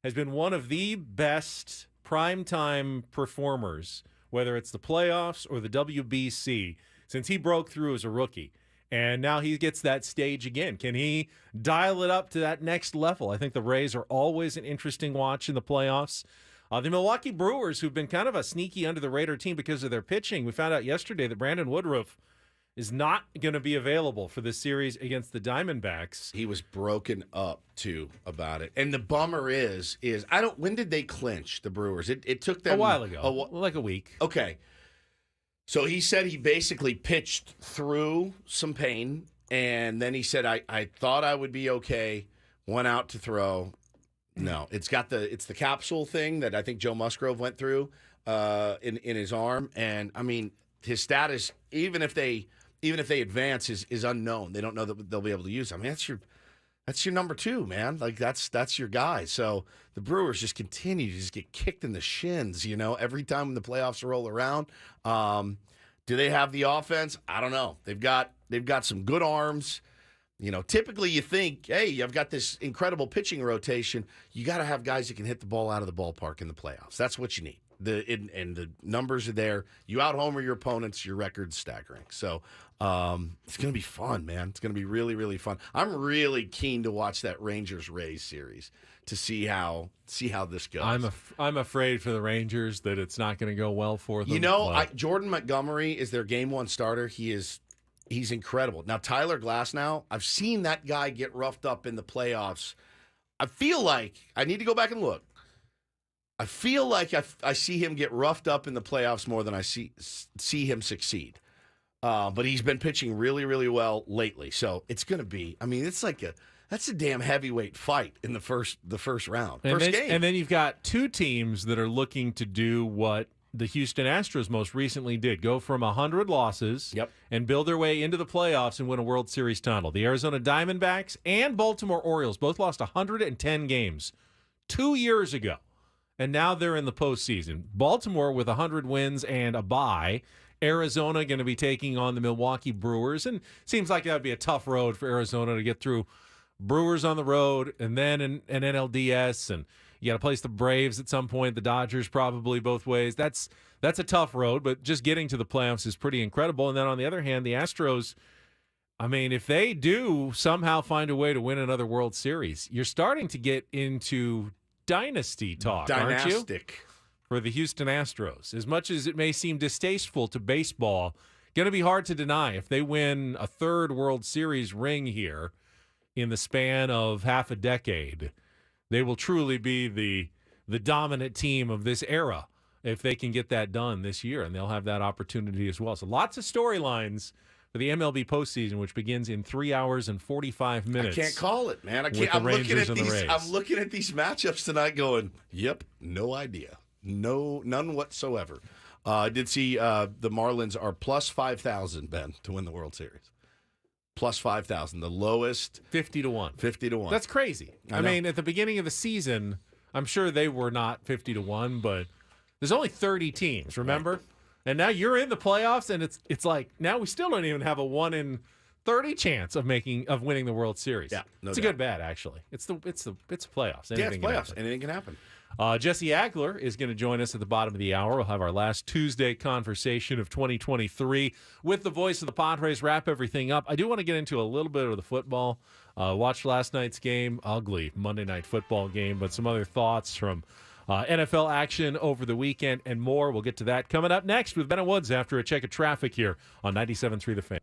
has been one of the best primetime performers, whether it's the playoffs or the WBC, since he broke through as a rookie. And now he gets that stage again. Can he dial it up to that next level? I think the Rays are always an interesting watch in the playoffs. The Milwaukee Brewers, who've been kind of a sneaky under-the-radar team because of their pitching, we found out yesterday that Brandon Woodruff is not going to be available for this series against the Diamondbacks. He was broken up, too, about it. And the bummer is when did they clinch, the Brewers? It took them a while ago, like a week. Okay. So he said he basically pitched through some pain, and then he said, I thought I would be okay, went out to throw. No, it's the capsule thing that I think Joe Musgrove went through in his arm. And, I mean, his status, even if they advance, is unknown. They don't know that they'll be able to use him. I mean, that's your number two, man. That's your guy. So the Brewers just continue to just get kicked in the shins, every time the playoffs roll around. Do they have the offense? I don't know. They've got some good arms. Typically you think, hey, I've got this incredible pitching rotation. You got to have guys that can hit the ball out of the ballpark in the playoffs. That's what you need. And the numbers are there. You out-homer your opponents, your record's staggering. So it's going to be fun, man. It's going to be really, really fun. I'm really keen to watch that Rangers-Rays series to see how this goes. I'm afraid for the Rangers that it's not going to go well for them. Jordan Montgomery is their game one starter. He's incredible. Now, Tyler Glasnow, I've seen that guy get roughed up in the playoffs. I feel like I need to go back and look. I feel like I see him get roughed up in the playoffs more than I see him succeed. But he's been pitching really, really well lately. So it's going to be, I mean, that's a damn heavyweight fight in the first round. First game. And then you've got two teams that are looking to do what the Houston Astros most recently did, go from 100 losses and build their way into the playoffs and win a World Series title. The Arizona Diamondbacks and Baltimore Orioles both lost 110 games 2 years ago. And now they're in the postseason. Baltimore with 100 wins and a bye. Arizona going to be taking on the Milwaukee Brewers. And seems like that would be a tough road for Arizona to get through. Brewers on the road and then an NLDS. And you got to place the Braves at some point. The Dodgers probably both ways. That's a tough road, but just getting to the playoffs is pretty incredible. And then on the other hand, the Astros, I mean, if they do somehow find a way to win another World Series, you're starting to get into dynasty talk, aren't you? For the Houston Astros. As much as it may seem distasteful to baseball, going to be hard to deny if they win a third World Series ring here in the span of half a decade, they will truly be the dominant team of this era if they can get that done this year, and they'll have that opportunity as well. So lots of storylines for the MLB postseason, which begins in 3 hours and 45 minutes. I can't call it, man. I can't. I'm looking at these matchups tonight, going, "Yep, no idea, none whatsoever." I did see the Marlins are plus 5,000, Ben, to win the World Series. Plus 5,000, the lowest. 50 to 1. 50 to 1. That's crazy. I mean, at the beginning of the season, I'm sure they were not 50 to 1, but there's only 30 teams. Remember. Right. And now you're in the playoffs, and it's like now we still don't even have a 1 in 30 chance of winning the World Series. Yeah, it's a good bet actually. It's playoffs. Yeah, it's playoffs. Anything can happen. Jesse Agler is going to join us at the bottom of the hour. We'll have our last Tuesday conversation of 2023 with the voice of the Padres. Wrap everything up. I do want to get into a little bit of the football. Watched last night's game, ugly Monday Night Football game, but some other thoughts from NFL action over the weekend and more. We'll get to that coming up next with Ben Woods after a check of traffic here on 97.3 The Fan.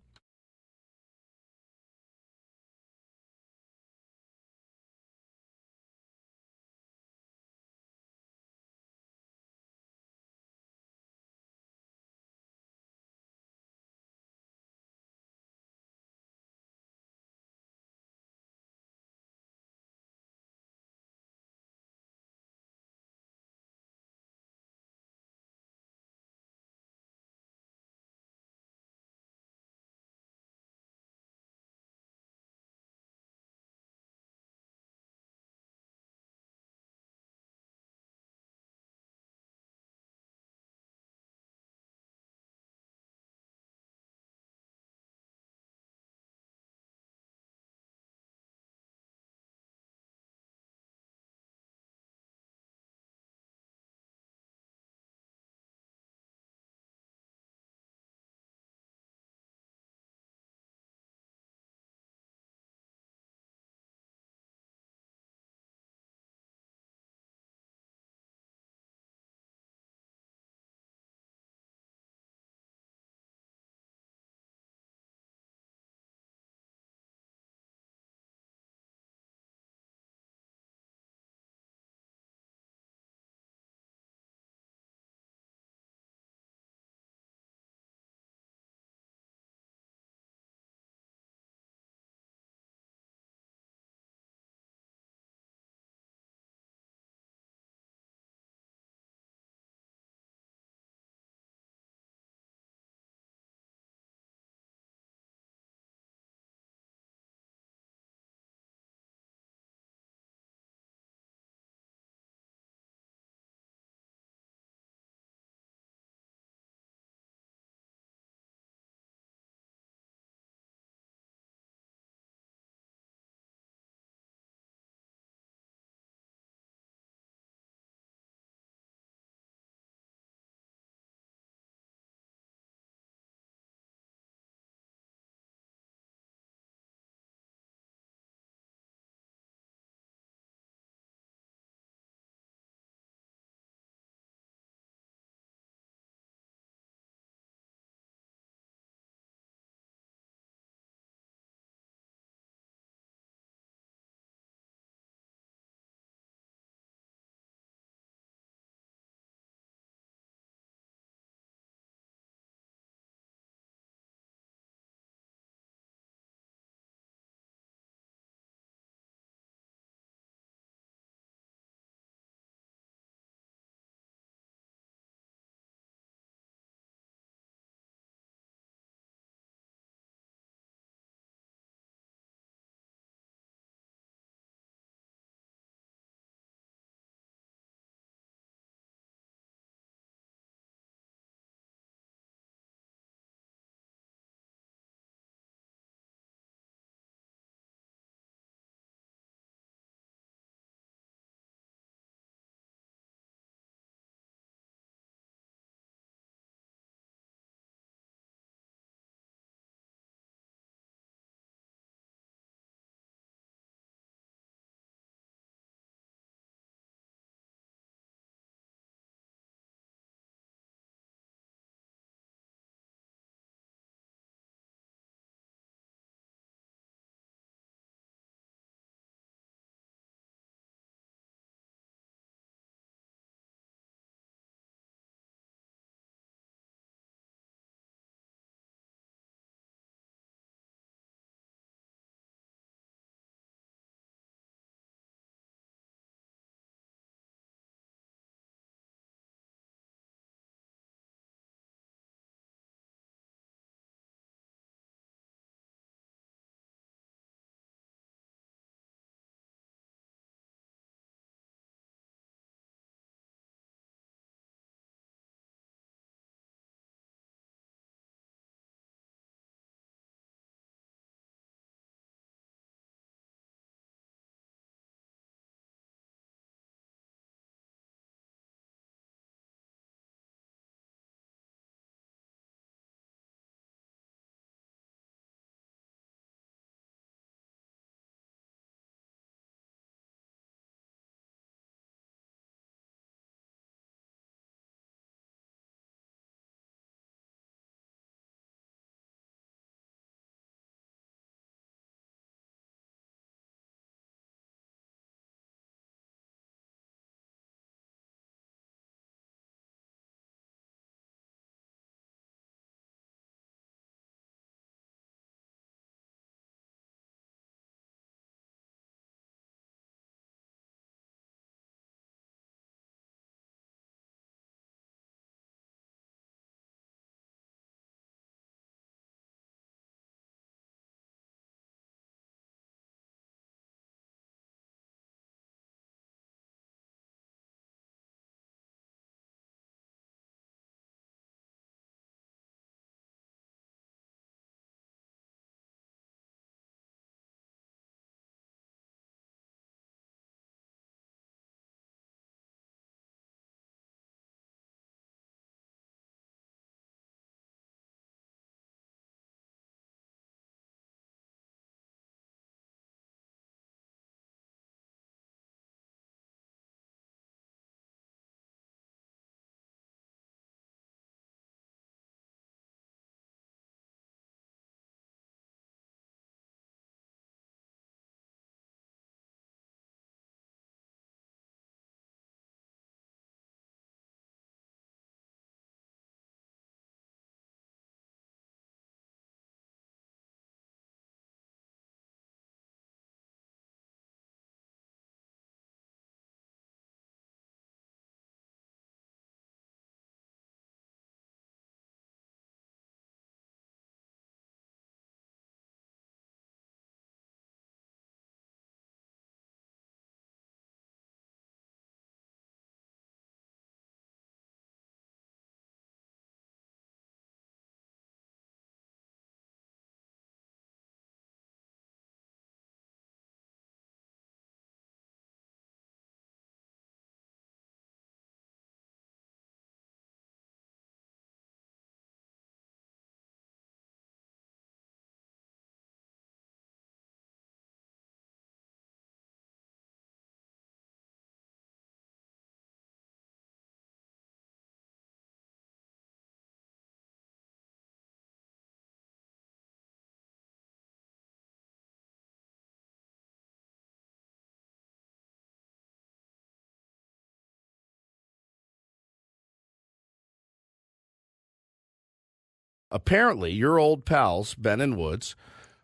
Apparently, your old pals, Ben and Woods,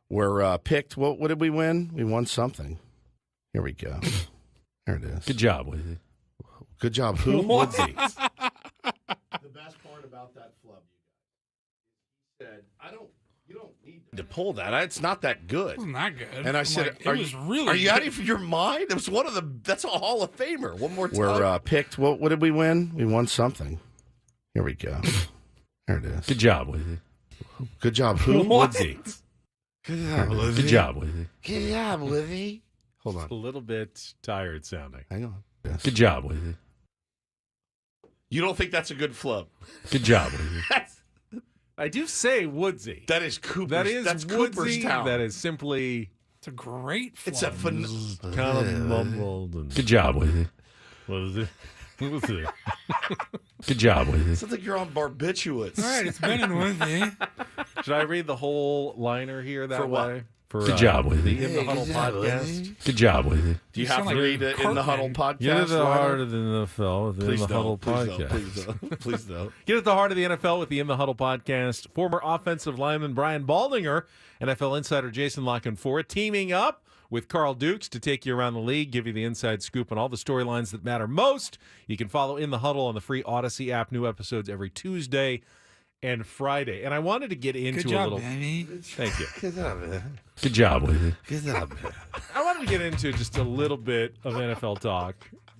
were picked. What did we win? We won something. Here we go. There it is. Good job, Woodsy. Good job. Who? Woodsy. The best part about that flub, you guys, he said, you don't need to pull that. It's not that good. It wasn't that good. And I I'm said, like, it was really are you good. out of your mind? It was one of the, that's a Hall of Famer. One more time. We're picked. What did we win? We won something. Here we go. There it is. Good job, Woodsy. Good job. Who? Woodsy. Good job, Woodsy. Good job, Woodsy. Good job, Woodsy. Hold on. It's a little bit tired sounding. Hang on. Yes. Good job, Woodsy. You don't think that's a good flub? Good job, Woodsy. I do say Woodsy. That is Cooper's. That's Woodsy. Cooperstown. That is simply. It's a great flub. It's a kind of mumbled. And... Good job, Woodsy. Woodsy. Woodsy. Good job, Woodsy. Sounds like you're on barbiturates. All right, it's Ben and Woodsy. Should I read the whole liner here that For what? way? Good job, Woodsy. The In the Huddle good job, podcast. Woodsy. Good job, Woodsy. Do you have to read it in the Huddle podcast? Get at the liner? heart of the NFL with the In the Huddle podcast. Please don't. Please don't. Get at the heart of the NFL with the In the Huddle podcast. Former offensive lineman Brian Baldinger, NFL insider Jason Lockenfora, teaming up with Carl Dukes to take you around the league, give you the inside scoop on all the storylines that matter most. You can follow In the Huddle on the free Odyssey app. New episodes every Tuesday and Friday. And I wanted to get into Good job, a little. baby. Thank you. Good job, man. Good job, Woodsy. Good job, man. I wanted to get into just a little bit of NFL talk.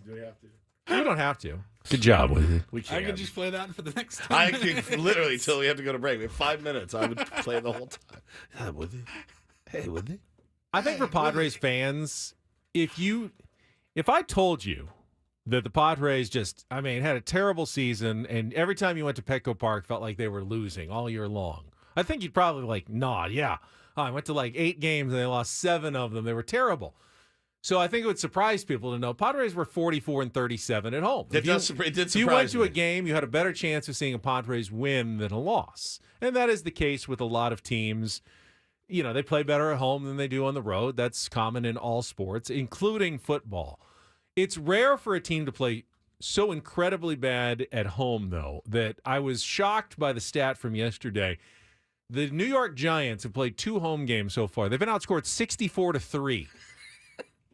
Do we have to? We don't have to. Good job, Woodsy. We I can't. could just play that for the next time. I could literally till we have to go to break. We have 5 minutes. I would play the whole time. Yeah, Woodsy. Hey, Woodsy. I think for Padres fans, if I told you that the Padres just, had a terrible season, and every time you went to Petco Park felt like they were losing all year long, I think you'd probably nod, yeah. I went to 8 games and they lost 7 of them. They were terrible. So I think it would surprise people to know Padres were 44-37 at home. It did surprise if you went to me. a game, you had a better chance of seeing a Padres win than a loss. And that is the case with a lot of teams. They play better at home than they do on the road. That's common in all sports, including football. It's rare for a team to play so incredibly bad at home, though, that I was shocked by the stat from yesterday. The New York Giants have played 2 home games so far. They've been outscored 64-3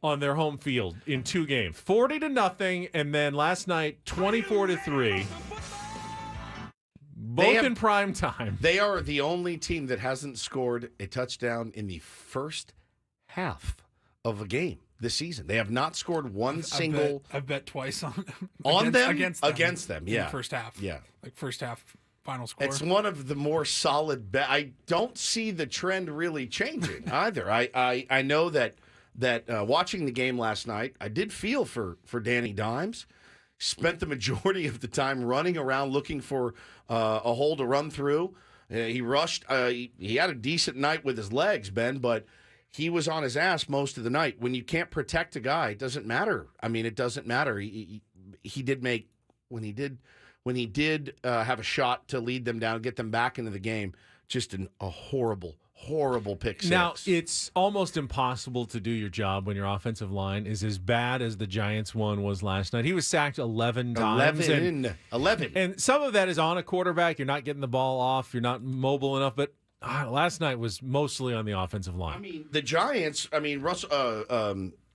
on their home field in 2 games. 40-0, and then last night, 24-3. Both in prime time. They are the only team that hasn't scored a touchdown in the first half of a game this season. They have not scored one single. I've bet twice on them against them. Yeah, in the first half. Yeah, first half final score. It's one of the more solid bet. I don't see the trend really changing either. I know that watching the game last night, I did feel for Danny Dimes. Spent the majority of the time running around looking for a hole to run through. He rushed. He had a decent night with his legs, Ben, but he was on his ass most of the night. When you can't protect a guy, it doesn't matter. It doesn't matter. He did make when he did have a shot to lead them down, get them back into the game. Just a horrible pick six. Now, it's almost impossible to do your job when your offensive line is as bad as the Giants one was last night. He was sacked 11 times. 11. And some of that is on a quarterback. You're not getting the ball off. You're not mobile enough. But last night was mostly on the offensive line. The Giants, Russell, what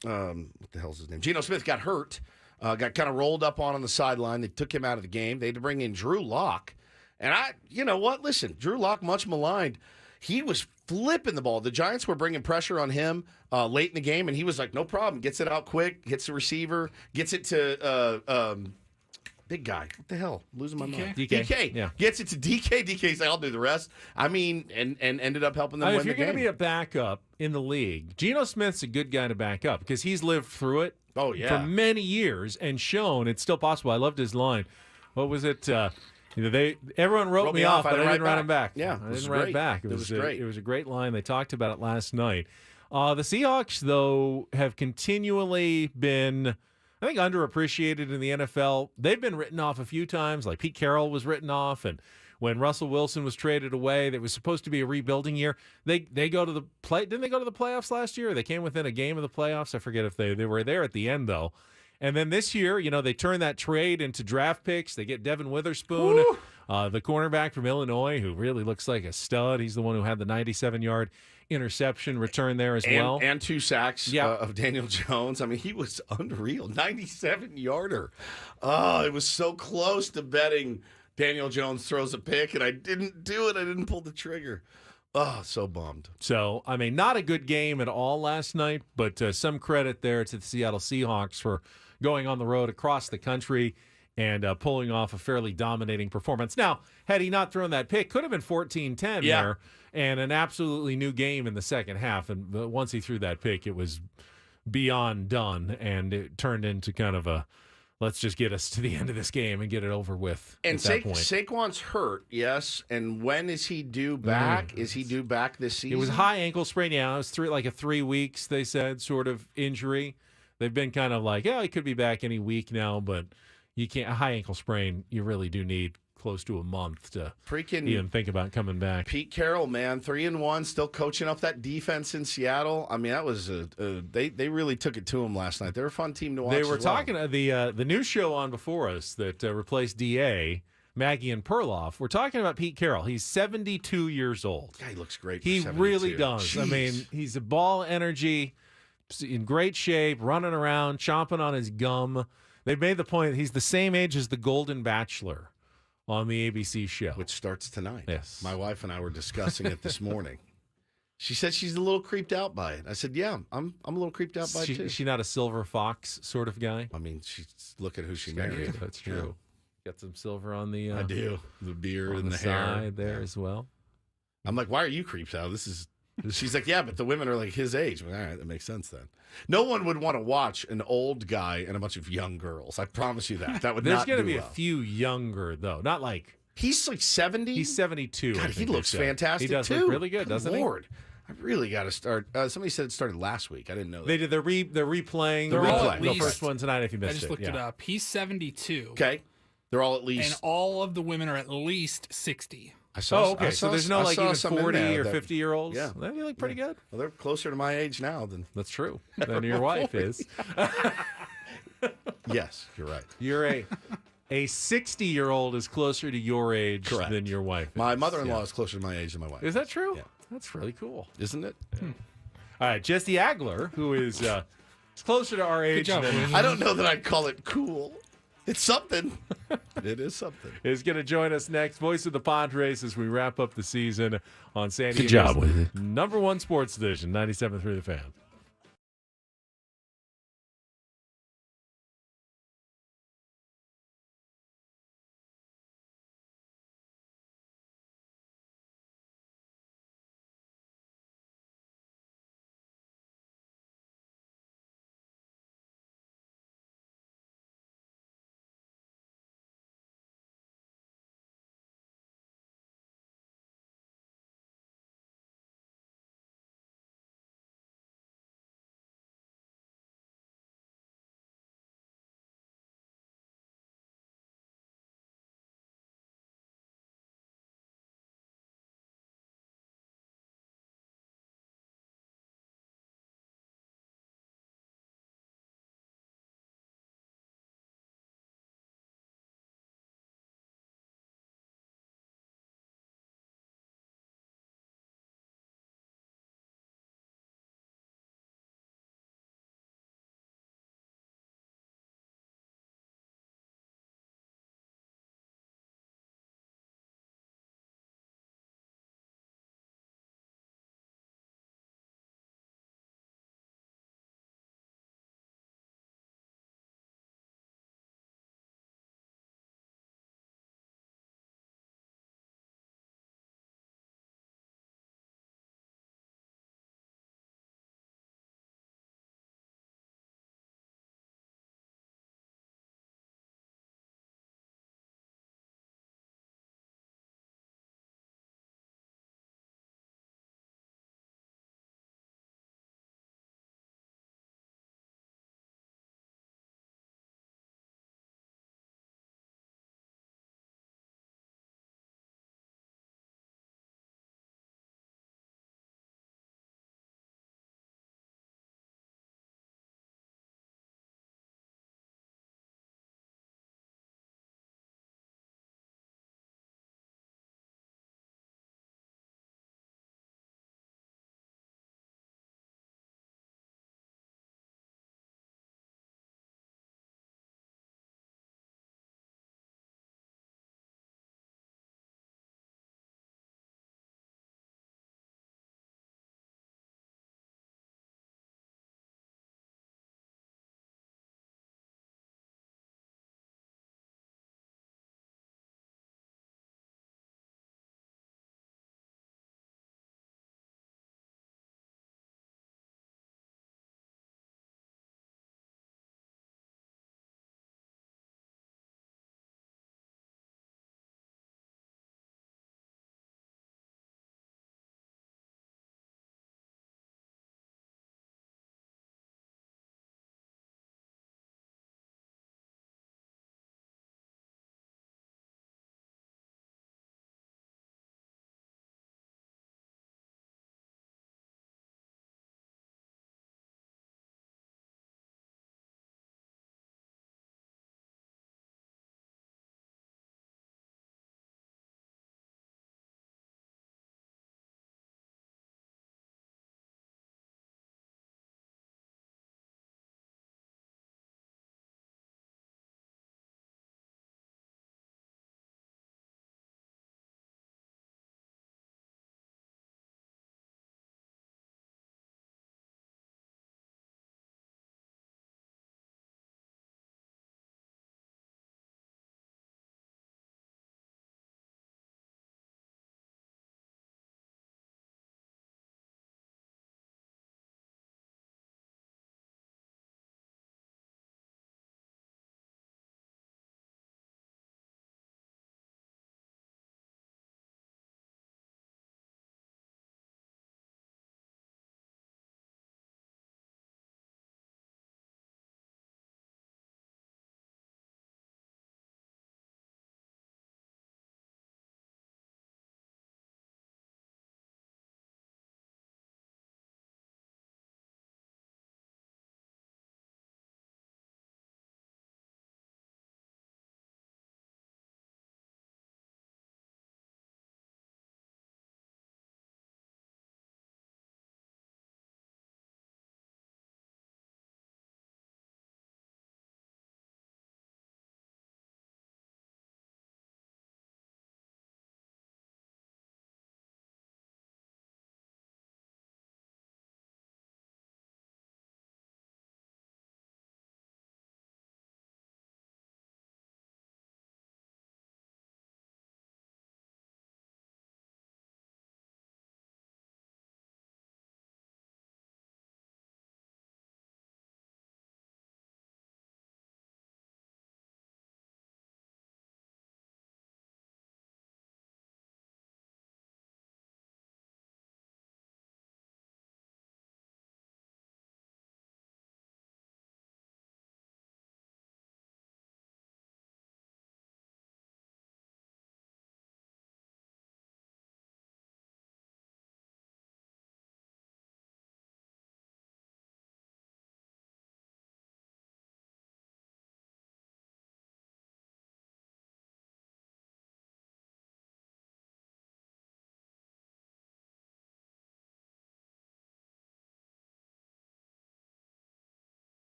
the hell's his name? Geno Smith got hurt, got kind of rolled up on the sideline. They took him out of the game. They had to bring in Drew Lock. And you know what? Listen, Drew Lock, much maligned. He was flipping the ball. The Giants were bringing pressure on him late in the game, and he was like, no problem. Gets it out quick, gets the receiver, gets it to big guy. What the hell? I'm losing my mind. DK. Yeah. Gets it to DK. DK's like, I'll do the rest. And ended up helping them win the game. If you're going to be a backup in the league, Geno Smith's a good guy to back up because he's lived through it for many years and shown it's still possible. I loved his line. What was it? Everyone wrote me off, but I didn't write him back. Yeah, I didn't write back. It was great. It was a great line. They talked about it last night. The Seahawks, though, have continually been, I think, underappreciated in the NFL. They've been written off a few times, like Pete Carroll was written off, and when Russell Wilson was traded away, that was supposed to be a rebuilding year. They go to the Didn't they go to the playoffs last year? They came within a game of the playoffs. I forget if they were there at the end, though. And then this year, they turn that trade into draft picks. They get Devin Witherspoon The cornerback from Illinois, who really looks like a stud, he's the one who had the 97-yard interception return there as well. And 2 sacks of Daniel Jones. I mean, he was unreal. 97-yarder. Oh, it was so close to betting Daniel Jones throws a pick, and I didn't do it. I didn't pull the trigger. Oh, so bummed. So, I mean, not a good game at all last night, but some credit there to the Seattle Seahawks for going on the road across the country and pulling off a fairly dominating performance. Now, had he not thrown that pick, could have been 14-10 there, and an absolutely new game in the second half. And once he threw that pick, it was beyond done, and it turned into kind of a, let's just get us to the end of this game and get it over with. And at that point. Saquon's hurt, yes. And when is he due back? Is he due back this season? It was high ankle sprain. Yeah, it was 3 weeks, they said, sort of injury. They've been kind of like, he could be back any week now, but you can't. A high ankle sprain, you really do need close to a month to even think about coming back. Pete Carroll, man, 3-1, still coaching up that defense in Seattle. I mean, that was they really took it to him last night. They're a fun team to watch. They were talking the news show on before us that replaced DA. Maggie and Perloff. We're talking about Pete Carroll. He's 72 years old. God, he looks great. He really does. Jeez. I mean, he's a ball energy, in great shape, running around, chomping on his gum. They've made the point that he's the same age as the Golden Bachelor on the ABC show, which starts tonight. Yes, my wife and I were discussing it this morning. She said she's a little creeped out by it. I said, "Yeah, I'm a little creeped out by it too." Is she not a silver fox sort of guy? I mean, look at who she married. That's true. Got some silver on the. I do the beard and the side hair there as well. I'm like, why are you creeped out? She's like, yeah, but the women are like his age. All right, that makes sense then. No one would want to watch an old guy and a bunch of young girls. I promise you that. That would There's not going to do be well. a few younger though, not like he's like 70. He's 72. God, he looks fantastic. He does too. look really good, doesn't Lord. I really got to start. Somebody said it started last week. I didn't know that. They did. They're replaying. They're all at the least, first one tonight. If you missed I just it, looked it up. He's 72. Okay, they're all at least. And all of the women are at least 60. So there's no like even 40 or 50-year-olds. Yeah, they look pretty good. Well, they're closer to my age now than that's true. Than your wife is. Yes, you're right. You're a 60-year-old is closer to your age than your wife. My mother-in-law is closer to my age than my wife. Is that true? Yeah. That's really cool, isn't it? Yeah. All right, Jesse Agler, who is closer to our age. I don't know that I'd call it cool. It's something. It is something. Is going to join us next. Voice of the Padres as we wrap up the season on San Diego's Good job with it. #1 sports station, 97.3 The Fan.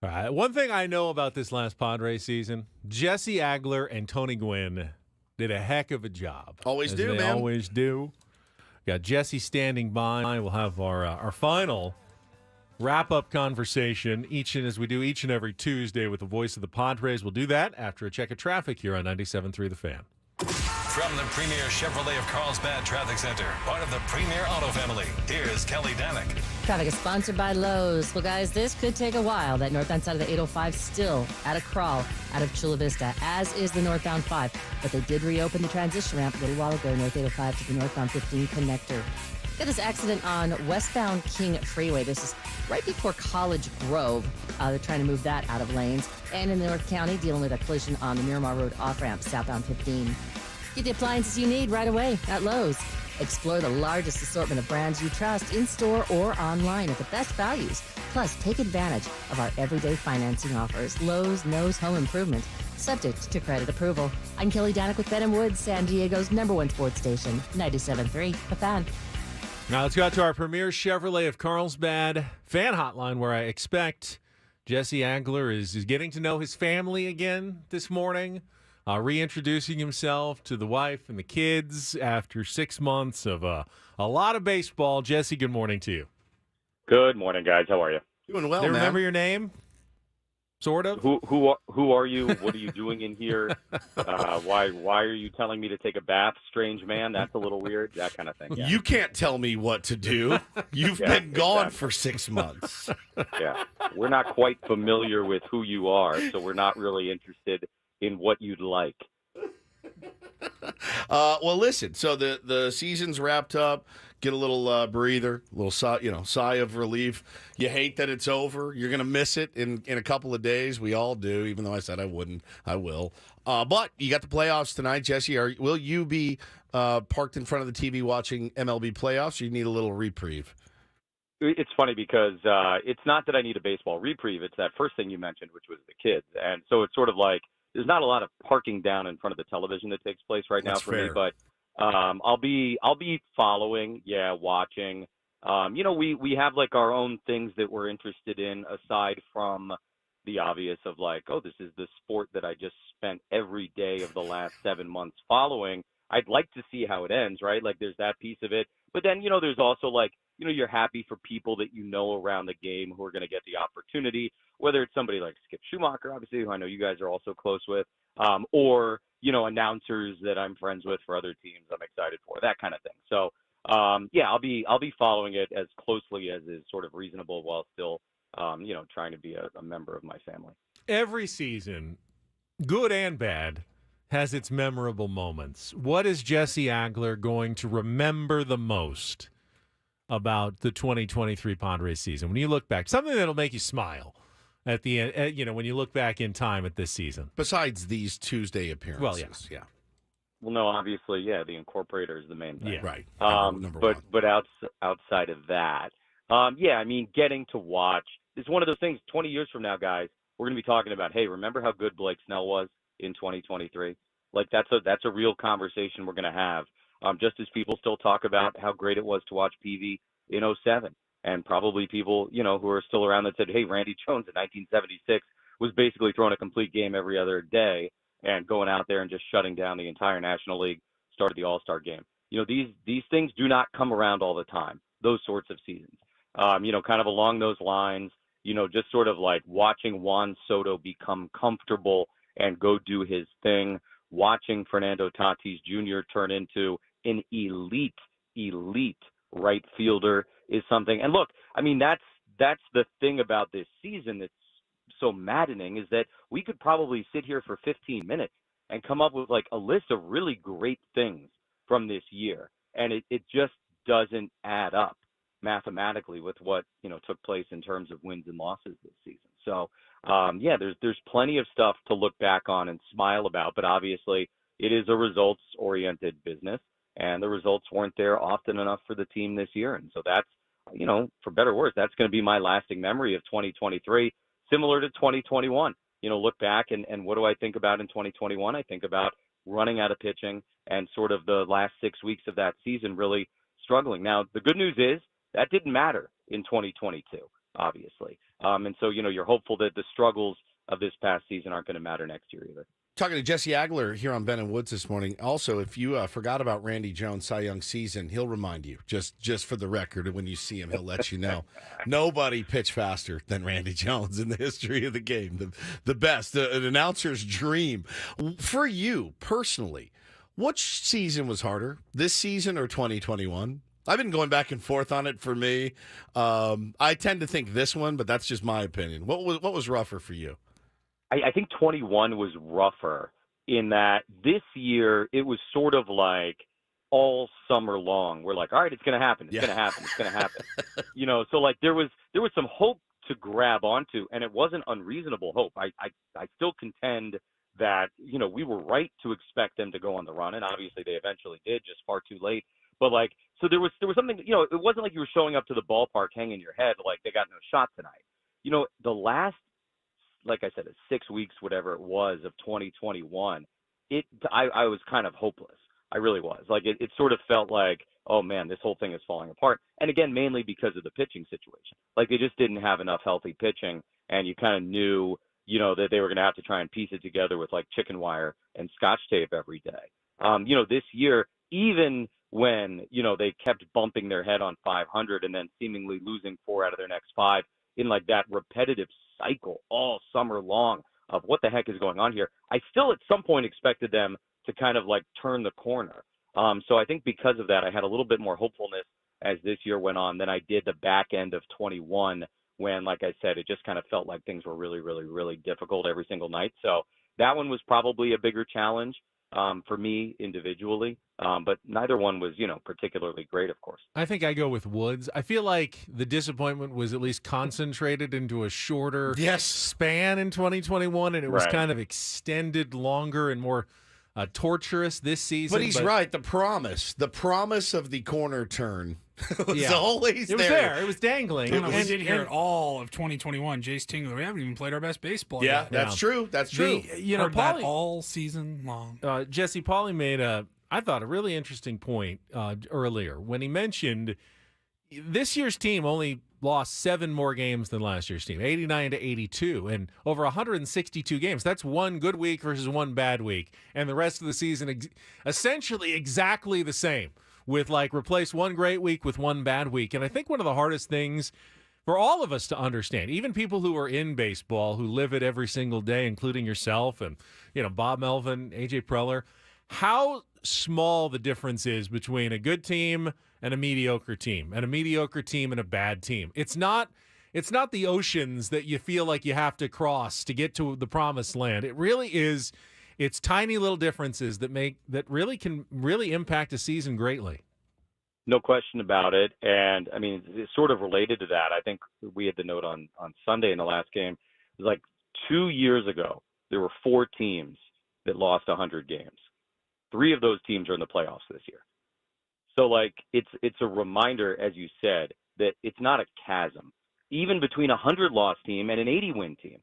All right. One thing I know about this last Padres season, Jesse Agler and Tony Gwynn did a heck of a job. Always do, they man. Always do. Got Jesse standing by. We'll have our final wrap-up conversation as we do each and every Tuesday with the voice of the Padres. We'll do that after a check of traffic here on 97.3 The Fan. From the Premier Chevrolet of Carlsbad Traffic Center, part of the Premier Auto family, here's Kelly Danick. Traffic is sponsored by Lowe's. Well, guys, this could take a while. That northbound side of the 805 still at a crawl out of Chula Vista, as is the northbound 5. But they did reopen the transition ramp a little while ago, north 805 to the northbound 15 connector. Got this accident on westbound King Freeway. This is right before College Grove. They're trying to move that out of lanes. And in North County, dealing with a collision on the Miramar Road off-ramp, southbound 15. Get the appliances you need right away at Lowe's. Explore the largest assortment of brands you trust in-store or online at the best values. Plus, take advantage of our everyday financing offers. Lowe's knows home improvement, subject to credit approval. I'm Kelly Danick with Ben & Woods, San Diego's #1 sports station, 97.3 The Fan. Now let's go out to our Premier Chevrolet of Carlsbad fan hotline, where I expect Jesse Agler is getting to know his family again this morning. Reintroducing himself to the wife and the kids after 6 months of a lot of baseball. Jesse, good morning to you. Good morning, guys. How are you? Doing well, They man. remember your name? Sort of. Who are you? What are you doing in here? Why are you telling me to take a bath, strange man? That's a little weird. That kind of thing. Yeah. You can't tell me what to do. You've been gone for 6 months. Yeah, we're not quite familiar with who you are, so we're not really interested in what you'd like. Well, listen. So the season's wrapped up. Get a little breather, a little sigh of relief. You hate that it's over. You're gonna miss it in a couple of days. We all do. Even though I said I wouldn't, I will. But you got the playoffs tonight, Jesse. Will you be parked in front of the TV watching MLB playoffs? Or you need a little reprieve? It's funny because it's not that I need a baseball reprieve. It's that first thing you mentioned, which was the kids, and so it's sort of like there's not a lot of parking down in front of the television that takes place right now for me, but I'll be following, watching. We have like our own things that we're interested in aside from the obvious of like, oh, this is the sport that I just spent every day of the last 7 months following. I'd like to see how it ends, right? Like there's that piece of it. But then, there's also like, you're happy for people that around the game who are going to get the opportunity, whether it's somebody like Skip Schumaker, obviously, who I know you guys are also close with, or, announcers that I'm friends with for other teams I'm excited for, that kind of thing. So, I'll be following it as closely as is sort of reasonable while still, trying to be a member of my family. Every season, good and bad, has its memorable moments. What is Jesse Agler going to remember the most about the 2023 Padres season? When you look back, something that'll make you smile at the end, when you look back in time at this season. Besides these Tuesday appearances. Well, yeah. Well, no, obviously, the incorporator is the main thing. Yeah, right. But outside of that, getting to watch is one of those things. 20 years from now, guys, we're going to be talking about, hey, remember how good Blake Snell was in 2023? Like that's a real conversation we're going to have. Just as people still talk about how great it was to watch PV in 2007, and probably people, who are still around that said, hey, Randy Jones in 1976 was basically throwing a complete game every other day and going out there and just shutting down the entire National League, started the All-Star game. These things do not come around all the time, those sorts of seasons. Kind of along those lines, just sort of like watching Juan Soto become comfortable and go do his thing, watching Fernando Tatis Jr. turn into an elite right fielder is something. And look, that's the thing about this season that's so maddening, is that we could probably sit here for 15 minutes and come up with like a list of really great things from this year. And it just doesn't add up mathematically with what, took place in terms of wins and losses this season. So, there's plenty of stuff to look back on and smile about, but obviously it is a results-oriented business, and the results weren't there often enough for the team this year. And so that's, for better or worse, that's going to be my lasting memory of 2023, similar to 2021. Look back and what do I think about in 2021? I think about running out of pitching and sort of the last 6 weeks of that season really struggling. Now, the good news is that didn't matter in 2022, obviously. And so, you're hopeful that the struggles of this past season aren't going to matter next year either. Talking to Jesse Agler here on Ben and Woods this morning. Also, if you forgot about Randy Jones' Cy Young season, he'll remind you, just for the record, when you see him, he'll let you know. Nobody pitched faster than Randy Jones in the history of the game. The best, an announcer's dream. For you, personally, which season was harder, this season or 2021? I've been going back and forth on it for me. I tend to think this one, but that's just my opinion. What was rougher for you? I think 21 was rougher in that this year it was sort of like all summer long. We're like, all right, it's going to happen. It's going to happen. It's going to happen. So like there was some hope to grab onto, and it wasn't unreasonable hope. I still contend that, we were right to expect them to go on the run, and obviously they eventually did, just far too late. But like, so there was something, it wasn't like you were showing up to the ballpark hanging your head like they got no shot tonight. The last, like I said, 6 weeks, whatever it was, of 2021, I was kind of hopeless. I really was. Like, it sort of felt like, oh, man, this whole thing is falling apart. And again, mainly because of the pitching situation. Like, they just didn't have enough healthy pitching, and you kind of knew, that they were going to have to try and piece it together with, like, chicken wire and scotch tape every day. This year, even when, they kept bumping their head on 500 and then seemingly losing 4 out of their next 5 in, like, that repetitive cycle all summer long of what the heck is going on here, I still at some point expected them to kind of like turn the corner. So I think because of that, I had a little bit more hopefulness as this year went on than I did the back end of 21 when, like I said, it just kind of felt like things were really, really, really difficult every single night. So that one was probably a bigger challenge for me individually, but neither one was, particularly great, of course. I think I go with Woods. I feel like the disappointment was at least concentrated into a shorter span in 2021, and it was kind of extended longer and more torturous this season. But he's right. The promise of the corner turn was always there. It was there. It was dangling. We did hear it all of 2021. Jace Tingler, we haven't even played our best baseball yet. That's true. That's true. Heard that all season long. Jesse, Paulie made I thought, a really interesting point earlier when he mentioned this year's team only lost 7 more games than last year's team, 89 to 82, and over 162 games. That's one good week versus one bad week, and the rest of the season essentially exactly the same, with like replace one great week with one bad week. And I think one of the hardest things for all of us to understand, even people who are in baseball, who live it every single day, including yourself and Bob Melvin, AJ Preller, how small the difference is between a good team and a mediocre team, and a mediocre team and a bad team. It's not the oceans that you feel like you have to cross to get to the promised land. It really is. It's tiny little differences that can really impact a season greatly. No question about it. And I mean, it's sort of related to that. I think we had the note on Sunday in the last game. It was like 2 years ago, there were 4 teams that lost 100 games. 3 of those teams are in the playoffs this year. So like it's a reminder, as you said, that it's not a chasm, even between a 100-loss team and an 80-win team.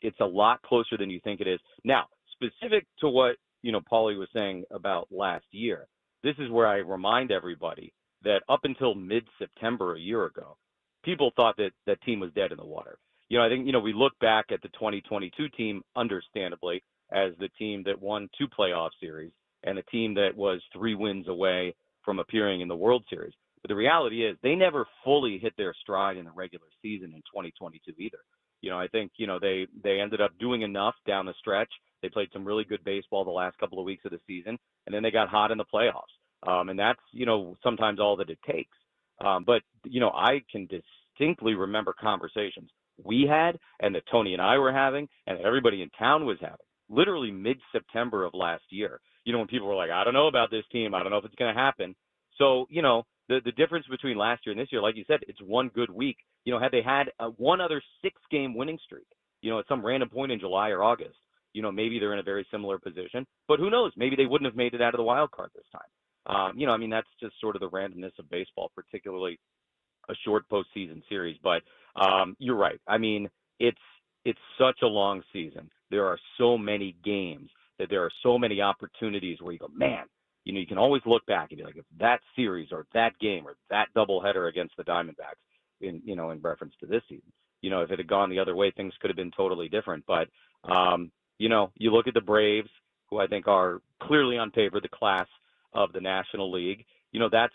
It's a lot closer than you think it is. Now, specific to what Paulie was saying about last year, this is where I remind everybody that up until mid-September a year ago, people thought that that team was dead in the water. I think we look back at the 2022 team, understandably, as the team that won 2 playoff series and a team that was 3 wins away from appearing in the World Series. But the reality is they never fully hit their stride in the regular season in 2022 either. I think, they ended up doing enough down the stretch. They played some really good baseball the last couple of weeks of the season, and then they got hot in the playoffs. And that's, sometimes all that it takes. But I can distinctly remember conversations we had and that Tony and I were having and that everybody in town was having, literally mid-September of last year. When people were like, I don't know about this team. I don't know if it's going to happen. So, the difference between last year and this year, like you said, it's one good week. Had they had one other 6-game winning streak, at some random point in July or August, maybe they're in a very similar position. But who knows? Maybe they wouldn't have made it out of the wild card this time. That's just sort of the randomness of baseball, particularly a short postseason series. But you're right. It's such a long season. There are so many games that there are so many opportunities where you go, man, you can always look back and be like, if that series or that game or that doubleheader against the Diamondbacks, in reference to this season. If it had gone the other way, things could have been totally different. But you look at the Braves, who I think are clearly on paper the class of the National League. That's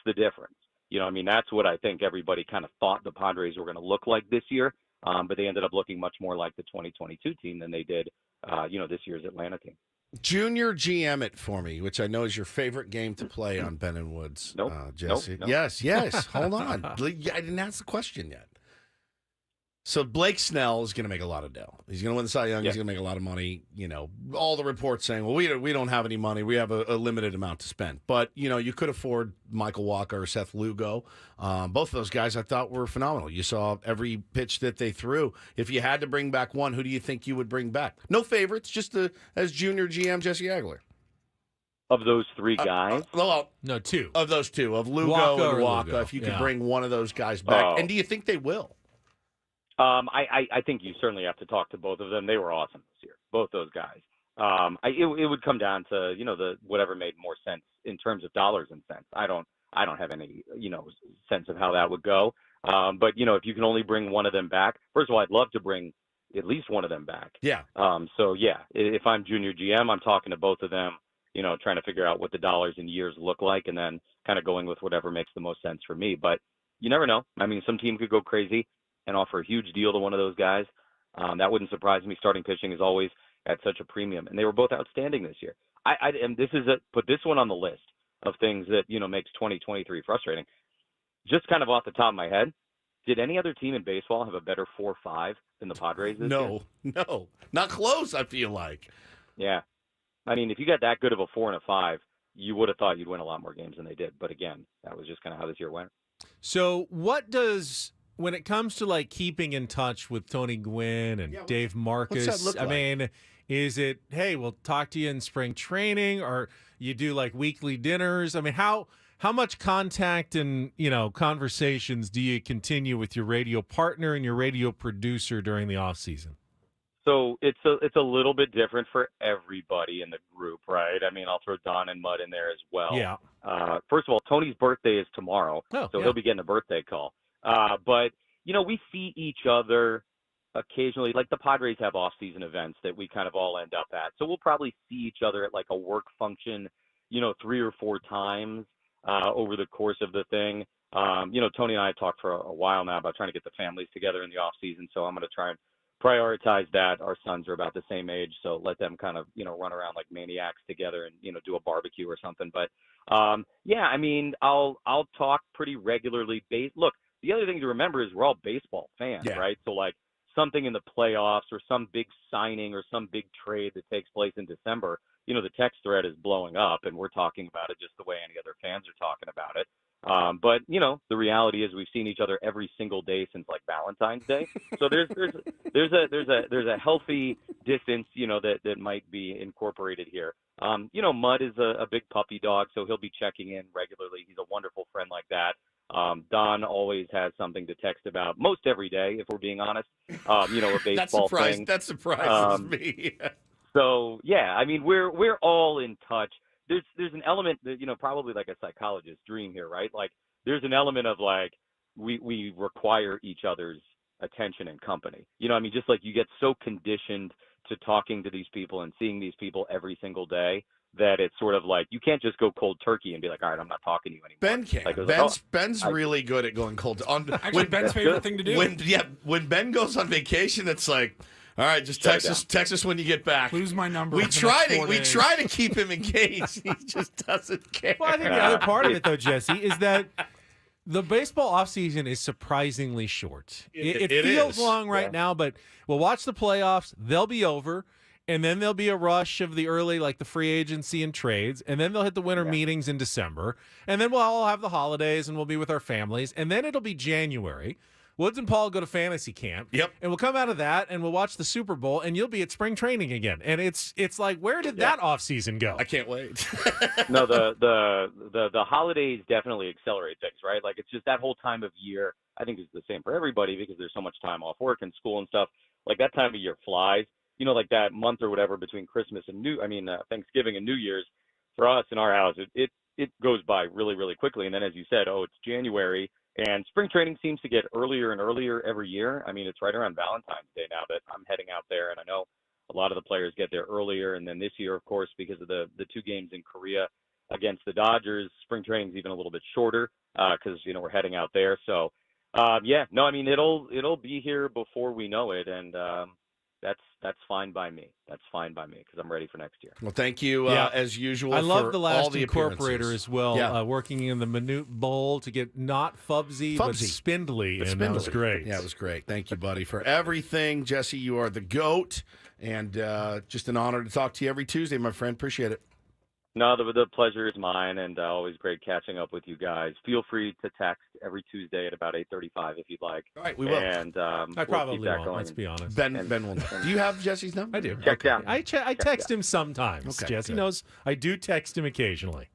the difference. That's what I think everybody kind of thought the Padres were going to look like this year. But they ended up looking much more like the 2022 team than they did, this year's Atlanta team. Junior GM it for me, which I know is your favorite game to play on Ben and Woods, nope. Jesse. Nope. Yes. Hold on. I didn't ask the question yet. So Blake Snell is going to make a lot of dough. He's going to win the Cy Young. Yeah. He's going to make a lot of money. All the reports saying, well, we don't have any money. We have a limited amount to spend. But, you could afford Michael Walker or Seth Lugo. Both of those guys I thought were phenomenal. You saw every pitch that they threw. If you had to bring back one, who do you think you would bring back? No favorites, just as junior GM Jesse Agler. Of those three guys? No, two. Of those two, of Lugo and Walker, if you could bring one of those guys back. And do you think they will? I think you certainly have to talk to both of them. They were awesome this year, both those guys. It would come down to the whatever made more sense in terms of dollars and cents. I don't have any sense of how that would go. But if you can only bring one of them back, first of all, I'd love to bring at least one of them back. Yeah. So yeah, if I'm junior GM, I'm talking to both of them. Trying to figure out what the dollars and years look like, and then kind of going with whatever makes the most sense for me. But you never know. Some team could go crazy and offer a huge deal to one of those guys. That wouldn't surprise me. Starting pitching is always at such a premium, and they were both outstanding this year. And this is put this one on the list of things that makes 2023 frustrating. Just kind of off the top of my head, did any other team in baseball have a better 4-5 than the Padres this year? No, not close. I feel like. Yeah, if you got that good of a 4 and a 5, you would have thought you'd win a lot more games than they did. But again, that was just kind of how this year went. So when it comes to keeping in touch with Tony Gwynn and Dave Marcus, what's that look like? Is it, hey, we'll talk to you in spring training, or you do weekly dinners? How much contact and, conversations do you continue with your radio partner and your radio producer during the off season? So it's a little bit different for everybody in the group, right? I'll throw Don and Mud in there as well. Yeah. First of all, Tony's birthday is tomorrow, so he'll be getting a birthday call. But, we see each other occasionally. The Padres have off-season events that we kind of all end up at. So we'll probably see each other at a work function, 3 or 4 times over the course of the thing. Tony and I have talked for a while now about trying to get the families together in the off-season. So I'm going to try and prioritize that. Our sons are about the same age, so let them kind of, run around like maniacs together and, do a barbecue or something. But, I'll talk pretty regularly. Look, the other thing to remember is we're all baseball fans, right? So something in the playoffs or some big signing or some big trade that takes place in December, the text thread is blowing up and we're talking about it just the way any other fans are talking about it. But the reality is we've seen each other every single day since Valentine's Day. So there's a healthy distance, that might be incorporated here. Mud is a big puppy dog, so he'll be checking in regularly. He's a wonderful friend like that. Don always has something to text about most every day, if we're being honest. A baseball thing. That surprises me. So yeah, we're all in touch. There's an element that, probably like a psychologist's dream here, right? There's an element of we require each other's attention and company. Just you get so conditioned to talking to these people and seeing these people every single day that it's sort of you can't just go cold turkey and be all right, I'm not talking to you anymore. Ben can. Ben's really good at going cold. Actually, Ben's favorite thing to do. When Ben goes on vacation, it's all right, just text us when you get back. Lose my number. We try to keep him engaged. He just doesn't care. Well, I think the other part of it, though, Jesse, is that the baseball offseason is surprisingly short. It feels long right now, but we'll watch the playoffs. They'll be over, and then there'll be a rush of the early, the free agency and trades, and then they'll hit the winter meetings in December, and then we'll all have the holidays, and we'll be with our families, and then it'll be January. Woods and Paul go to fantasy camp. Yep. And we'll come out of that and we'll watch the Super Bowl and you'll be at spring training again. And it's where did that offseason go? I can't wait. No, the holidays definitely accelerate things, right? It's just that whole time of year. I think it's the same for everybody because there's so much time off work and school and stuff. That time of year flies. That month or whatever between Christmas and Thanksgiving and New Year's for us in our house, it goes by really, really quickly. And then as you said, it's January. And spring training seems to get earlier and earlier every year. I mean, it's right around Valentine's Day now that I'm heading out there, and I know a lot of the players get there earlier. And then this year, of course, because of the 2 games in Korea against the Dodgers, spring training's even a little bit shorter because, we're heading out there. So, I mean, it'll be here before we know it, and that's fine by me. That's fine by me because I'm ready for next year. Well, thank you as usual. I love for the last all the incorporator as well, Yeah. working in the minute bowl to get not Fubsy, but spindly, and that was great. Yeah, it was great. Thank you, buddy, for everything. Jesse, you are the GOAT, and just an honor to talk to you every Tuesday, my friend. Appreciate it. No, the pleasure is mine, and always great catching up with you guys. Feel free to text every Tuesday at about 8:35 if you'd like. All right, we will. And I probably won't, let's be honest. Ben will know. Do you have Jesse's number? I do. Check down. I text him sometimes. Okay, Jesse good. knows I do text him occasionally.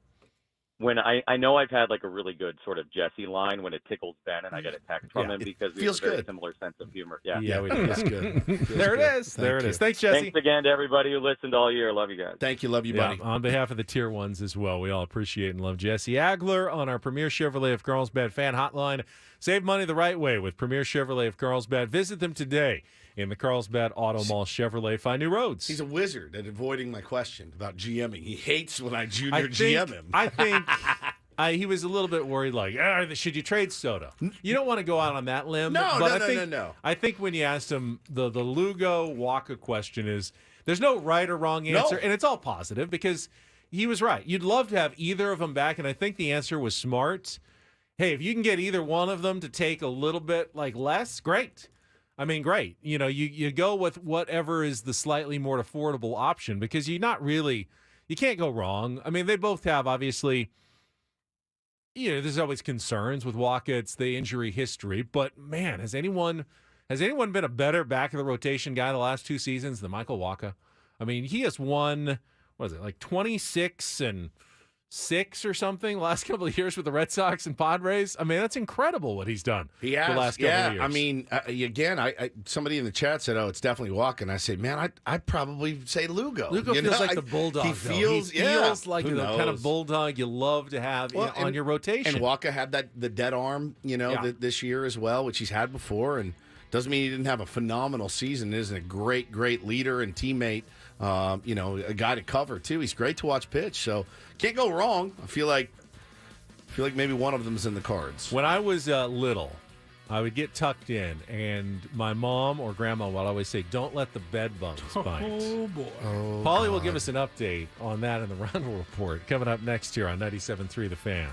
When I know I've had like a really good sort of Jesse line when it tickles Ben and I get a text from him because we have feels a very good. similar sense of humor. Yeah, Yeah, we do. That's good. There it is. There it is. Thanks, Jesse. Thanks again to everybody who listened all year. Love you guys. Thank you. Love you, Yeah, buddy. on behalf of the Tier 1s as well, we all appreciate and love Jesse Agler on our Premier Chevrolet of Carlsbad fan hotline. Save money the right way with Premier Chevrolet of Carlsbad. Visit them today in the Carlsbad Auto Mall Chevrolet. Find new roads. He's a wizard at avoiding my question about GMing. He hates when I junior GM him. I think he was a little bit worried, like, should you trade Soto? You don't want to go out on that limb. No. I think when you asked him, the Lugo Waka question is, there's no right or wrong answer, and it's all positive because he was right. You'd love to have either of them back, and I think the answer was smart. Hey, if you can get either one of them to take a little bit less, great. I mean, great. You go with whatever is the slightly more affordable option because you can't go wrong. I mean, they both have, obviously, there's always concerns with Waka. It's the injury history. But, man, has anyone been a better back-of-the-rotation guy the last 2 seasons than Michael Waka? I mean, he has won, 26 and 6 or something the last couple of years with the Red Sox and Padres. I mean, that's incredible what he's done He has. the last couple of years. I mean, again, somebody in the chat said, it's definitely Walker. And I said, man, I'd probably say Lugo. Lugo feels like the bulldog. He feels like the kind of bulldog you love to have on your rotation. And Walker had the dead arm, this year as well, which he's had before. And doesn't mean he didn't have a phenomenal season. Isn't a great, great leader and teammate. A guy to cover too. He's great to watch pitch. So can't go wrong. I feel like maybe one of them's in the cards. When I was little, I would get tucked in, and my mom or grandma would always say, "Don't let the bed bugs bite." Oh boy! Paulie will give us an update on that in the Reindl Report coming up next year on 97.3 The Fan.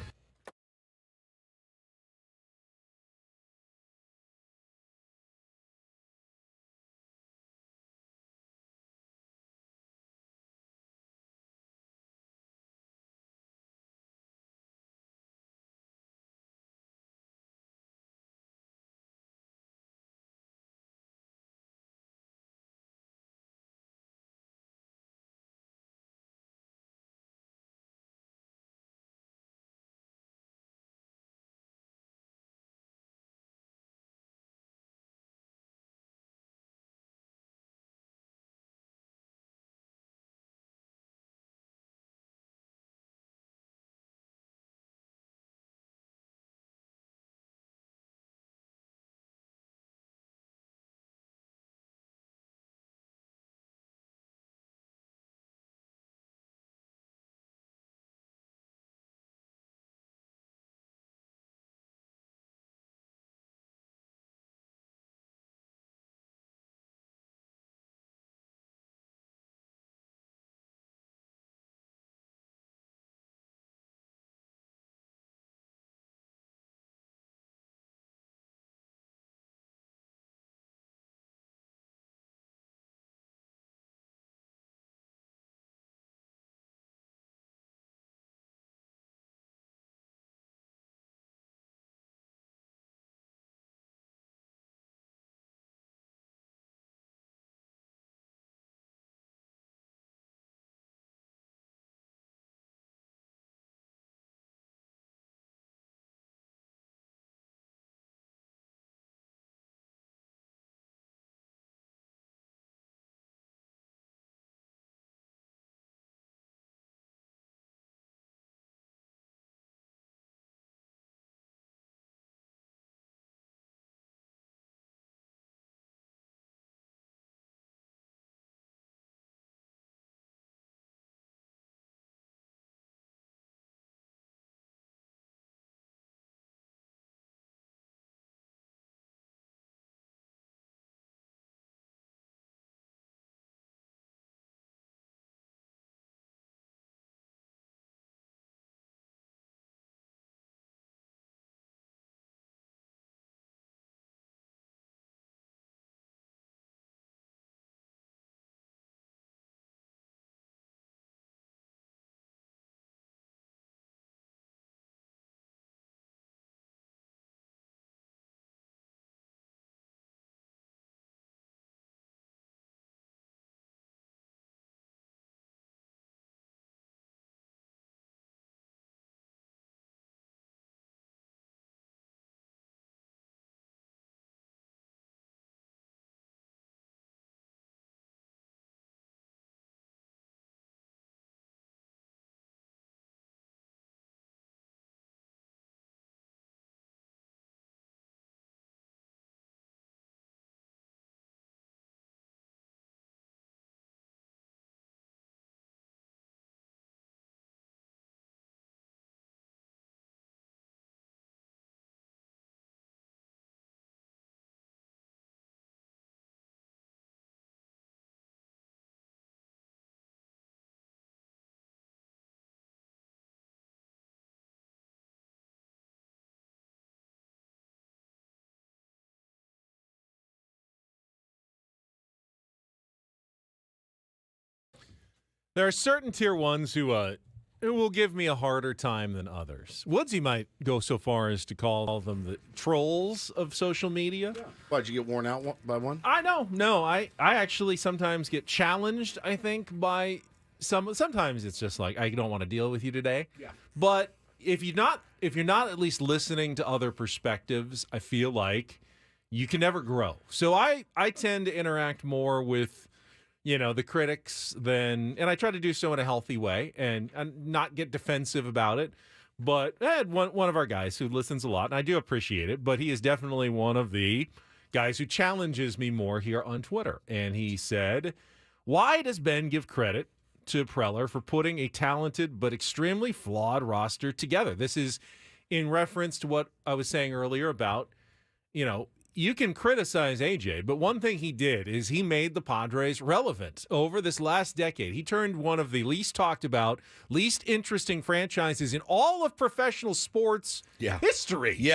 There are certain tier ones who will give me a harder time than others. Woodsy might go so far as to call them the trolls of social media. Yeah. Why'd you get worn out by one? I know. No, I actually sometimes get challenged, I think, by sometimes it's just like, I don't want to deal with you today. Yeah. But if you're not at least listening to other perspectives, I feel like you can never grow. So I tend to interact more with the critics and I try to do so in a healthy way and not get defensive about it. But I had one of our guys who listens a lot, and I do appreciate it, but he is definitely one of the guys who challenges me more here on Twitter. And he said, why does Ben give credit to Preller for putting a talented but extremely flawed roster together? This is in reference to what I was saying earlier about, you can criticize AJ, but one thing he did is he made the Padres relevant over this last decade. He turned one of the least talked about, least interesting franchises in all of professional sports history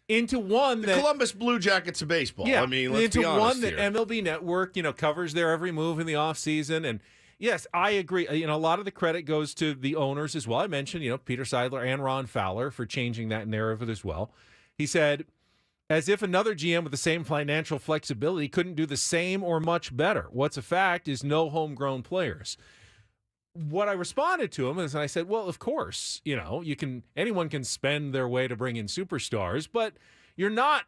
into one that Columbus Blue Jackets of baseball. Yeah, I mean, let's be honest one that here. MLB Network, covers their every move in the offseason. And yes, I agree. A lot of the credit goes to the owners as well. I mentioned, Peter Seidler and Ron Fowler for changing that narrative as well. He said, as if another GM with the same financial flexibility couldn't do the same or much better. What's a fact is no homegrown players. What I responded to him is I said, well, of course, anyone can spend their way to bring in superstars, but you're not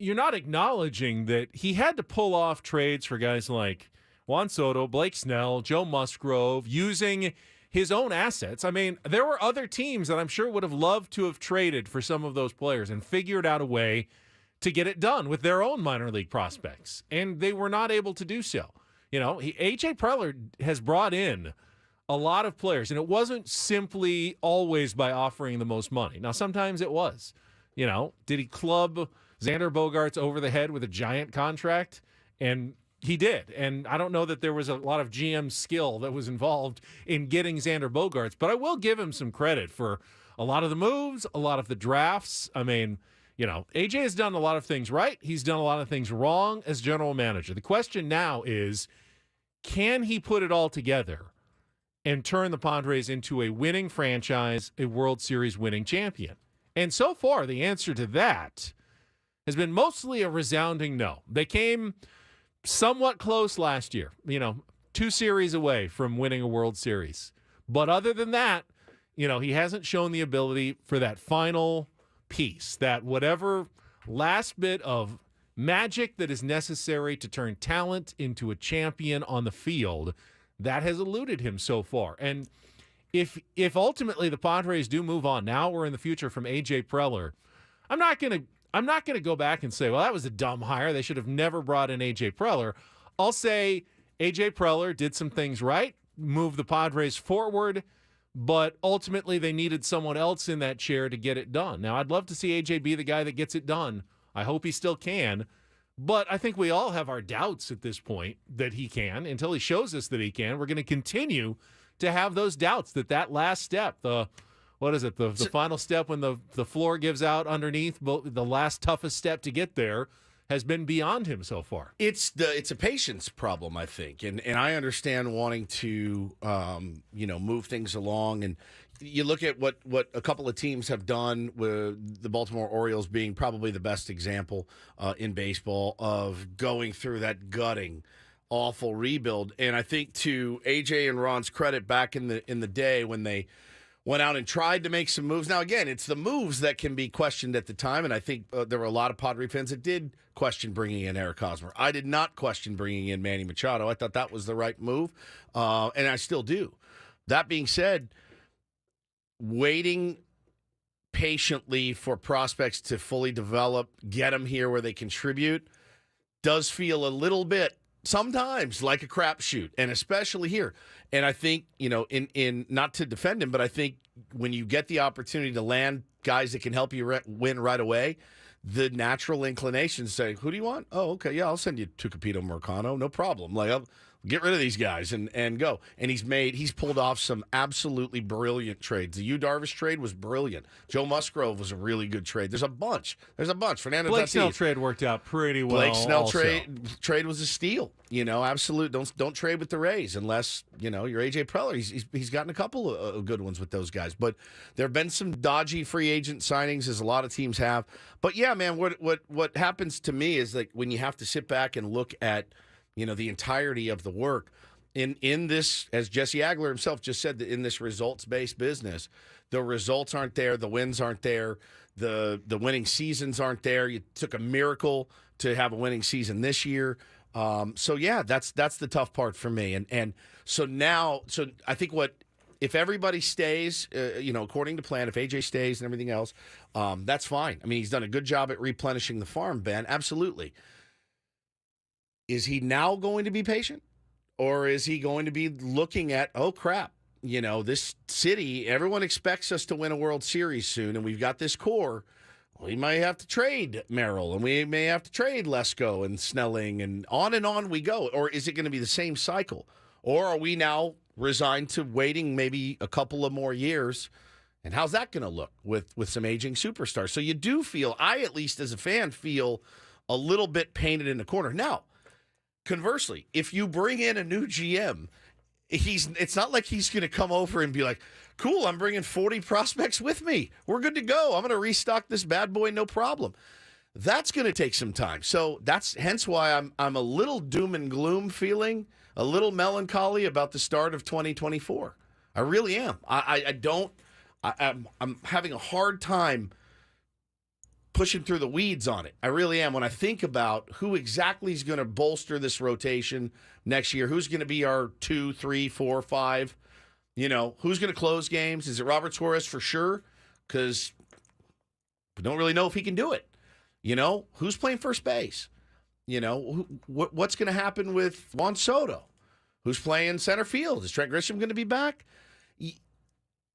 acknowledging that he had to pull off trades for guys like Juan Soto, Blake Snell, Joe Musgrove, using his own assets. I mean, there were other teams that I'm sure would have loved to have traded for some of those players and figured out a way to get it done with their own minor league prospects, and they were not able to do so. AJ Preller has brought in a lot of players, and it wasn't simply always by offering the most money. Now, sometimes it was. Did he club Xander Bogaerts over the head with a giant contract? And he did. And I don't know that there was a lot of GM skill that was involved in getting Xander Bogaerts, but I will give him some credit for a lot of the moves, a lot of the drafts. I mean, AJ has done a lot of things right. He's done a lot of things wrong as general manager. The question now is, can he put it all together and turn the Padres into a winning franchise, a World Series winning champion? And so far, the answer to that has been mostly a resounding no. They came somewhat close last year, 2 series away from winning a World Series. But other than that, he hasn't shown the ability for that final piece, that whatever last bit of magic that is necessary to turn talent into a champion on the field. That has eluded him so far. And if ultimately the Padres do move on now or in the future from AJ Preller, I'm not going to go back and say, well, that was a dumb hire. They should have never brought in AJ Preller. I'll say AJ Preller did some things right, moved the Padres forward, but ultimately they needed someone else in that chair to get it done. Now, I'd love to see AJ be the guy that gets it done. I hope he still can. But I think we all have our doubts at this point that he can. Until he shows us that he can, we're going to continue to have those doubts that last step, the final step when the floor gives out underneath, the last toughest step to get there, has been beyond him so far. It's a patience problem, I think, and I understand wanting to move things along. And you look at what a couple of teams have done, with the Baltimore Orioles being probably the best example in baseball of going through that gutting, awful rebuild. And I think to AJ and Ron's credit, back in the day when they went out and tried to make some moves. Now, again, it's the moves that can be questioned at the time, and I think there were a lot of Padre fans that did question bringing in Eric Hosmer. I did not question bringing in Manny Machado. I thought that was the right move, and I still do. That being said, waiting patiently for prospects to fully develop, get them here where they contribute, does feel a little bit sometimes like a crapshoot, and especially here. And I think, in not to defend him, but I think when you get the opportunity to land guys that can help you win right away, the natural inclination to say, who do you want? Oh, okay, yeah, I'll send you Tucapito Mercado, no problem. Like, Get rid of these guys and go. And he's pulled off some absolutely brilliant trades. The Yu Darvish trade was brilliant. Joe Musgrove was a really good trade. There's a bunch. Fernando Blake Tatis. Snell trade worked out pretty well. Blake Snell also. trade was a steal. Absolute. Don't trade with the Rays unless you're AJ Preller. He's gotten a couple of good ones with those guys. But there have been some dodgy free agent signings, as a lot of teams have. But yeah, man, what happens to me is like when you have to sit back and look at the entirety of the work in this, as Jesse Agler himself just said, that in this results-based business, the results aren't there, the wins aren't there, the winning seasons aren't there. You took a miracle to have a winning season this year. So yeah, that's the tough part for me. And so I think if everybody stays, according to plan, if AJ stays and everything else, that's fine. I mean, he's done a good job at replenishing the farm, Ben. Absolutely. Is he now going to be patient? Or is he going to be looking at, oh, crap, this city, everyone expects us to win a World Series soon, and we've got this core. We might have to trade Merrill, and we may have to trade Lesko and Snelling, and on we go. Or is it going to be the same cycle? Or are we now resigned to waiting maybe a couple of more years? And how's that going to look with some aging superstars? So you do feel, I at least as a fan, feel a little bit painted in the corner. Now, conversely, if you bring in a new GM, it's not like he's going to come over and be like, cool, I'm bringing 40 prospects with me. We're good to go. I'm going to restock this bad boy, no problem. That's going to take some time. So that's hence why I'm a little doom and gloom feeling, a little melancholy about the start of 2024. I really am. I'm having a hard time pushing through the weeds on it. I really am. When I think about who exactly is going to bolster this rotation next year, who's going to be our 2, 3, 4, 5, who's going to close games? Is it Robert Suarez for sure? Because we don't really know if he can do it. Who's playing first base? What's going to happen with Juan Soto? Who's playing center field? Is Trent Grisham going to be back?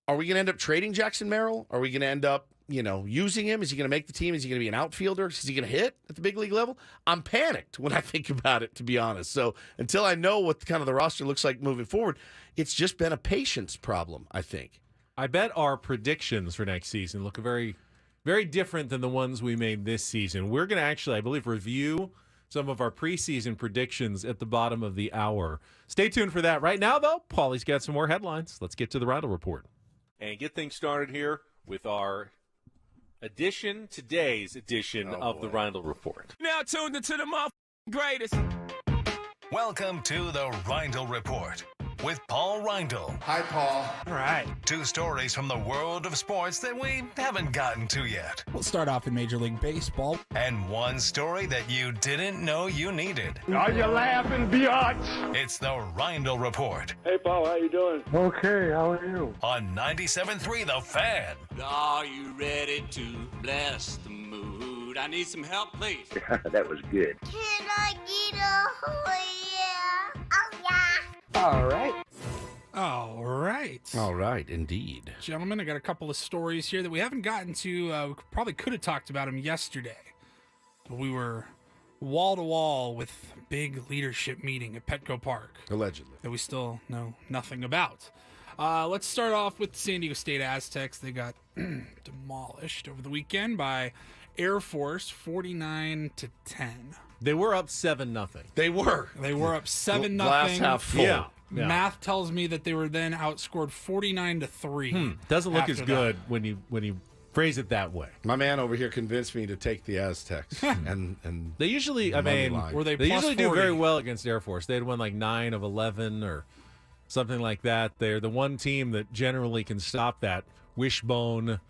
Are we going to end up trading Jackson Merrill? Are we going to end up using him? Is he going to make the team? Is he going to be an outfielder? Is he going to hit at the big league level? I'm panicked when I think about it, to be honest. So until I know what kind of the roster looks like moving forward, it's just been a patience problem, I think. I bet our predictions for next season look very, very different than the ones we made this season. We're going to actually, I believe, review some of our preseason predictions at the bottom of the hour. Stay tuned for that. Right now, though, Paulie's got some more headlines. Let's get to the Reindl Report. And get things started here with our today's edition of the Reindl Report. Now tuned into the greatest. Welcome to the Reindl Report with Paul Reindl. Hi, Paul. All right. 2 stories from the world of sports that we haven't gotten to yet. We'll start off in Major League Baseball. And 1 story that you didn't know you needed. Are you laughing, biatch? It's the Reindl Report. Hey, Paul, how you doing? Okay, how are you? On 97.3 The Fan. Are you ready to bless the mood? I need some help, please. That was good. Can I get a yeah? Oh, yeah. All right. All right, indeed. Gentlemen, I got a couple of stories here that we haven't gotten to. We probably could have talked about them yesterday. But we were wall to wall with big leadership meeting at Petco Park. Allegedly. That we still know nothing about. Let's start off with the San Diego State Aztecs. They got demolished over the weekend by Air Force 49-10. They were up 7-0. They were up 7-0. Glass half full. Yeah. Math tells me that they were then outscored 49-3. Doesn't look as good when you phrase it that way. My man over here convinced me to take the Aztecs, and they usually, they usually do very well against Air Force. They'd won like 9 of 11 or something like that. They're the one team that generally can stop that wishbone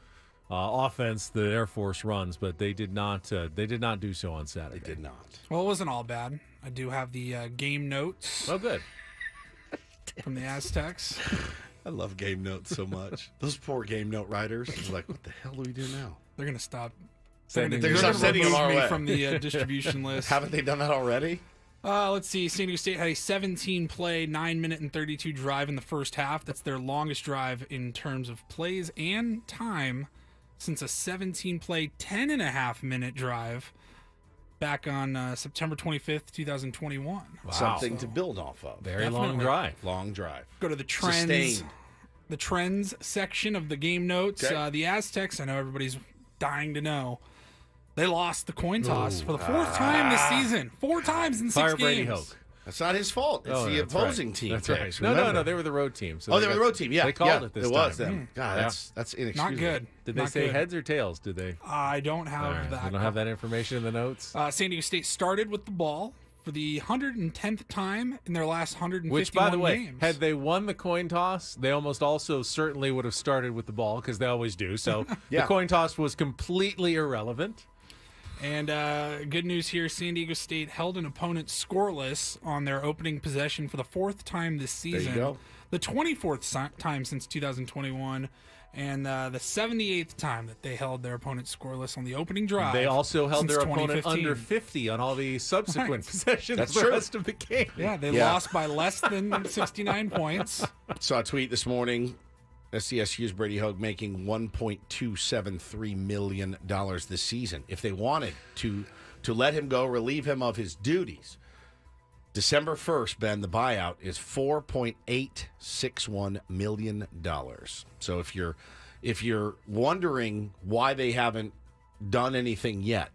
offense that Air Force runs, but they did not. They did not do so on Saturday. They did not. Well, it wasn't all bad. I do have the game notes. Oh, good. From the Aztecs. I love game notes so much. Those poor game note writers are like, what the hell do we do now? They're going to stop. They're going to sending them our way from the distribution list. Haven't they done that already? Let's see. San Diego State had a 17-play, 9-minute and 32 drive in the first half. That's their longest drive in terms of plays and time since a 17-play, 10.5-minute drive back on September 25th, 2021. Wow. Something to build off of. Very long drive. Long drive. Go to the trends. Sustained. The trends section of the game notes. Okay. The Aztecs, I know everybody's dying to know, they lost the coin toss for the fourth time this season. 4 times in 6 Fire games. Brady Hoke. That's not his fault. It's the opposing team. That's picks, right. No, remember. they were the road team. So They were the road team. Yeah, they called it this it time. was them. God, that's inexcusable. Not good. Did they Not say good. heads or tails? Did they? I don't have that. You don't have that information in the notes? San Diego State started with the ball for the 110th time in their last 151 Which, by the way, games. had they won the coin toss, they almost also certainly would have started with the ball because they always do. So the coin toss was completely irrelevant. And good news here, San Diego State held an opponent scoreless on their opening possession for the 4th time this season. There you go. The 24th time since 2021, and the 78th time that they held their opponent scoreless on the opening drive. They also held since their opponent 2015. under 50 on all the subsequent possessions That's the true. rest of the game. Yeah, they lost by less than 69 points. Saw a tweet this morning. SDSU's Brady Hoke making $1.273 million this season. If they wanted to let him go, relieve him of his duties, December 1st, Ben, the buyout is $4.861 million. So if you're wondering why they haven't done anything yet,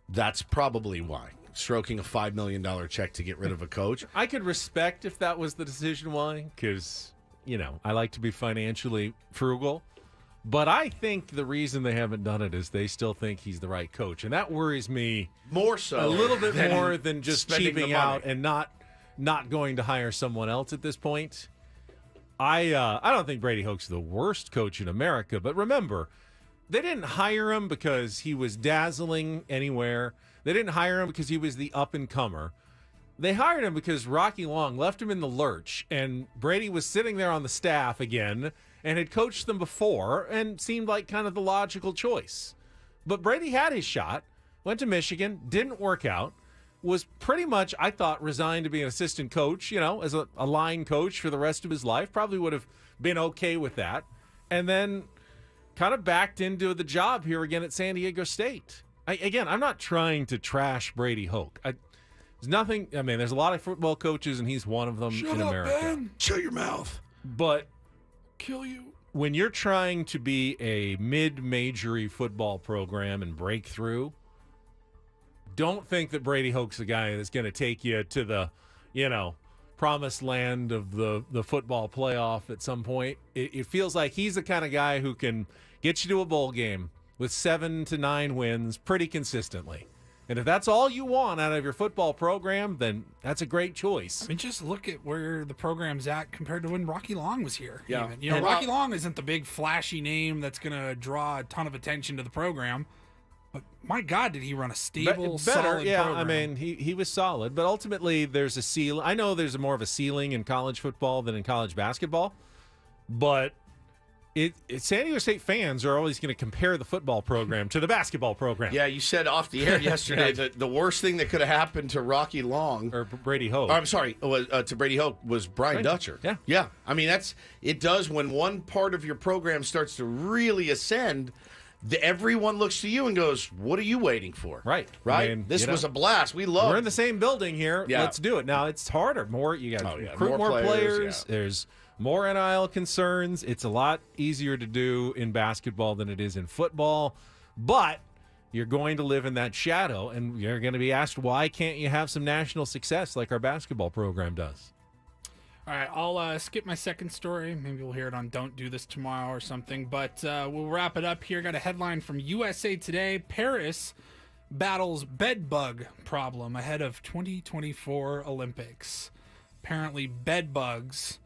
that's probably why. Stroking a $5 million check to get rid of a coach. I could respect if that was the decision why, because, I like to be financially frugal. But I think the reason they haven't done it is they still think he's the right coach. And that worries me more so. A little bit more than just spending the cheaping out and not going to hire someone else at this point. I don't think Brady Hoke's the worst coach in America. But remember, they didn't hire him because he was dazzling anywhere. They didn't hire him because he was the up-and-comer. They hired him because Rocky Long left him in the lurch, and Brady was sitting there on the staff again and had coached them before and seemed like kind of the logical choice. But Brady had his shot, went to Michigan, didn't work out, was pretty much, I thought, resigned to be an assistant coach, as a line coach for the rest of his life. Probably would have been okay with that. And then kind of backed into the job here again at San Diego State. I'm not trying to trash Brady Hoke. There's nothing. I mean, there's a lot of football coaches, and he's one of them in America. Ben. Shut your mouth. But Kill you. when you're trying to be a mid-majory football program and break through, don't think that Brady Hoke's the guy that's going to take you to the, promised land of the football playoff at some point. It feels like he's the kind of guy who can get you to a bowl game with 7 to 9 wins pretty consistently. And if that's all you want out of your football program, then that's a great choice. I mean, just look at where the program's at compared to when Rocky Long was here. Yeah. Even. Rocky Long isn't the big flashy name that's going to draw a ton of attention to the program. But my God, did he run a stable, solid program. I mean, he was solid. But ultimately, there's a ceiling. I know there's more of a ceiling in college football than in college basketball. But San Diego State fans are always going to compare the football program to the basketball program. Yeah, you said off the air yesterday that the worst thing that could have happened to Rocky Long or Brady Hoke. I'm sorry, to Brady Hoke was Brian Dutcher. Yeah. I mean, it does when one part of your program starts to really ascend. Everyone looks to you and goes, "What are you waiting for?" Right. I mean, this was a blast. We love. We're in the same building here. Yeah. Let's do it. Now it's harder. You got to recruit more players. Yeah. There's more NIL concerns. It's a lot easier to do in basketball than it is in football. But you're going to live in that shadow, and you're going to be asked, why can't you have some national success like our basketball program does? All right, I'll skip my second story. Maybe we'll hear it on Don't Do This Tomorrow or something. But we'll wrap it up here. Got a headline from USA Today. Paris battles bed bug problem ahead of 2024 Olympics. Apparently, bed bugs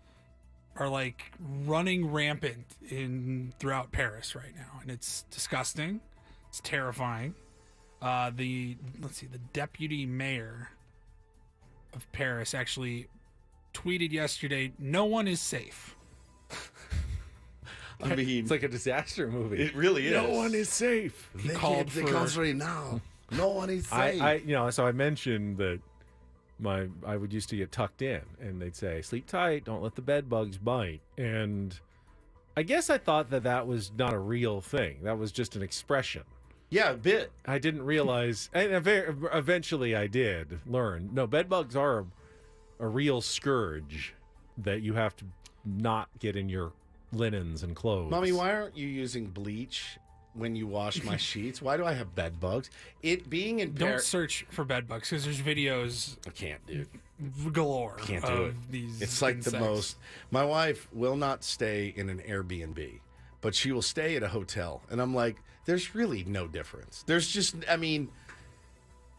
are like running rampant throughout Paris right now, and it's disgusting. It's terrifying. The deputy mayor of Paris actually tweeted yesterday, "No one is safe." I mean, it's like a disaster movie. It really is. No one is safe. He called the for country now. No one is safe. So I mentioned that I would used to get tucked in, and they'd say, "Sleep tight, don't let the bed bugs bite." And I guess I thought that was not a real thing. That was just an expression. Yeah, a bit. I didn't realize, and eventually I did learn. No, bed bugs are a real scourge that you have to not get in your linens and clothes. Mommy, why aren't you using bleach when you wash my sheets? Why do I have bed bugs? It being in Don't search for bed bugs because there's videos. I can't, dude. Galore. Can't do it. These it's like insects. the most. My wife will not stay in an Airbnb, but she will stay at a hotel. And I'm like, there's really no difference. There's just, I mean,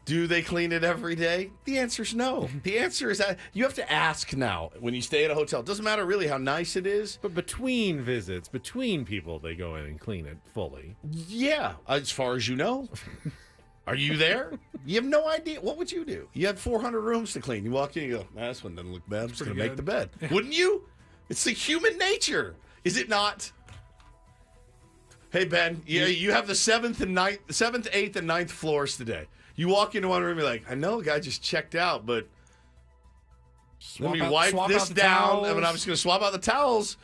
do they clean it every day? The answer is no. The answer is that you have to ask now when you stay at a hotel. It doesn't matter really how nice it is. But between visits, between people, they go in and clean it fully. Yeah, as far as you know. Are you there? You have no idea. What would you do? You have 400 rooms to clean. You walk in, you go, this one doesn't look bad. I'm just going to make the bed. Wouldn't you? It's the human nature. Is it not? Hey, Ben, you have the 7th, 8th, and 9th floors today. You walk into one room, you're like, I know a guy just checked out, but let me wipe this down. I mean, I'm just going to swap out the towels.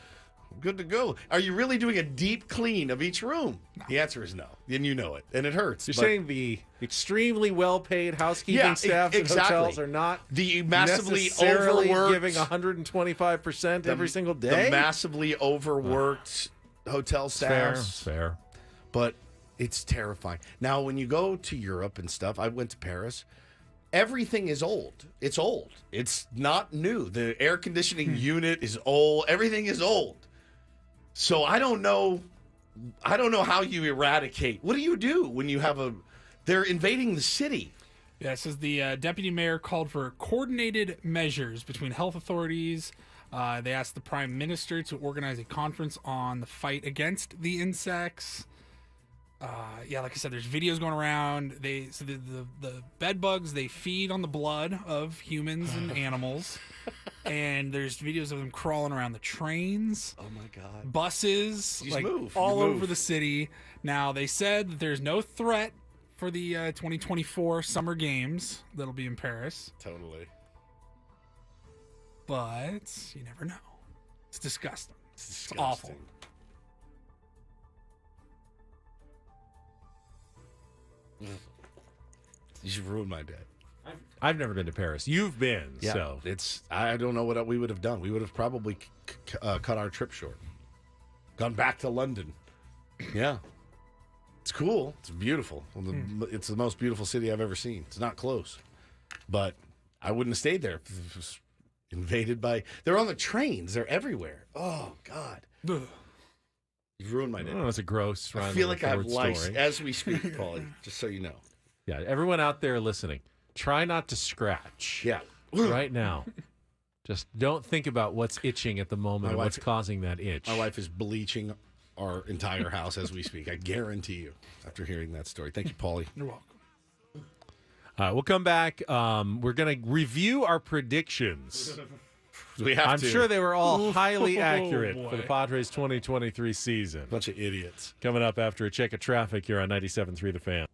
Good to go. Are you really doing a deep clean of each room? No. The answer is no. And you know it. And it hurts. You're saying the extremely well-paid housekeeping staff at hotels are not the massively necessarily overworked, giving 125% every single day? The massively overworked hotel staffs. Fair. But it's terrifying. Now, when you go to Europe and stuff, I went to Paris. Everything is old. It's old. It's not new. The air conditioning unit is old. Everything is old. So I don't know how you eradicate. What do you do when you have they're invading the city? Yeah, it says the deputy mayor called for coordinated measures between health authorities. They asked the prime minister to organize a conference on the fight against the insects. Like I said, there's videos going around. The bed bugs, they feed on the blood of humans and animals. And there's videos of them crawling around the trains. Oh my God. Buses, all over the city. Now, they said that there's no threat for the 2024 Summer Games that'll be in Paris. Totally. But you never know. It's disgusting. It's awful. You ruined my day. I've never been to Paris. You've been, Yeah, so I don't know what we would have done. We would have probably cut our trip short. Gone back to London. Yeah. It's cool. It's beautiful. It's the most beautiful city I've ever seen. It's not close. But I wouldn't have stayed there. It was invaded by... They're on the trains. They're everywhere. Oh, God. You've ruined my day. Oh, that's a gross I feel like I have lice story. as we speak, Paulie, just so you know. Yeah, everyone out there listening, try not to scratch. Yeah. Right now. Just don't think about what's itching at the moment and what's causing that itch. My wife is bleaching our entire house as we speak. I guarantee you, after hearing that story. Thank you, Paulie. You're welcome. All right, we'll come back. We're going to review our predictions. We have I'm to. sure they were all highly Oh, accurate boy. for the Padres 2023 season. Bunch of idiots. Coming up after a check of traffic here on 97.3 The Fan.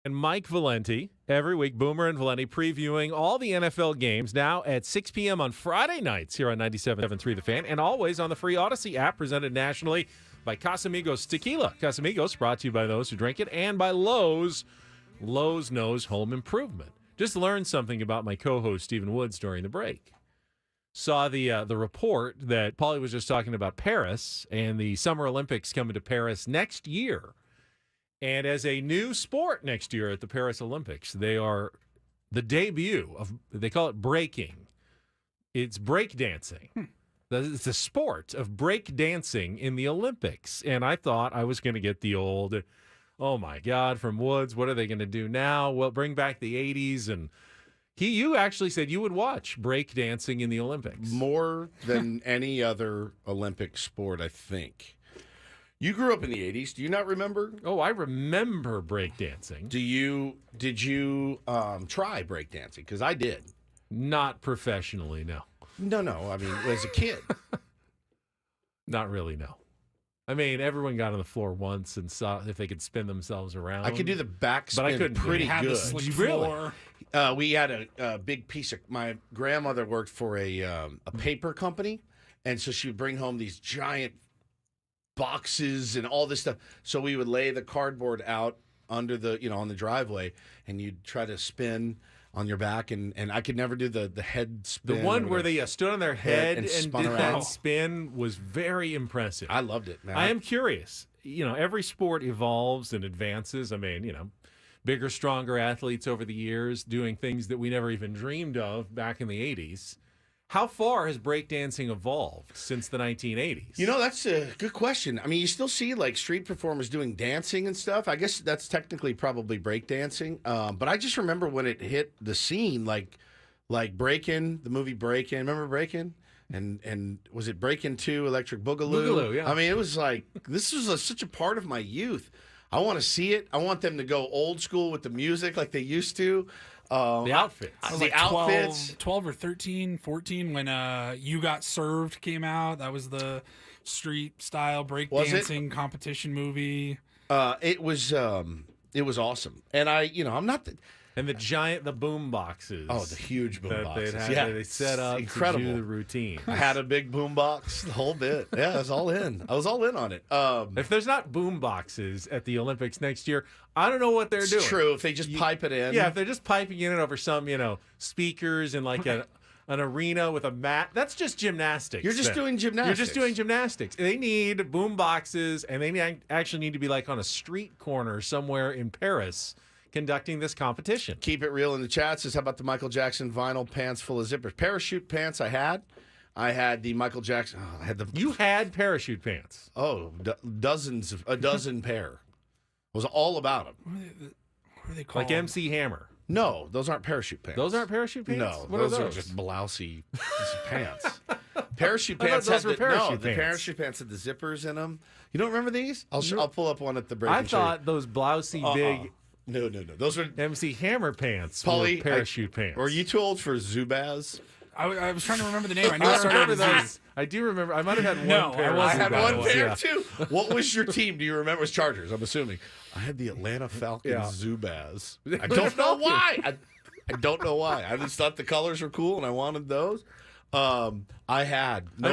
And Mike Valenti, every week, Boomer and Valenti previewing all the NFL games now at 6 p.m. on Friday nights here on 97.3 The Fan, and always on the free Odyssey app, presented nationally by Casamigos Tequila. Casamigos, brought to you by those who drink it, and by Lowe's. Lowe's knows home improvement. Just learned something about my co-host, Stephen Woods, during the break. Saw the report that Paulie was just talking about Paris, and the Summer Olympics coming to Paris next year. And as a new sport next year at the Paris Olympics, they are the debut of, they call it breaking. It's breakdancing. It's a sport of breakdancing in the Olympics. And I thought I was going to get the old, oh my God, from Woods, what are they going to do now? Well, bring back the 80s. And you actually said you would watch breakdancing in the Olympics. More than any other Olympic sport, I think. You grew up in the 80s. Do you not remember? Oh, I remember breakdancing. Did you try breakdancing? Because I did. Not professionally, no. No. I mean, as a kid. Not really, no. I mean, everyone got on the floor once and saw if they could spin themselves around. I could do the backspin, but I couldn't pretty good. Really? We had a big piece of. My grandmother worked for a paper company, and so she would bring home these giant boxes and all this stuff. So we would lay the cardboard out under on the driveway, and you'd try to spin on your back, and I could never do the head spin. The one where they stood on their head and spun did around. that spin was very impressive. I loved it, man. I am curious. Every sport evolves and advances. I mean, bigger, stronger athletes over the years doing things that we never even dreamed of back in the 80s. How far has breakdancing evolved since the 1980s? That's a good question. I mean, you still see like street performers doing dancing and stuff. I guess that's technically probably breakdancing. But I just remember when it hit the scene, like Breakin', the movie Breakin'. Remember Breakin'? And was it Breakin' 2, Electric Boogaloo? Boogaloo, yeah. I mean, it was like, this was such a part of my youth. I want to see it. I want them to go old school with the music like they used to. The outfits. I was the like outfits. 12 or 13, 14 when You Got Served came out. That was the street style breakdancing competition movie. It was awesome. And I'm not and the boom boxes. Oh, the huge boom boxes. They set up incredible. to do the routine. I had a big boom box, the whole bit. Yeah, I was all in. on it. If there's not boom boxes at the Olympics next year, I don't know what they're doing. It's true. If they just pipe it in. Yeah, if they're just piping it in over some, speakers and like an arena with a mat, that's just gymnastics. You're just doing gymnastics. You're just doing gymnastics. They need boom boxes, and they actually need to be like on a street corner somewhere in Paris conducting this competition. Keep it real in the chat says, how about the Michael Jackson vinyl pants full of zippers? Parachute pants I had the Michael Jackson. Oh, You had parachute pants. Oh, a dozen pair. Was all about them. What are they called? Like MC Hammer. No, those aren't parachute pants. Those aren't parachute pants? No, what those are are just blousy pants. Parachute pants those were parachute the pants. parachute pants had the zippers in them. You don't remember these? I'll pull up one at the break. I thought those blousy big. No. Those were MC Hammer pants. Paulie, were parachute pants. Were you too old for Zubaz? I was trying to remember the name. I knew it started with those. I do remember. I might have had one No, pair. I I had Zubaz. one pair too. What was your team? Do you remember? It was Chargers, I'm assuming. I had the Atlanta Falcons Zubaz. I don't know why. I don't know why. I just thought the colors were cool and I wanted those. I'm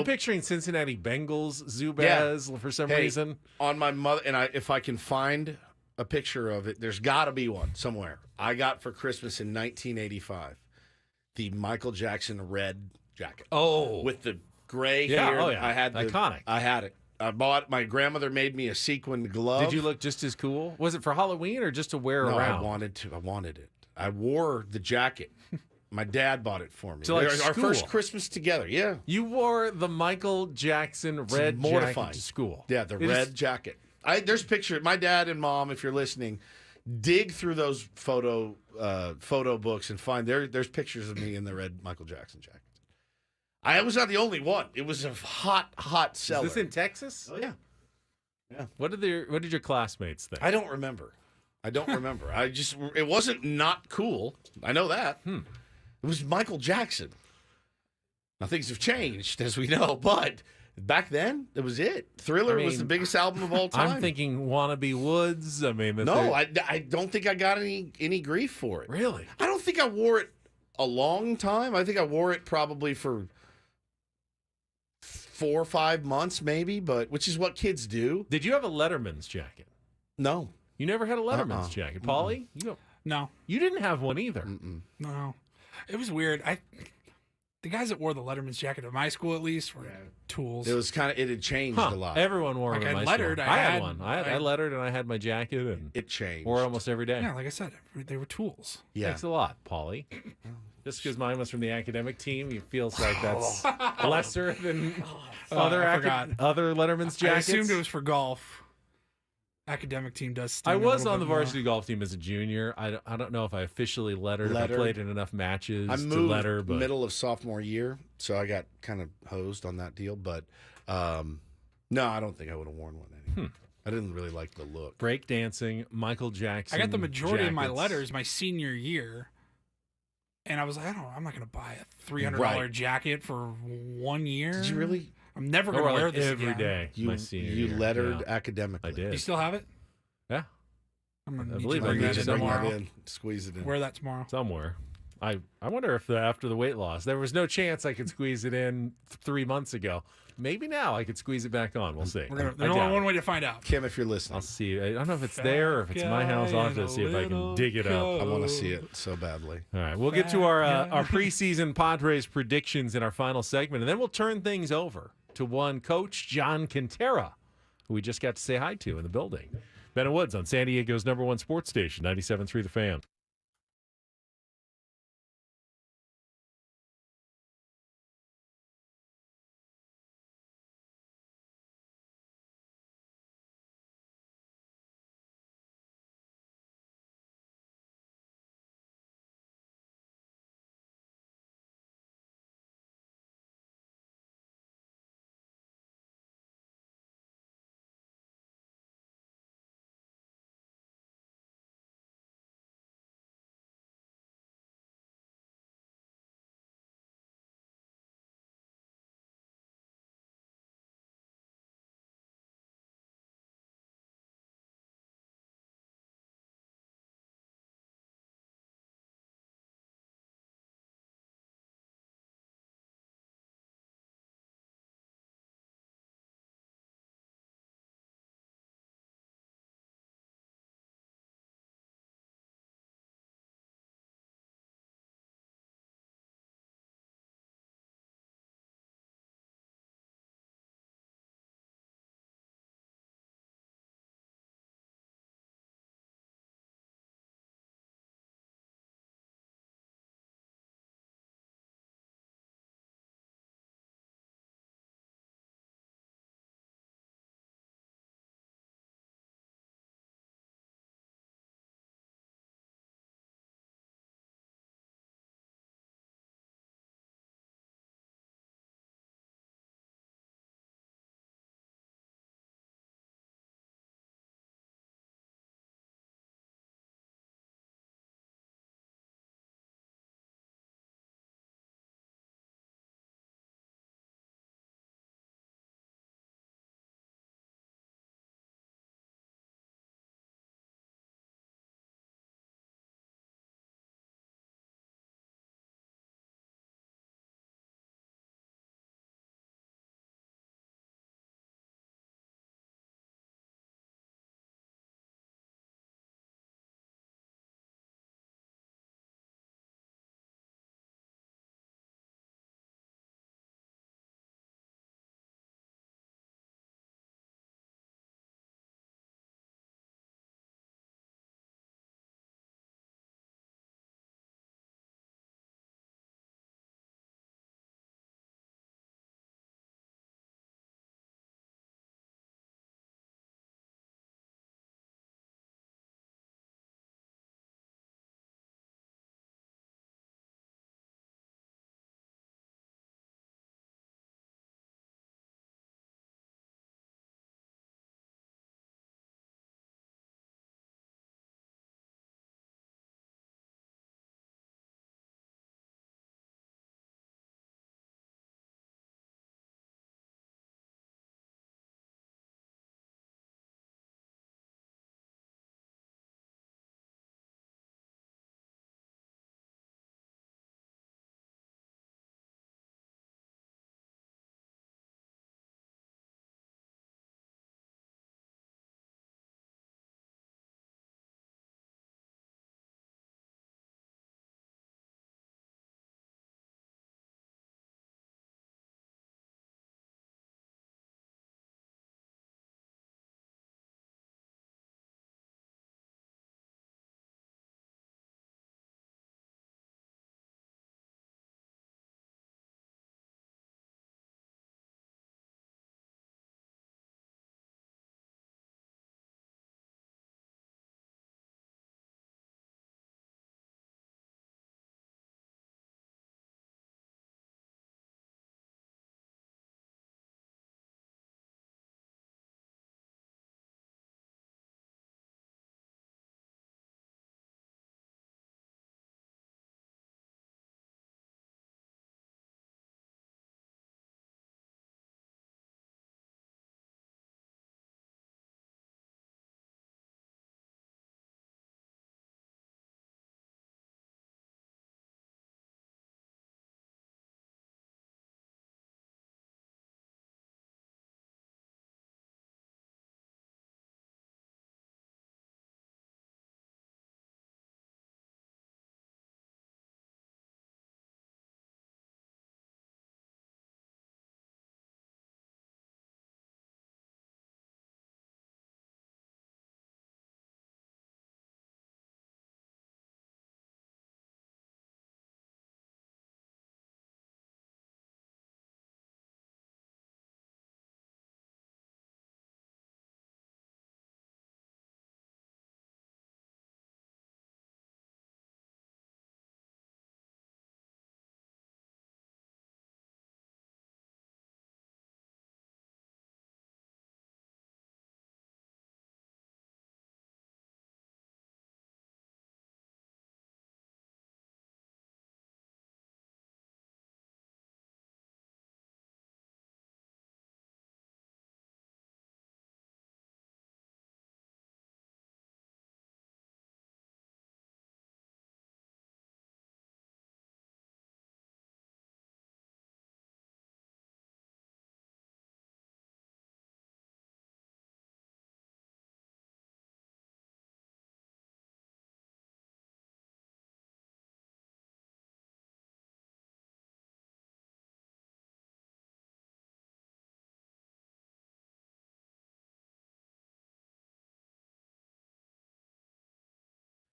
picturing Cincinnati Bengals Zubaz for some reason. On my mother, and if I can find a picture of it, there's got to be one somewhere. I got for Christmas in 1985 the Michael Jackson red jacket. Oh, with the gray hair. Oh yeah, I had iconic. I had it. My grandmother made me a sequined glove. Did you look just as cool? Was it for Halloween or just to wear around? I wanted it. I wore the jacket. My dad bought it for me. So like our first Christmas together, yeah. You wore the Michael Jackson red jacket to school. Yeah, the red jacket. There's a picture. My dad and mom, if you're listening, dig through those photo books and find there's pictures of me in the red Michael Jackson jacket. I was not the only one. It was a hot seller. Is this in Texas? Oh yeah. Yeah. What did your classmates think? I don't remember. It wasn't not cool. I know that. It was Michael Jackson. Now things have changed, as we know, but Back then, it was it. Thriller was the biggest album of all time. I'm thinking Wannabe Woods. I mean, no, I don't think I got any grief for it. Really? I don't think I wore it a long time. I think I wore it probably for 4 or 5 months, maybe, which is what kids do. Did you have a Letterman's jacket? No. You never had a Letterman's jacket. Paulie? No. You didn't have one either. No. It was weird. The guys that wore the Letterman's jacket at my school, at least, were tools. It was it had changed a lot. Everyone wore them. Like at I my lettered. school. I had one. I lettered and I had my jacket, and it changed. Wore it almost every day. Yeah, like I said, they were tools. Yeah. Thanks a lot, Paulie. Just because mine was from the academic team, it feels like that's lesser than other Letterman's jackets. I assumed it was for golf. Academic team does sting I was a on the little bit varsity golf team as a junior. I don't know if I officially lettered. If I played in enough matches I to moved letter, but middle of sophomore year, so I got kind of hosed on that deal. But no, I don't think I would have worn one anyway. I didn't really like the look. Breakdancing, Michael Jackson. I got the majority of my jackets. letters my senior year, and I was like, I'm not going to buy a $300 jacket for 1 year. Did you really? I'm never going to wear this every again. day. You my senior you year. lettered Yeah. academically. I did. You still have it? Yeah. I'm going I to believe I bring need that to in bring tomorrow. that in. Squeeze it in. Wear that tomorrow. Somewhere. I wonder if after the weight loss, there was no chance I could squeeze it in 3 months ago. Maybe now I could squeeze it back on. We'll see. There's I only doubt one it. way to find out. Kim, if you're listening, I'll see. I don't know if it's there or if it's in my house. I'll have to see if I can dig it up. I want to see it so badly. All right, we'll get to our preseason Padres predictions in our final segment, and then we'll turn things over to one coach, John Quintera, who we just got to say hi to in the building. Ben and Woods on San Diego's #1 sports station, 97.3 The Fan.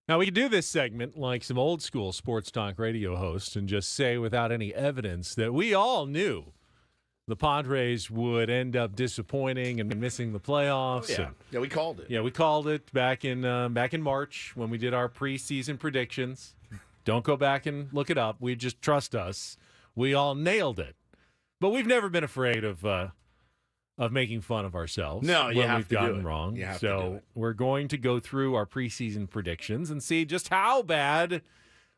Now, we could do this segment like some old school sports talk radio hosts and just say without any evidence that we all knew the Padres would end up disappointing and missing the playoffs. Oh, yeah, we called it. Yeah, we called it back in March when we did our preseason predictions. Don't go back and look it up. We just trust us. We all nailed it. But we've never been afraid of making fun of ourselves. No, you when have we've to do gotten it. wrong. You have to So do it. we're going to go through our preseason predictions and see just how bad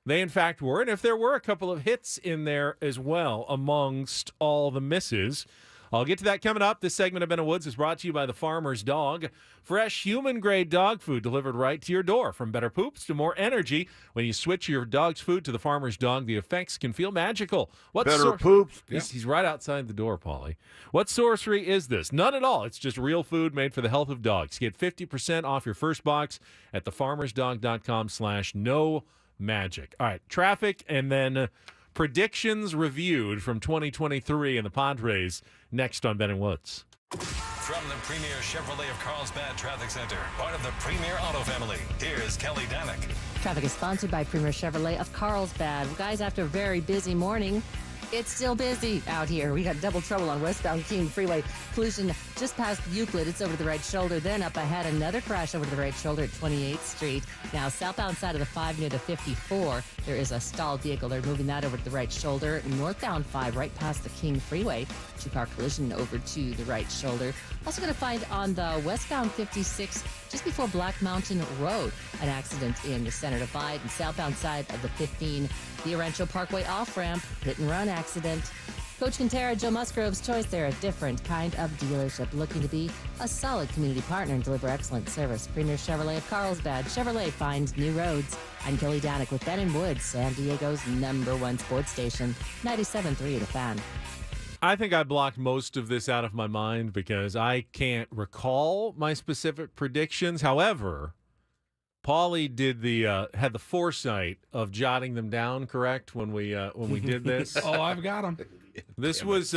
they in fact were, and if there were a couple of hits in there as well amongst all the misses. I'll get to that coming up. This segment of Ben and Woods is brought to you by the Farmer's Dog. Fresh human-grade dog food delivered right to your door. From better poops to more energy. When you switch your dog's food to the Farmer's Dog, the effects can feel magical. Better poops. He's right outside the door, Paulie. What sorcery is this? None at all. It's just real food made for the health of dogs. Get 50% off your first box at thefarmersdog.com/no-magic. All right, traffic and then predictions reviewed from 2023 and the Padres next on Ben and Woods. From the Premier Chevrolet of Carlsbad Traffic Center, part of the Premier Auto family, here's Kelly Danick. Traffic is sponsored by Premier Chevrolet of Carlsbad. Well, guys, after a very busy morning, it's still busy out here. We got double trouble on westbound King Freeway. Collision just past Euclid. It's over to the right shoulder. Then up ahead, another crash over to the right shoulder at 28th Street. Now, southbound side of the 5 near the 54, there is a stalled vehicle. They're moving that over to the right shoulder. Northbound 5 right past the King Freeway. Two-car collision over to the right shoulder. Also going to find on the westbound 56, just before Black Mountain Road, an accident in the center divide. And southbound side of the 15, the Rancho Parkway off-ramp, hit-and-run accident. Coach Quintera, Joe Musgrove's choice. They're a different kind of dealership, looking to be a solid community partner and deliver excellent service. Premier Chevrolet of Carlsbad. Chevrolet finds new roads. I'm Kelly Danick with Ben and Woods, San Diego's #1 sports station, 97.3 The Fan. I think I blocked most of this out of my mind because I can't recall my specific predictions. However, Paulie did had the foresight of jotting them down, correct, when we did this? Oh, I've got them. This was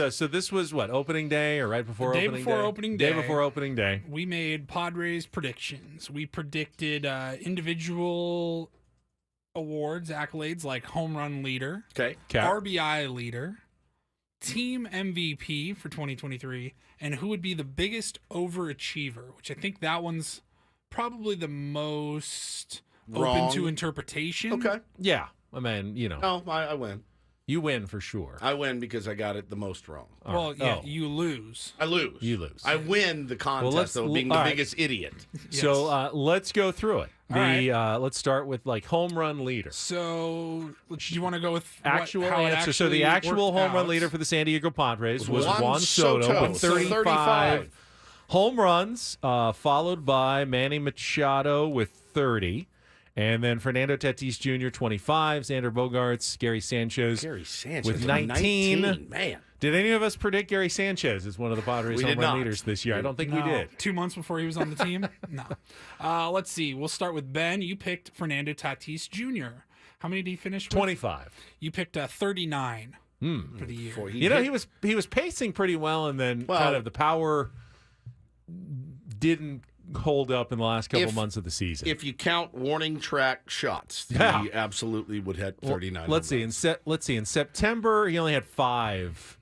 what, opening day or right before Day opening before day? opening day. Day before opening day. We made Padres predictions. We predicted individual awards, accolades like home run leader, RBI leader, team MVP for 2023, and who would be the biggest overachiever, which I think that one's probably the most open to interpretation. Okay. Yeah. I mean, No, I win. You win for sure. I win because I got it the most wrong. Well, yeah, you lose. I lose. You lose. I win the contest, though, being the biggest idiot. Yes. So let's go through it. All right. Let's start with home run leader. So do you want to go with actual how it answer? So the actually actual home worked run out? leader for the San Diego Padres was Juan Soto with Soto, 35 home runs, followed by Manny Machado with 30. And then Fernando Tatis Jr., 25. Xander Bogaerts, Gary Sanchez with 19. Man. Did any of us predict Gary Sanchez as one of the Padres home run leaders this year? I don't think we did. 2 months before he was on the team? No. Let's see. We'll start with Ben. You picked Fernando Tatis Jr. How many did he finish with? 25. You picked 39 for the year. He was pacing pretty well, and then kind of the power didn't hold up in the last couple months of the season. If you count warning track shots, he absolutely would hit 39. Let's see. In September, he only had 5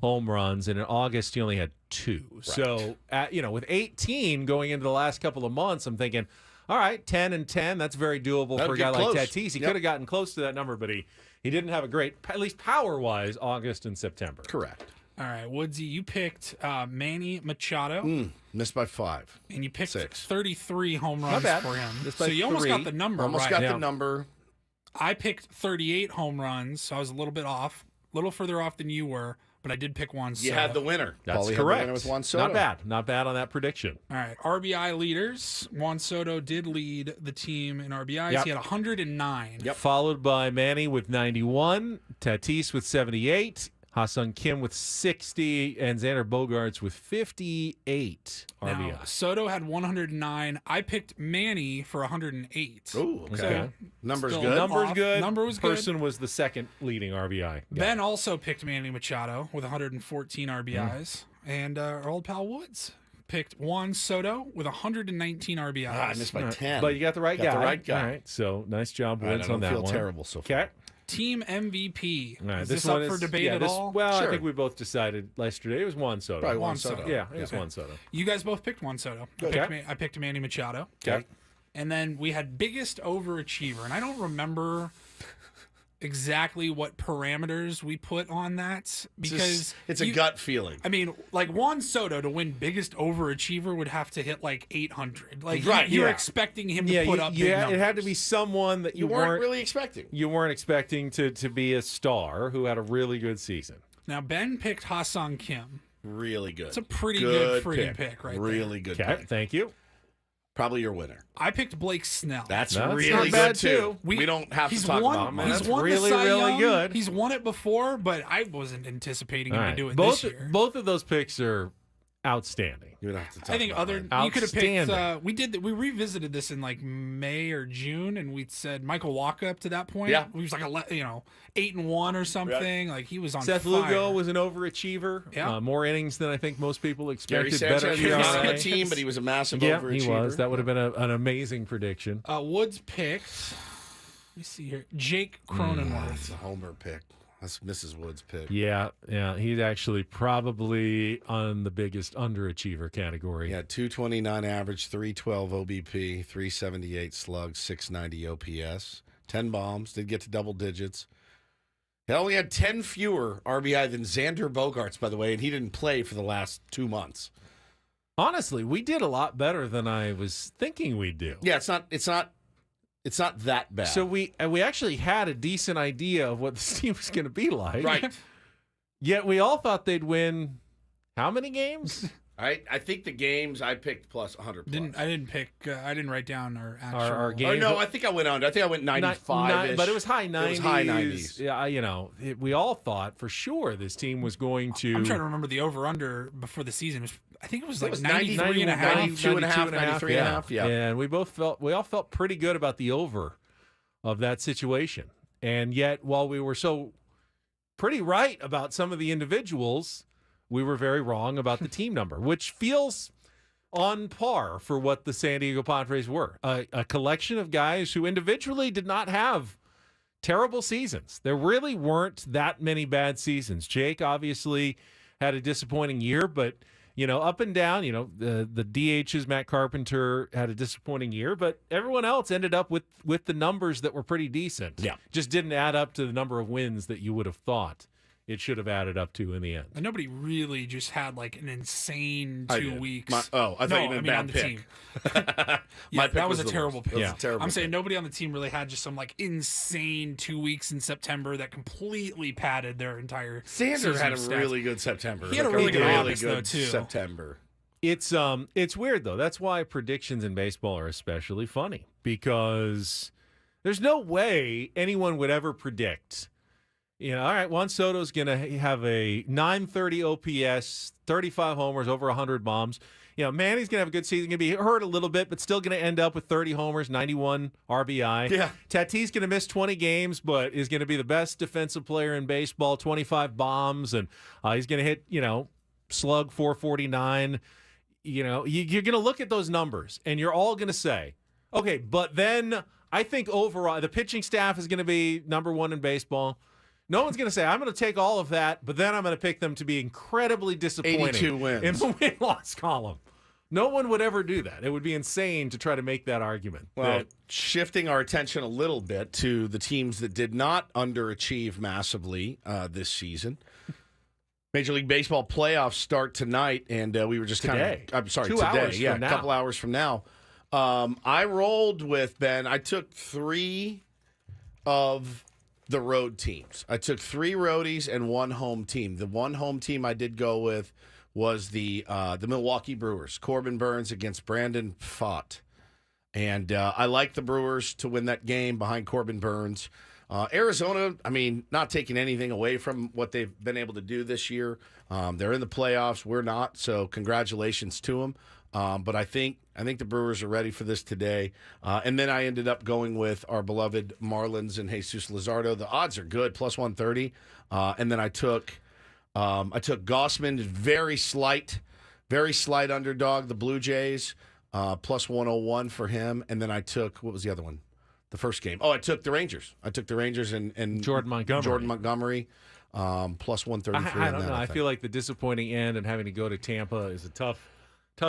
home runs, and in August, he only had 2. Right. So, with 18 going into the last couple of months, I'm thinking, all right, 10 and 10, that's very doable for a guy like Tatis. He could have gotten close to that number, but he didn't have a great, at least power-wise, August and September. Correct. All right, Woodsy, you picked Manny Machado. Missed by 5. And you picked 6. 33 home runs for him. Missed So by you almost 3. got the number Almost right. got the number. I picked 38 home runs, so I was a little bit off, a little further off than you were, but I did pick Juan Soto. You had the winner. That's Paulie correct. Had the winner with Juan Soto. Not bad on that prediction. All right, RBI leaders. Juan Soto did lead the team in RBIs. Yep. He had 109. Followed by Manny with 91, Tatis with 78, Ha-Sung Kim with 60, and Xander Bogaerts with 58 RBI. Now, Soto had 109. I picked Manny for 108. Oh, okay. So Number's still good. Number's off. good. Number was good. Person was the second leading RBI. Ben also picked Manny Machado with 114 RBIs. And our old pal Woods picked Juan Soto with 119 RBIs. I missed by 10. But you got the right guy. The right guy. All right, so nice job, Woods, I don't on that feel one. terrible so far. Okay. Team MVP. All right, Is this up for debate at all? Well, Sure. I think we both decided yesterday it was Juan Soto. Probably Juan Juan Soto. Soto. Yeah, it was Juan Soto. You guys both picked Juan Soto. I picked Manny Machado. Okay. And then we had biggest overachiever, and I don't remember exactly what parameters we put on that because it's a gut feeling. I mean, like Juan Soto to win biggest overachiever would have to hit like 800. Like Right, you're yeah. expecting him to put up big numbers. It had to be someone that You weren't really expecting. You weren't expecting to be a star who had a really good season. Now Ben picked Ha-Seong Kim. Really good. It's a pretty good friggin' pick right there. Really good Okay, pick. thank you. Probably your winner. I picked Blake Snell. That's not really bad, good too. We don't have to talk about him. He's That's won really, the Cy really Young. good. He's won it before, but I wasn't anticipating him All to right. do it both, this year. Both of those picks are outstanding. You would have to talk I think about other mine. you could have picked. Outstanding. We revisited this in like May or June, and we said Michael Walker up to that point. Yeah. He was like 8-1 or something. Like he was on Seth fire. Lugo was an overachiever. Yeah. More innings than I think most people Gary expected. Sanchez Better was on ERA. the team, but he was a massive Yeah, overachiever. he was. That would have been an amazing prediction. Woods picked. Let me see here. Jake Cronenworth. That's a homer pick. That's Mrs. Wood's pick. Yeah. He's actually probably on the biggest underachiever category. Yeah, 229 average, 312 OBP, 378 slugs, 690 OPS, 10 bombs, did get to double digits. He only had 10 fewer RBI than Xander Bogaerts, by the way, and he didn't play for the last 2 months. Honestly, we did a lot better than I was thinking we'd do. Yeah, it's not that bad. So we actually had a decent idea of what this team was going to be like. Right. Yet we all thought they'd win how many games? I think the games I picked plus 100 plus. I didn't write down our actual. Our Oh, games. no, I think I went under. I think I went 95-ish. But it was high 90s. It was high 90s. Yeah, we all thought for sure this team was going to. I'm trying to remember the over-under before the season. I think it was like 93 93 and a half. 92 and a half, 93 and a half, yeah. And we all felt pretty good about the over of that situation. And yet, while we were so pretty right about some of the individuals, we were very wrong about the team number, which feels on par for what the San Diego Padres were. A collection of guys who individually did not have terrible seasons. There really weren't that many bad seasons. Jake obviously had a disappointing year, but up and down, the DHs, Matt Carpenter had a disappointing year, but everyone else ended up with the numbers that were pretty decent. Yeah. Just didn't add up to the number of wins that you would have thought it should have added up to in the end. And nobody really just had like an insane I 2 did. weeks. I thought you meant bad on the pick. team. My pick that was was a the terrible worst. pick. That was a terrible I'm saying pick. nobody on the team really had just some like insane 2 weeks in September that completely padded their entire Sanders season had a of stats. really good September. He had a Like really good really August, good though, too. September. It's weird though. That's why predictions in baseball are especially funny, because there's no way anyone would ever predict. All right, Juan Soto's going to have a 930 OPS, 35 homers, over 100 bombs. Manny's going to have a good season. Going to be hurt a little bit, but still going to end up with 30 homers, 91 RBI. Yeah. Tatis going to miss 20 games, but is going to be the best defensive player in baseball, 25 bombs, and he's going to hit, slug 449. You're going to look at those numbers, and you're all going to say, okay, but then I think overall the pitching staff is going to be number one in baseball. No one's going to say, I'm going to take all of that, but then I'm going to pick them to be incredibly disappointing 82 wins. in the win-loss column. No one would ever do that. It would be insane to try to make that argument. Well, shifting our attention a little bit to the teams that did not underachieve massively this season. Major League Baseball playoffs start tonight, and we were just Today. today. 2 hours Yeah, from a now. couple hours from now. I rolled with, Ben, I took 3 of the road teams. I took 3 roadies and 1 home team. The 1 home team I did go with was the Milwaukee Brewers. Corbin Burns against Brandon Pfaadt. And I like the Brewers to win that game behind Corbin Burns. Arizona, not taking anything away from what they've been able to do this year. They're in the playoffs. We're not, so congratulations to them. But I think the Brewers are ready for this today. And then I ended up going with our beloved Marlins and Jesus Luzardo. The odds are good, plus 130. And then I took Gossman, very slight Very slight underdog, the Blue Jays, plus 101 for him. And then I took, what was the other one? The first game. Oh, I took the Rangers. I took the Rangers and Jordan Montgomery. Plus 133. I don't know. I feel like the disappointing end and having to go to Tampa is a tough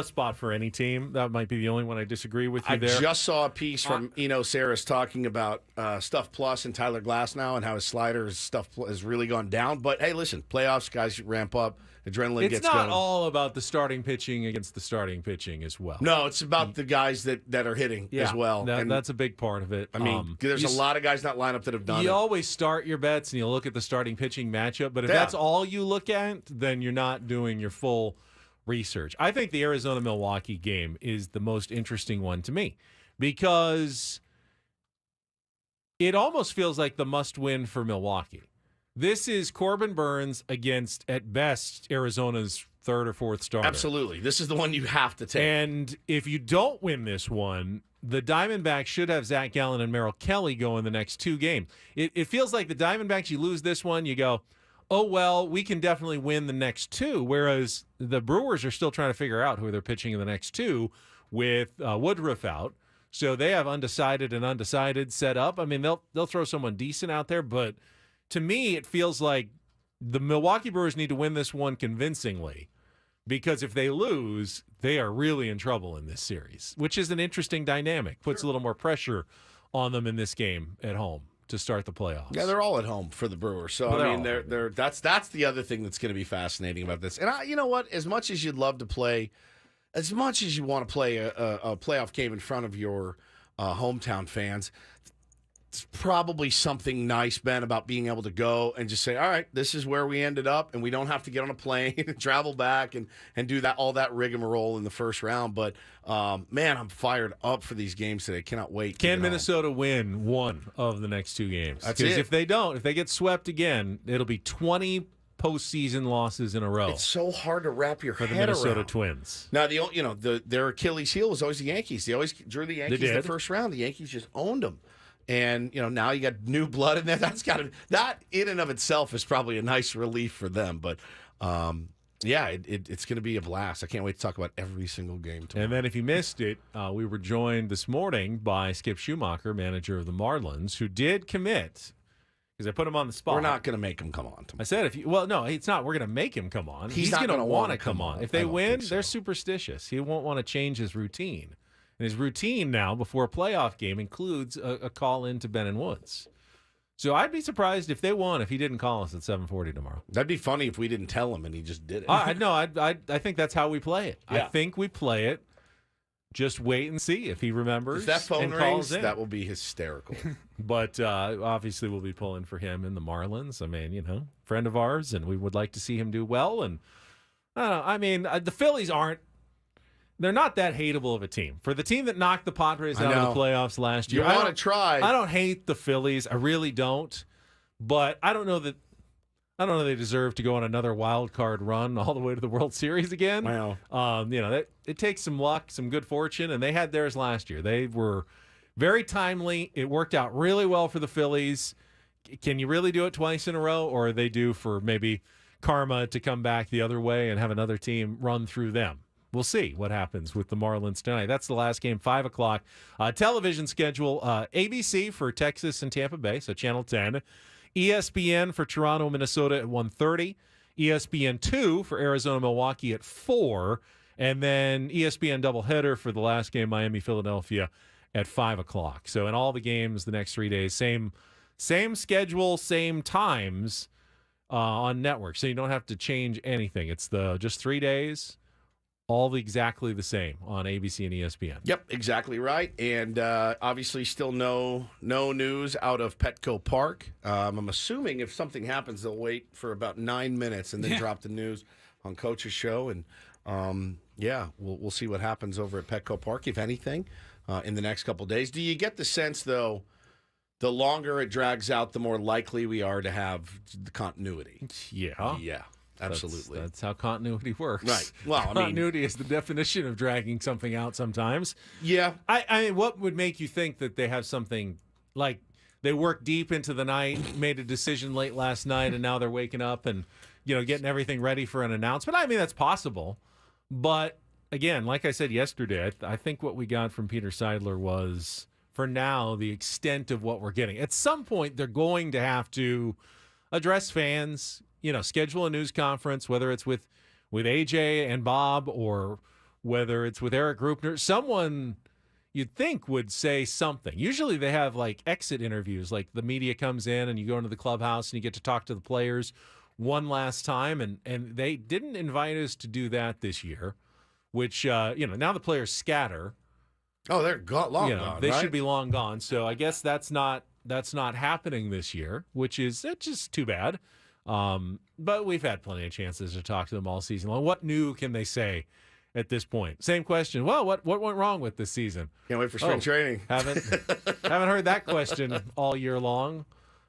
spot for any team. That might be the only one I disagree with you there. I just saw a piece from Eno Saris talking about Stuff Plus and Tyler Glasnow and how his slider stuff has really gone down. But hey, listen, playoffs, guys ramp up, adrenaline gets going. It's not all about the starting pitching against the starting pitching as well. No, it's about the guys that are hitting as well. That's a big part of it. I mean, there's a lot of guys in that lineup that have done it. You always start your bets and you look at the starting pitching matchup, but if that's all you look at, then you're not doing your full research. I think the Arizona-Milwaukee game is the most interesting one to me because it almost feels like the must-win for Milwaukee. This is Corbin Burns against, at best, Arizona's third or fourth starter. Absolutely. This is the one you have to take. And if you don't win this one, the Diamondbacks should have Zach Gallen and Merrill Kelly go in the next two games. It feels like the Diamondbacks, you lose this one, you go, oh, well, we can definitely win the next two, whereas the Brewers are still trying to figure out who they're pitching in the next two with Woodruff out. So they have undecided and undecided set up. I mean, they'll throw someone decent out there, but to me, it feels like the Milwaukee Brewers need to win this one convincingly because if they lose, they are really in trouble in this series, which is an interesting dynamic. Puts a little more pressure on them in this game at home to start the playoffs. Yeah, they're all at home for the Brewers. So I mean, they're that's the other thing that's going to be fascinating about this. And you know what? As much as you'd love to play, as much as you want to play a playoff game in front of your hometown fans, it's probably something nice, Ben, about being able to go and just say, all right, this is where we ended up, and we don't have to get on a plane and travel back and do all that rigmarole in the first round. But, man, I'm fired up for these games today. Cannot wait. Can Minnesota win one of the next two games? Because if they don't, if they get swept again, it'll be 20 postseason losses in a row. It's so hard to wrap your head around. For the Minnesota Twins. Now, their Achilles heel was always the Yankees. They always drew the Yankees in the first round. The Yankees just owned them. And, now you got new blood in there. That in and of itself is probably a nice relief for them. But, it's going to be a blast. I can't wait to talk about every single game tomorrow. And then if you missed it, we were joined this morning by Skip Schumaker, manager of the Marlins, who did commit, because I put him on the spot. We're not going to make him come on tomorrow. I said, no, it's not. We're going to make him come on. He's not going to want to come on. If they win, so. They're superstitious. He won't want to change his routine. And his routine now before a playoff game includes a call in to Ben and Woods. So I'd be surprised if they won if he didn't call us at 7:40 tomorrow. That'd be funny if we didn't tell him and he just did it. I think that's how we play it. Yeah. I think we play it. Just wait and see if he remembers. If that phone and rings, calls in. that will be hysterical. But obviously we'll be pulling for him in the Marlins. I mean, friend of ours, and we would like to see him do well. And I mean, the Phillies they're not that hateable of a team. For the team that knocked the Padres out of the playoffs last year, you want to try. I don't hate the Phillies. I really don't. But I don't know that they deserve to go on another wild card run all the way to the World Series again. Wow. It takes some luck, some good fortune, and they had theirs last year. They were very timely. It worked out really well for the Phillies. Can you really do it twice in a row, or are they due for maybe karma to come back the other way and have another team run through them? We'll see what happens with the Marlins tonight. That's the last game, 5 o'clock. Television schedule, ABC for Texas and Tampa Bay, so Channel 10. ESPN for Toronto, Minnesota at 1:30. ESPN 2 for Arizona, Milwaukee at 4. And then ESPN doubleheader for the last game, Miami, Philadelphia at 5 o'clock. So in all the games the next 3 days, same schedule, same times on network. So you don't have to change anything. It's just 3 days. All exactly the same on ABC and ESPN. Yep, exactly right. And obviously still no news out of Petco Park. I'm assuming if something happens, they'll wait for about 9 minutes and then drop the news on Coach's show. And, we'll see what happens over at Petco Park, if anything, in the next couple of days. Do you get the sense, though, the longer it drags out, the more likely we are to have the continuity? Yeah. Yeah. Absolutely. That's how continuity works. Right. Well, continuity is the definition of dragging something out sometimes. Yeah. I mean, what would make you think that they have something like they worked deep into the night, made a decision late last night, and now they're waking up and, getting everything ready for an announcement? I mean, that's possible. But again, like I said yesterday, I think what we got from Peter Seidler was, for now, the extent of what we're getting. At some point, they're going to have to address fans, schedule a news conference, whether it's with AJ and Bob or whether it's with Eric Grupner. Someone you'd think would say something. Usually they have like exit interviews, like the media comes in and you go into the clubhouse and you get to talk to the players one last time. And they didn't invite us to do that this year, which, now the players scatter. Oh, they're long gone. They right? should be long gone. So I guess that's not happening this year, which is just too bad. But we've had plenty of chances to talk to them all season long. What new can they say at this point? Same question. Well, what went wrong with this season? Can't wait for spring training. Haven't heard that question all year long.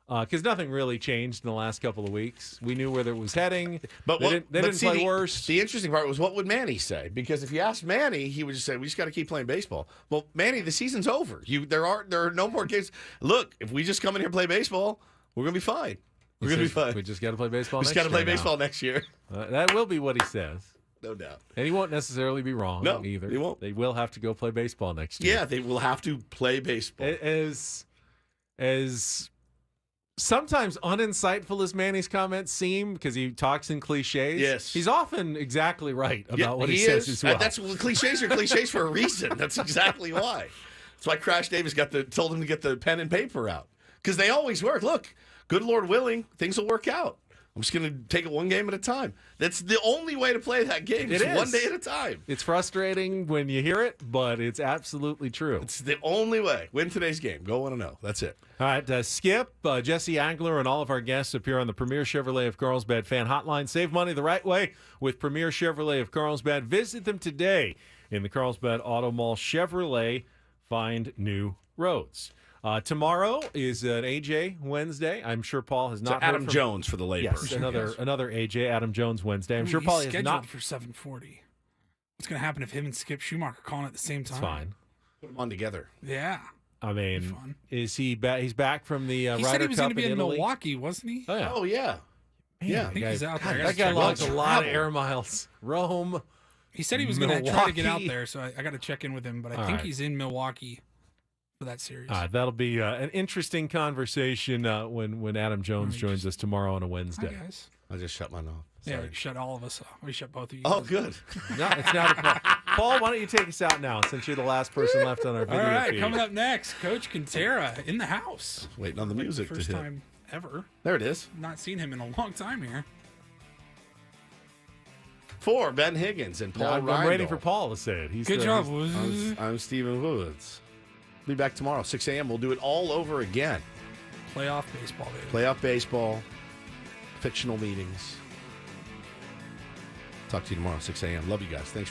Because nothing really changed in the last couple of weeks. We knew where it was heading, but they didn't play worse. The interesting part was, what would Manny say? Because if you asked Manny, he would just say, "We just got to keep playing baseball." Well, Manny, the season's over. There are no more games. Look, if we just come in here and play baseball, we're gonna be fine. We're gonna be fine. We just got to play baseball. We just got to play baseball next year. That will be what he says. No doubt. And he won't necessarily be wrong either. He won't. They will have to go play baseball next year. Yeah, they will have to play baseball. As sometimes uninsightful as Manny's comments seem, because he talks in cliches. Yes. He's often exactly right about what he says as well. Cliches are cliches for a reason. That's exactly why. That's why Crash Davis told him to get the pen and paper out. Because they always work. Look, good Lord willing, things will work out. I'm just going to take it one game at a time. That's the only way to play that game. It's one day at a time. It's frustrating when you hear it, but it's absolutely true. It's the only way. Win today's game. Go 1-0. That's it. All right, Skip, Jesse Agler, and all of our guests appear on the Premier Chevrolet of Carlsbad fan hotline. Save money the right way with Premier Chevrolet of Carlsbad. Visit them today in the Carlsbad Auto Mall. Chevrolet, find new roads. Tomorrow is an AJ Wednesday. I'm sure Paul has not. Adam Jones for the layperson. Yes, another AJ Adam Jones Wednesday. I'm sure Paul has not for 7:40. What's going to happen if him and Skip Schumaker calling at the same time? It's fine. Put them on together. Yeah. I mean, is he back? He's back from the Ryder Cup. He said he was going to be in Italy. Milwaukee, wasn't he? Oh yeah. Man, I think he's out there. That guy lost a lot of air miles. Rome. He said he was going to try to get out there, so I got to check in with him. But I think he's in Milwaukee for that series. That'll be an interesting conversation when Adam Jones joins us tomorrow on a Wednesday. Hi, guys. I just shut my mouth. Yeah, shut all of us off. We shut both of you. Oh, good. No, it's not a problem. Paul, why don't you take us out now, since you're the last person left on our video All right, feed. coming up next, Coach Quintera in the house. Waiting on the music to hit. First time ever. There it is. Not seen him in a long time here. For Ben Higgins and Paul Reindl. I'm waiting for Paul to say it. Good job. I'm Stephen Woods. Be back tomorrow, 6 a.m. We'll do it all over again. Playoff baseball, baby. Playoff baseball. Fictional meetings. Talk to you tomorrow, 6 a.m. Love you guys. Thanks for